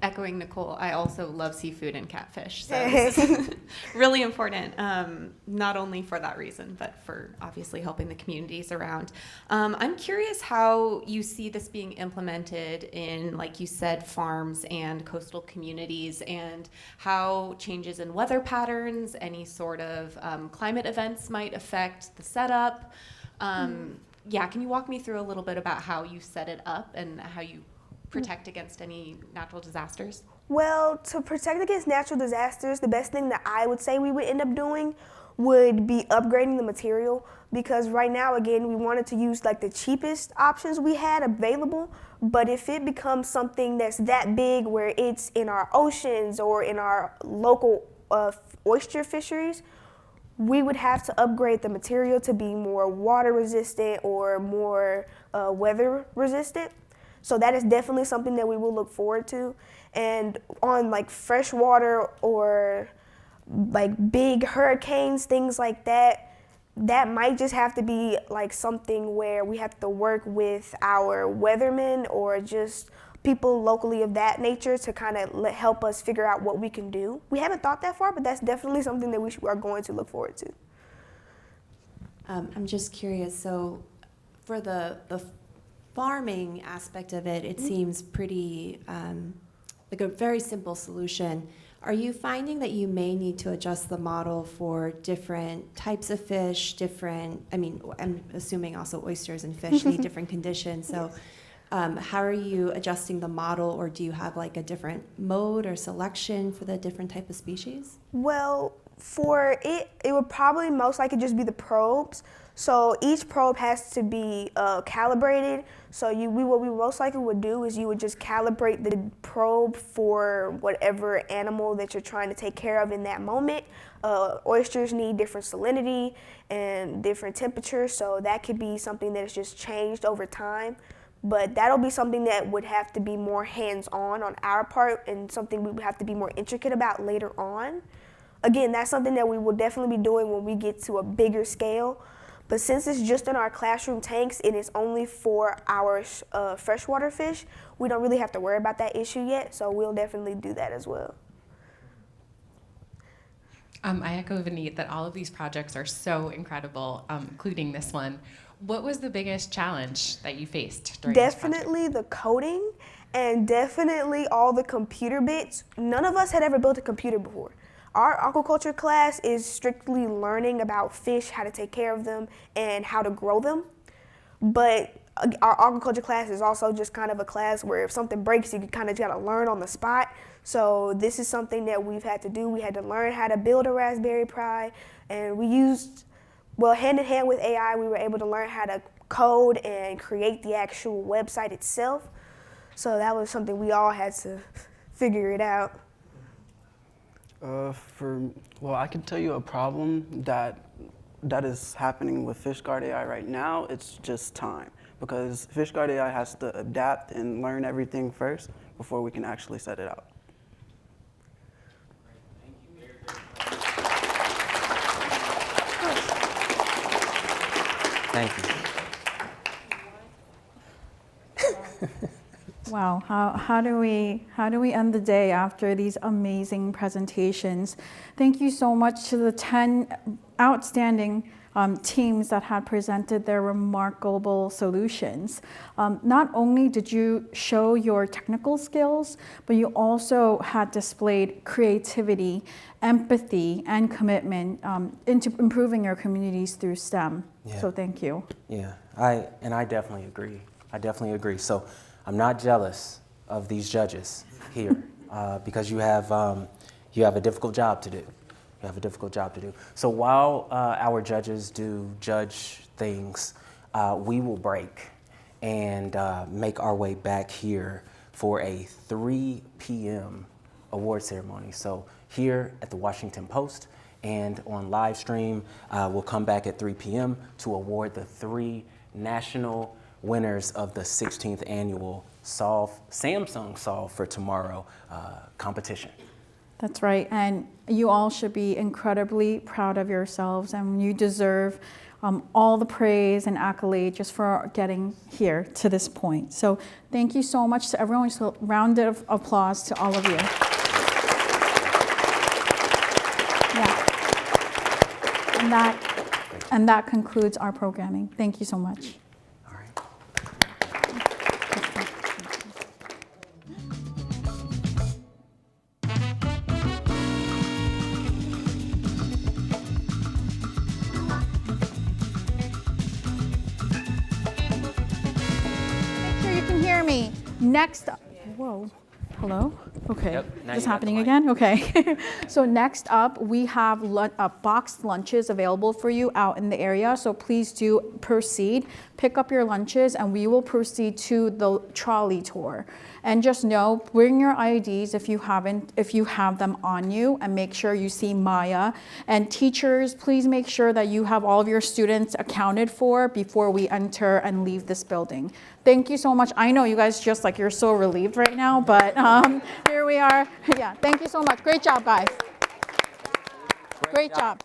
Echoing Nicole, I also love seafood and catfish. So this is really important, not only for that reason, but for obviously helping the communities around. I'm curious how you see this being implemented in, like you said, farms and coastal communities, and how changes in weather patterns, any sort of climate events might affect the setup. Yeah, can you walk me through a little bit about how you set it up and how you protect against any natural disasters? Well, to protect against natural disasters, the best thing that I would say we would end up doing would be upgrading the material, because right now, again, we wanted to use like the cheapest options we had available, but if it becomes something that's that big where it's in our oceans or in our local oyster fisheries, we would have to upgrade the material to be more water resistant or more weather resistant. So that is definitely something that we will look forward to. And on like freshwater or like big hurricanes, things like that, that might just have to be like something where we have to work with our weathermen or just people locally of that nature to kind of help us figure out what we can do. We haven't thought that far, but that's definitely something that we are going to look forward to. I'm just curious, so for the farming aspect of it, it seems pretty like a very simple solution. Are you finding that you may need to adjust the model for different types of fish, I'm assuming also oysters and fish need different conditions, so how are you adjusting the model, or do you have like a different mode or selection for the different type of species? Well, for it would probably most likely just be the probes. So each probe has to be calibrated. So what we most likely would do is you would just calibrate the probe for whatever animal that you're trying to take care of in that moment. Oysters need different salinity and different temperatures, so that could be something that is just changed over time. But that'll be something that would have to be more hands-on on our part, and something we would have to be more intricate about later on. Again, that's something that we will definitely be doing when we get to a bigger scale. But since it's just in our classroom tanks and it's only for our freshwater fish, we don't really have to worry about that issue yet, so we'll definitely do that as well. I echo Vineet that all of these projects are so incredible, including this one. What was the biggest challenge that you faced during this project? Definitely the coding, and definitely all the computer bits. None of us had ever built a computer before. Our aquaculture class is strictly learning about fish, how to take care of them, and how to grow them. But our aquaculture class is also just kind of a class where if something breaks, you kind of got to learn on the spot. So this is something that we've had to do. We had to learn how to build a Raspberry Pi, and we used, well, hand in hand with AI, we were able to learn how to code and create the actual website itself. So that was something we all had to figure it out. Well, I can tell you a problem that is happening with FishGuard AI right now. It's just time, because FishGuard AI has to adapt and learn everything first before we can actually set it out. Thank you. Wow, how do we end the day after these amazing presentations? Thank you so much to the 10 outstanding teams that had presented their remarkable solutions. Not only did you show your technical skills, but you also had displayed creativity, empathy, and commitment into improving your communities through STEM. Yeah. So thank you. Yeah, I definitely agree. So I'm not jealous of these judges here because you have a difficult job to do. You have a difficult job to do. So while our judges do judge things, we will break and make our way back here for a 3 p.m. award ceremony. So here at the Washington Post and on live stream, we'll come back at 3 p.m. to award the 3 national winners of the 16th annual Samsung Solve for Tomorrow competition. That's right, and you all should be incredibly proud of yourselves, and you deserve all the praise and accolade just for getting here to this point. So thank you so much to everyone. Just a round of applause to all of you. Yeah. And that concludes our programming. Thank you so much. Next up, whoa, hello? Okay, Yep, now is this you got happening the mic. again? Okay. So next up, we have boxed lunches available for you out in the area. So please do proceed, pick up your lunches, and we will proceed to the trolley tour. And just know, bring your IDs if you have them on you, and make sure you see Maya. And teachers, please make sure that you have all of your students accounted for before we enter and leave this building. Thank you so much. I know you guys just you're so relieved right now, but here we are. Yeah, thank you so much. Great job, guys. Great job.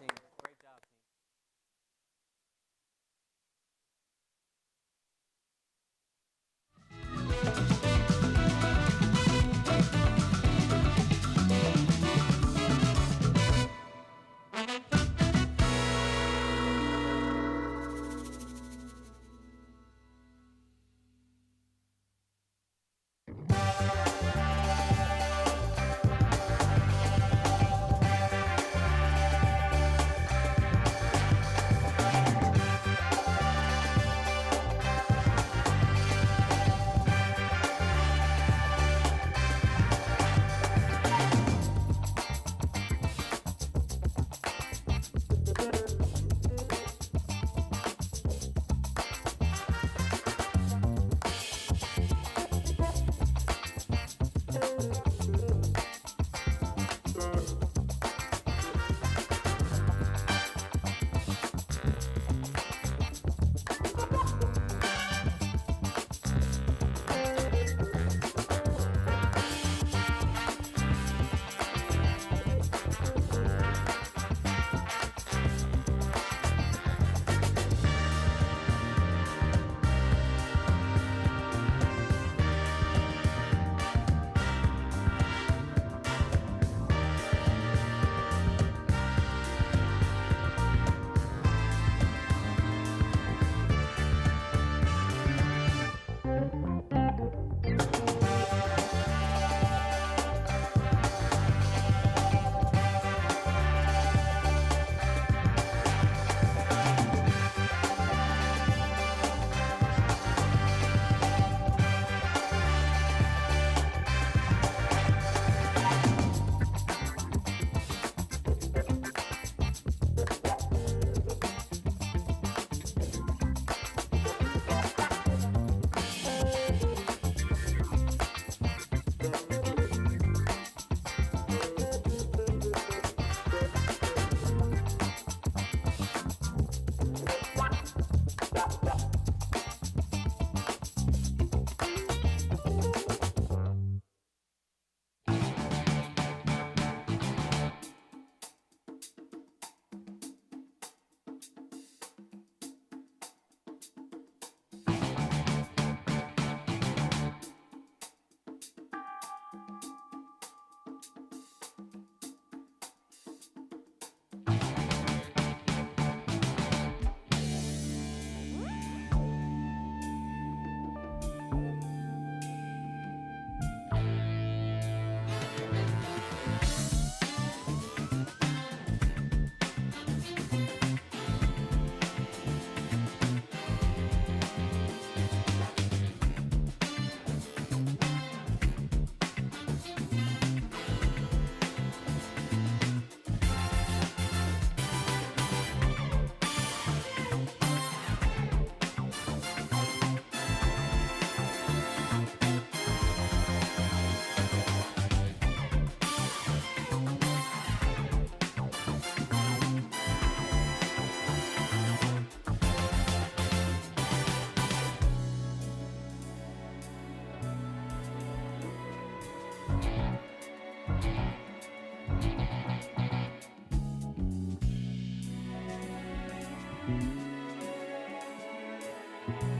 you.